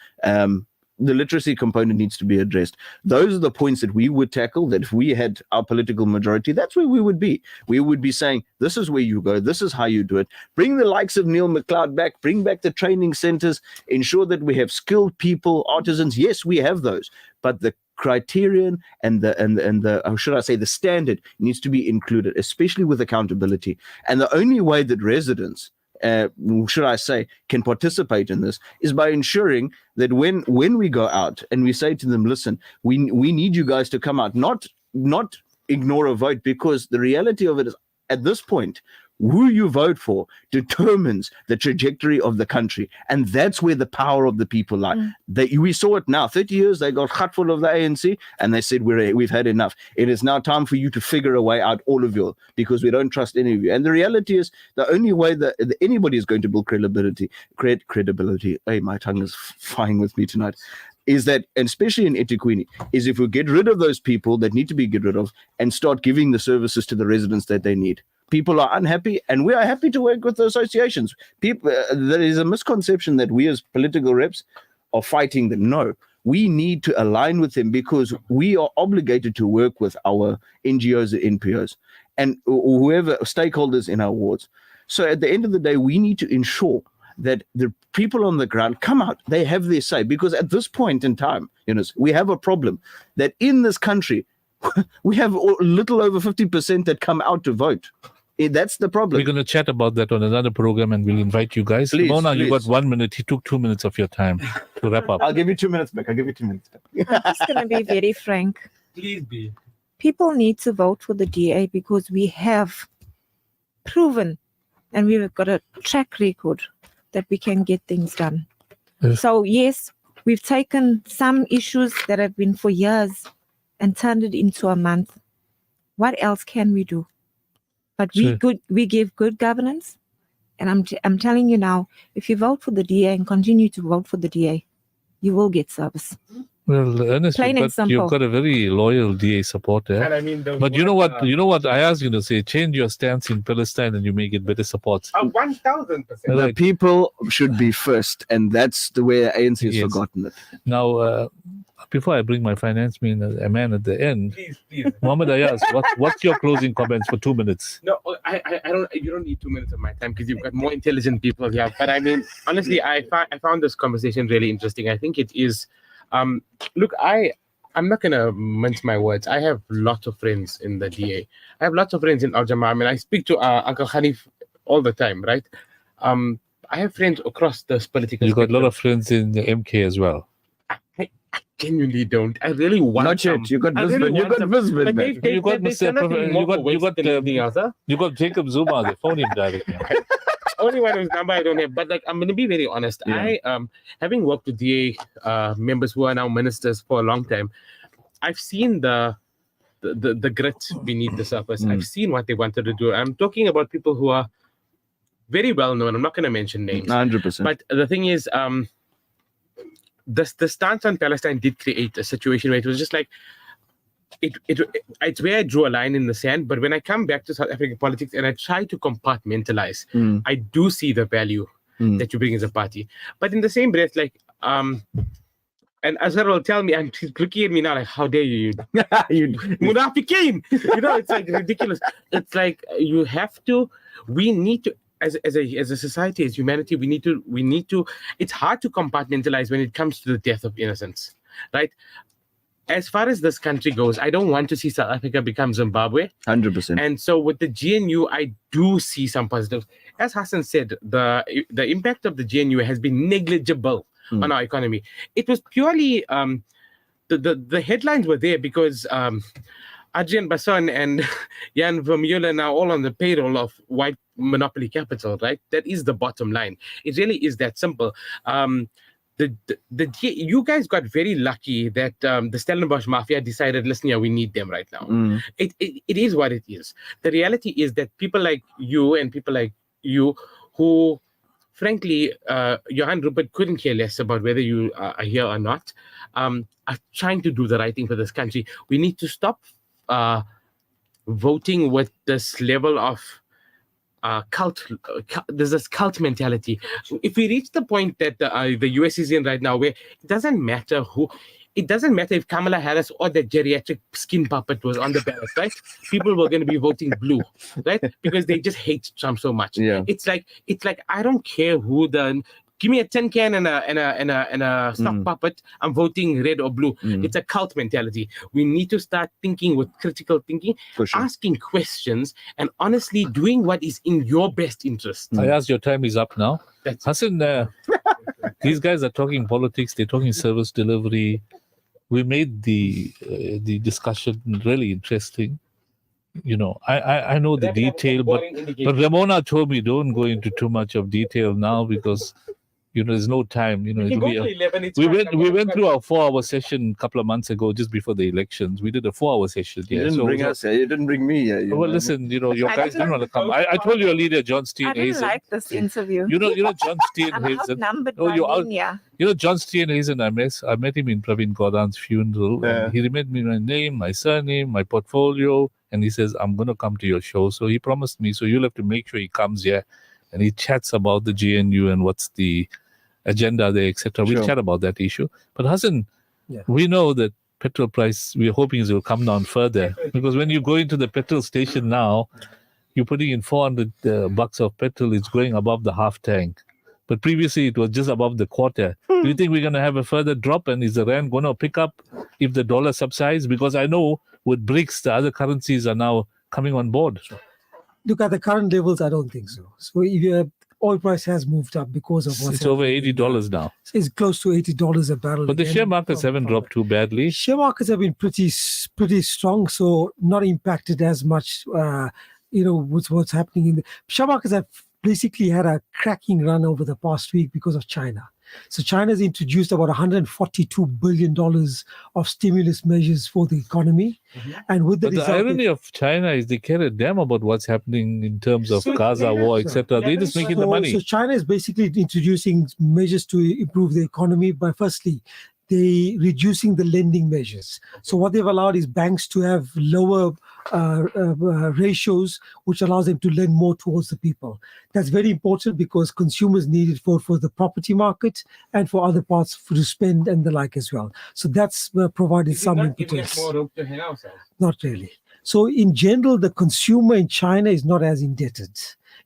The literacy component needs to be addressed. Those are the points that we would tackle, that if we had our political majority, that's where we would be. We would be saying, this is where you go, this is how you do it. Bring the likes of Neil McLeod back, bring back the training centers, ensure that we have skilled people, artisans. Yes, we have those, but the criterion and the how should I say, the standard needs to be included, especially with accountability. And the only way that residents can participate in this is by ensuring that when we go out and we say to them, listen, we need you guys to come out, not ignore a vote, because the reality of it is, at this point, who you vote for determines the trajectory of the country. And that's where the power of the people lie. We saw it now. 30 years, they got cut full of the ANC and they said, we've had enough. It is now time for you to figure a way out, all of you, because we don't trust any of you. And the reality is, the only way that anybody is going to build create credibility. Hey, my tongue is flying with me tonight. Is that, and especially in eThekwini, is if we get rid of those people that need to be get rid of and start giving the services to the residents that they need. People are unhappy, and we are happy to work with the associations. There is a misconception that we as political reps are fighting them. No, we need to align with them, because we are obligated to work with our NGOs and NPOs and whoever stakeholders in our wards. So at the end of the day, we need to ensure that the people on the ground come out, they have their say, because at this point in time, we have a problem that in this country, we have a little over 50% that come out to vote. That's the problem.
We're going to chat about that on another program, and we'll invite you guys.
Please,
Mona, you
please.
got 1 minute. He took 2 minutes of your time to wrap up.
I'll give you 2 minutes back.
I'm just going to be very frank.
Please be.
People need to vote for the DA because we have proven and we've got a track record that we can get things done.
Yes.
So, yes, we've taken some issues that have been for years and turned it into a month. What else can we do? But we give good governance. And I'm telling you now, if you vote for the DA and continue to vote for the DA, you will get service.
Well, Ernest,
Plain and simple.
you've got a very loyal DA supporter.
And I mean,
But you know what? You know what? I asked you to say, change your stance in Palestine, and you may get better support.
1,000%.
The people should be first, and that's the way ANC has
Yes.
forgotten it.
Now, before I bring my finance man at the end,
Please.
Mohammed Ayaz, what's your closing comments for 2 minutes?
No, I don't. You don't need 2 minutes of my time because you've got more intelligent people here. But I mean, honestly, I found this conversation really interesting. I think it is. Look, I'm not gonna mince my words. I have lots of friends in the DA. I have lots of friends in Al Jamaa. I mean, I speak to Uncle Hanif all the time, right? I have friends across this political.
You got a lot of friends in the MK as well.
I genuinely don't. I really want.
Not yet. You got Visbin. You got Visbin.
Like,
man.
You got Jacob Zuma. They phone him directly.
Only one whose number I don't have. But like, I'm going to be very honest.
Yeah.
I having worked with DA members who are now ministers for a long time, I've seen the grit beneath the surface. I've seen what they wanted to do. I'm talking about people who are very well known. I'm not going to mention names.
100%.
But the thing is, the stance on Palestine did create a situation where it was just like, it's where I drew a line in the sand. But when I come back to South African politics and I try to compartmentalize, I do see the value that you bring as a party. But in the same breath, like, and Azhar will tell me, and he's looking at me now like, how dare you? Munafiqeen! You know, it's like ridiculous. It's like we need to, as a society, as humanity, we need to, it's hard to compartmentalize when it comes to the death of innocence, right? As far as this country goes, I don't want to see South Africa become Zimbabwe.
100%.
And so with the GNU, I do see some positives. As Hassan said, the impact of the GNU has been negligible on our economy. It was purely, the headlines were there because Adrian Basson and Jan Vermeulen are now all on the payroll of white monopoly capital, right? That is the bottom line. It really is that simple. You guys got very lucky that the Stellenbosch Mafia decided, listen here, we need them right now. It is what it is. The reality is that people like you and people like you who, frankly, Johan Rupert couldn't care less about whether you are here or not, are trying to do the right thing for this country. We need to stop voting with this level of cult. There's this cult mentality. If we reach the point that the US is in right now, where it doesn't matter if Kamala Harris or the geriatric skin puppet was on the ballot, right? People were going to be voting blue, right? Because they just hate Trump so much.
Yeah.
It's like I don't care who give me a tin can and a sock puppet, I'm voting red or blue. It's a cult mentality. We need to start thinking with critical thinking, asking questions, and honestly doing what is in your best interest.
I asked your time is up now. Hassan, these guys are talking politics, they're talking service delivery. We made the discussion really interesting. You know, I know the detail, but Ramona told me don't go into too much of detail now because there's no time. We went through our 4-hour session a couple of months ago, just before the elections. We did a 4-hour session.
You didn't bring us here. You didn't bring me here.
Well, listen, your guys didn't want to come. I told your leader, John Steenhuisen.
I didn't like this interview.
You know John Steenhuisen.
I'm outnumbered by Minya.
John Steenhuisen, I met him in Praveen Gordhan's funeral. And he remembered me my name, my surname, my portfolio. And he says, I'm going to come to your show. So he promised me, so you'll have to make sure he comes here. And he chats about the GNU and what's the agenda there, etc. We'll chat about that issue. But Hassan, we know that petrol price, we're hoping it will come down further. Because when you go into the petrol station now, you're putting in $400 of petrol, it's going above the half tank. But previously it was just above the quarter. Do you think we're going to have a further drop? And is the rand going to pick up if the dollar subsides? Because I know with BRICS, the other currencies are now coming on board.
Look at the current levels. I don't think so. So if your oil price has moved up because of what's
It's over $80 now.
It's close to $80 a barrel.
But the
again
share markets haven't dropped too badly.
Share markets have been pretty strong, so not impacted as much. With what's happening in the share markets have basically had a cracking run over the past week because of China. So China's introduced about $142 billion of stimulus measures for the economy. And with the
But the irony of China is they care a damn about what's happening in terms of Gaza war, etc. They're just making the money.
So China is basically introducing measures to improve the economy by firstly, they reducing the lending measures. So what they've allowed is banks to have lower ratios, which allows them to lend more towards the people. That's very important because consumers need it for the property market and for other parts to spend and the like as well. So that's provided some impetus. Not really. So in general, the consumer in China is not as indebted.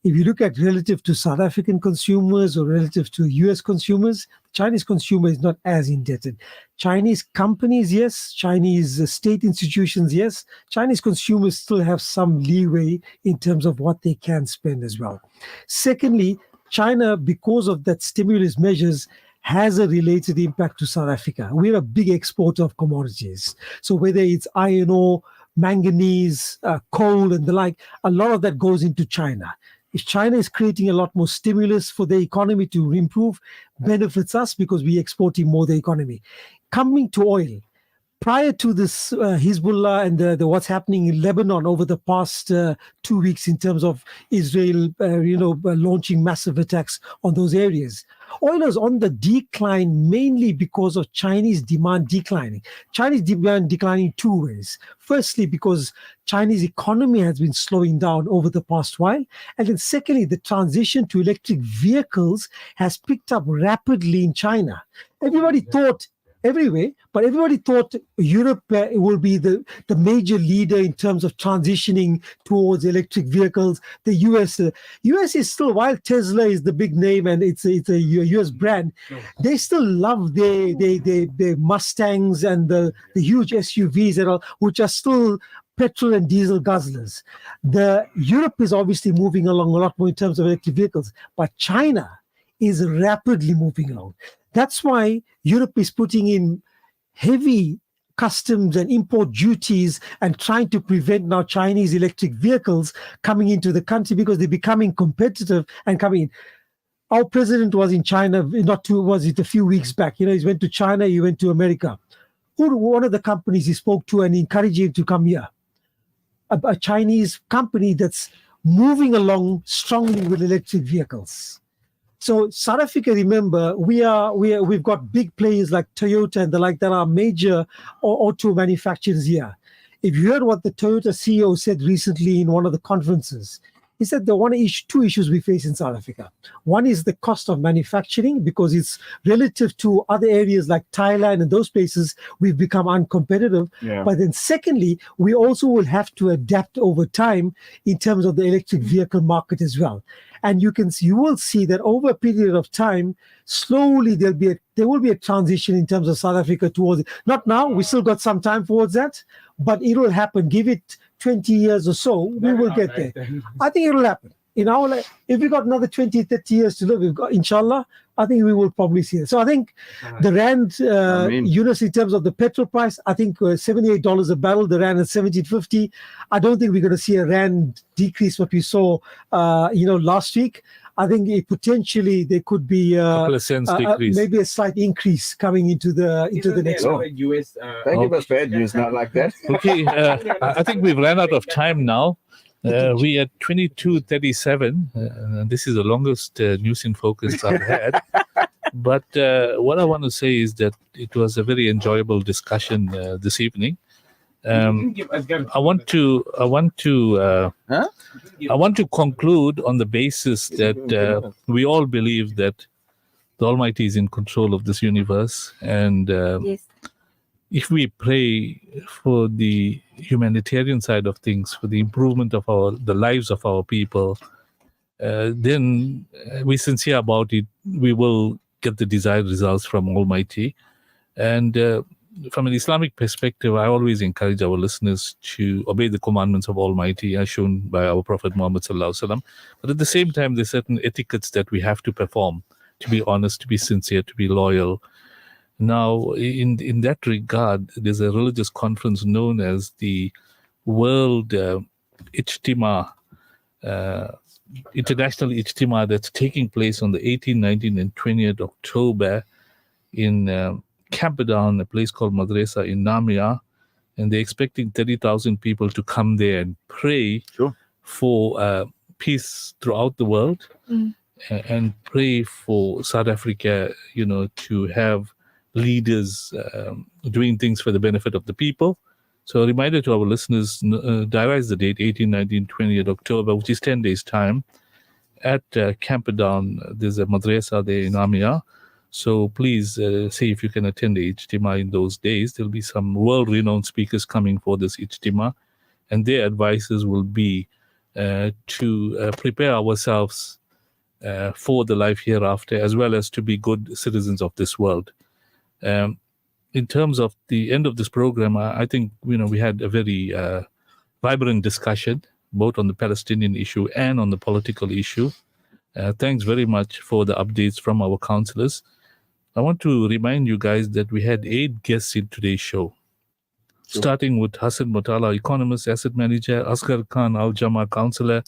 If you look at relative to South African consumers or relative to US consumers, Chinese consumer is not as indebted. Chinese companies, yes. Chinese state institutions, yes. Chinese consumers still have some leeway in terms of what they can spend as well. Secondly, China, because of that stimulus measures, has a related impact to South Africa. We're a big exporter of commodities. So whether it's iron ore, manganese, coal and the like, a lot of that goes into China. If China is creating a lot more stimulus for the economy to improve, benefits us because we're exporting more the economy. Coming to oil, prior to this Hezbollah and the what's happening in Lebanon over the past 2 weeks in terms of Israel, launching massive attacks on those areas, oil is on the decline mainly because of Chinese demand declining. Chinese demand declining two ways. Firstly, because Chinese economy has been slowing down over the past while. And then secondly, the transition to electric vehicles has picked up rapidly in China. Everybody thought everywhere, but everybody thought Europe will be the major leader in terms of transitioning towards electric vehicles. The US is still, while Tesla is the big name and it's a US brand, they still love their Mustangs and the huge SUVs and all, which are still petrol and diesel guzzlers. Europe is obviously moving along a lot more in terms of electric vehicles, but China is rapidly moving along. That's why Europe is putting in heavy customs and import duties and trying to prevent now Chinese electric vehicles coming into the country because they're becoming competitive and coming in. Our president was in China, was it a few weeks back? He went to China, he went to America. One of the companies he spoke to and encouraged him to come here? A Chinese company that's moving along strongly with electric vehicles. So South Africa, remember, we've got big players like Toyota and the like that are major auto manufacturers here. If you heard what the Toyota CEO said recently in one of the conferences, he said there are two issues we face in South Africa. One is the cost of manufacturing because it's relative to other areas like Thailand and those places, we've become uncompetitive. Yeah. But then secondly, we also will have to adapt over time in terms of the electric vehicle market as well. And you will see that over a period of time, slowly there will be a transition in terms of South Africa towards it. Not now, we still got some time towards that, but it will happen. Give it 20 years or so, we will get there. I think it will happen. If we got another 20, 30 years to live, we've got, inshallah, I think we will probably see it. So I think the Rand units in terms of the petrol price, I think $78 a barrel, the Rand at 17.50. I don't think we're going to see a Rand decrease what we saw, last week. I think potentially there could be
couple of cents decrease.
Maybe a slight increase coming into the next one.
Don't give us bad news, not like that.
Okay, I think we've run out of time now. We at 22:37. This is the longest News in Focus I've had. But what I want to say is that it was a very enjoyable discussion this evening. I want to conclude on the basis that we all believe that the Almighty is in control of this universe, and yes. If we pray for the humanitarian side of things, for the improvement of the lives of our people, then we're sincere about it. We will get the desired results from Almighty. And from an Islamic perspective, I always encourage our listeners to obey the commandments of Almighty as shown by our Prophet Muhammad Sallallahu Alaihi Wasallam. But at the same time, there's certain etiquettes that we have to perform, to be honest, to be sincere, to be loyal. Now, in that regard, there's a religious conference known as the World Ijtima, International Ijtima, that's taking place on the 18th, 19th, and 20th October in Camperdown, a place called Madrasa in Namia, and they're expecting 30,000 people to come there and pray for peace throughout the world and pray for South Africa, to have leaders doing things for the benefit of the people. So a reminder to our listeners, diarise the date, 18, 19, 20th October, which is 10 days' time, at Camperdown. There's a madrasa there in Amia. So please see if you can attend the Ijtima in those days. There'll be some world-renowned speakers coming for this Ijtima, and their advices will be to prepare ourselves for the life hereafter, as well as to be good citizens of this world. In terms of the end of this program, I think we had a very vibrant discussion, both on the Palestinian issue and on the political issue. Thanks very much for the updates from our counselors. I want to remind you guys that we had 8 guests in today's show, starting with Hassan Mutala, economist, asset manager, Asghar Khan Al-Jama, counselor,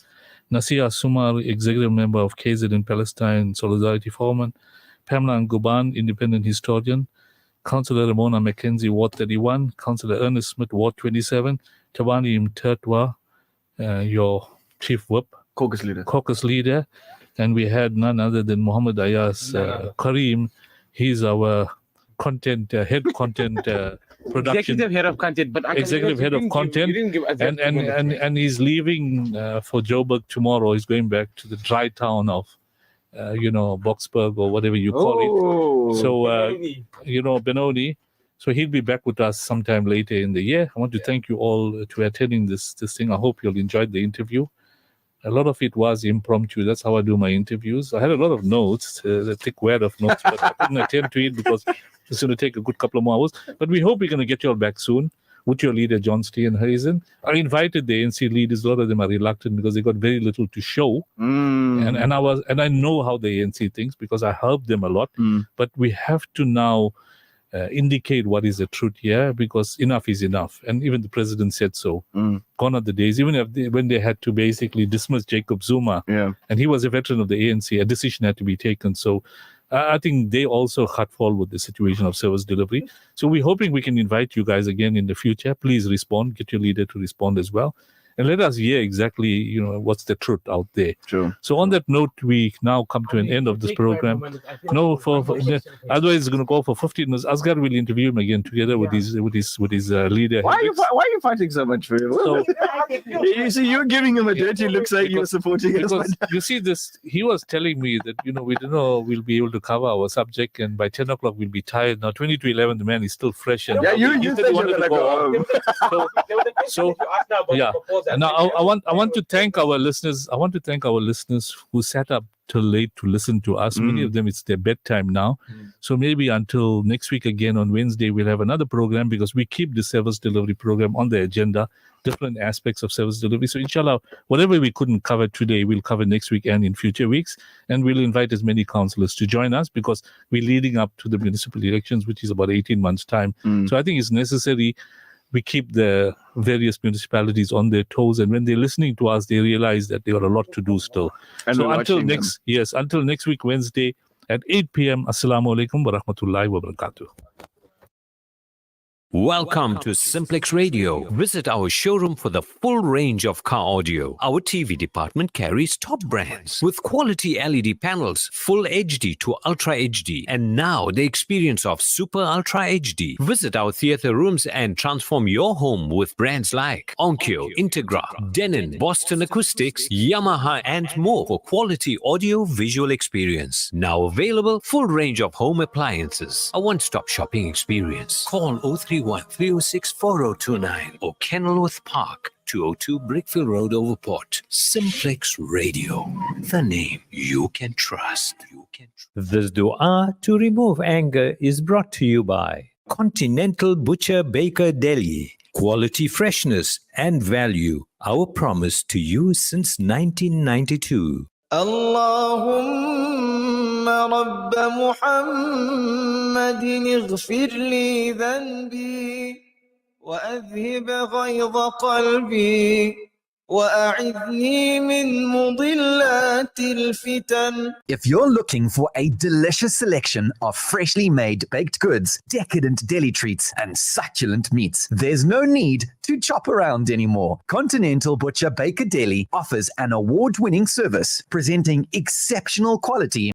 Nasia Sumar, executive member of KZ in Palestine Solidarity Forum, Pamela Nguban, independent historian, Councillor Ramona McKenzie, Ward 31, Councillor Ernest Smith, Ward 27, Tabani Mtertwa, your chief whip, caucus leader, and we had none other than Muhammad Ayas Karim. He's our content head content production
executive head of content, but
executive head of content, and he's leaving for Joburg tomorrow. He's going back to the dry town of Boksburg or whatever you call it. So Benoni. So he'll be back with us sometime later in the year. I want to thank you all to attending this thing. I hope you'll enjoy the interview. A lot of it was impromptu. That's how I do my interviews. I had a lot of notes, a thick wad of notes, but I couldn't attend to it because it's going to take a good couple of more hours. But we hope we're going to get you all back soon with your leader, John Steenhuisen. I invited the ANC leaders. A lot of them are reluctant because they got very little to show. And I know how the ANC thinks because I helped them a lot. But we have to now indicate what is the truth here, because enough is enough. And even the president said so. Gone are the days, even when they had to basically dismiss Jacob Zuma, and he was a veteran of the ANC, a decision had to be taken. So I think they also cut fall with the situation of service delivery. So we're hoping we can invite you guys again in the future. Please respond, get your leader to respond as well. And let us hear exactly, what's the truth out there. So on that note, we now come to an end of this program. No, otherwise it's going to go for 15 minutes. Asghar will interview him again together with his leader.
Why are you fighting so much for him?
So,
you see, you're giving him a dirty looks like you're supporting us.
You see this, he was telling me that, we don't know we'll be able to cover our subject, and by 10 o'clock we'll be tired. Now 20 to 11, the man is still fresh. And
you said you wanted to go home.
So yeah. Now I want to thank our listeners. I want to thank our listeners who sat up till late to listen to us. Many of them, it's their bedtime now. So maybe until next week again on Wednesday, we'll have another program, because we keep the service delivery program on the agenda, different aspects of service delivery. So inshallah, whatever we couldn't cover today, we'll cover next week and in future weeks. And we'll invite as many councillors to join us, because we're leading up to the municipal elections, which is about 18 months' time. So I think it's necessary we keep the various municipalities on their toes, and when they're listening to us, they realize that they got a lot to do still.
And
so until next week, Wednesday at 8 p.m. Assalamu alaikum wa rahmatullahi wa barakatuh.
Welcome to Simplex Radio. Visit our showroom for the full range of car audio. Our TV department carries top brands with quality LED panels, full HD to Ultra HD, and now the experience of Super Ultra HD. Visit our theater rooms and transform your home with brands like Onkyo, Integra, Denon, Boston Acoustics, Yamaha, and more for quality audio visual experience. Now available, full range of home appliances. A one-stop shopping experience. Call 031-306-4029 or Kenilworth Park, 202 Brickfield Road, Overport. Simplex Radio, the name you can trust.
This dua to remove anger is brought to you by
Continental Butcher Baker Deli. Quality, freshness, and value. Our promise to you since 1992.
اللهم رب محمد اغفر لي ذنبي وأذهب غيظ قلبي وأعذني من مضلات الفتن.
If you're looking for a delicious selection of freshly made baked goods, decadent deli treats, and succulent meats, there's no need to chop around anymore. Continental Butcher Baker Deli offers an award-winning service presenting exceptional quality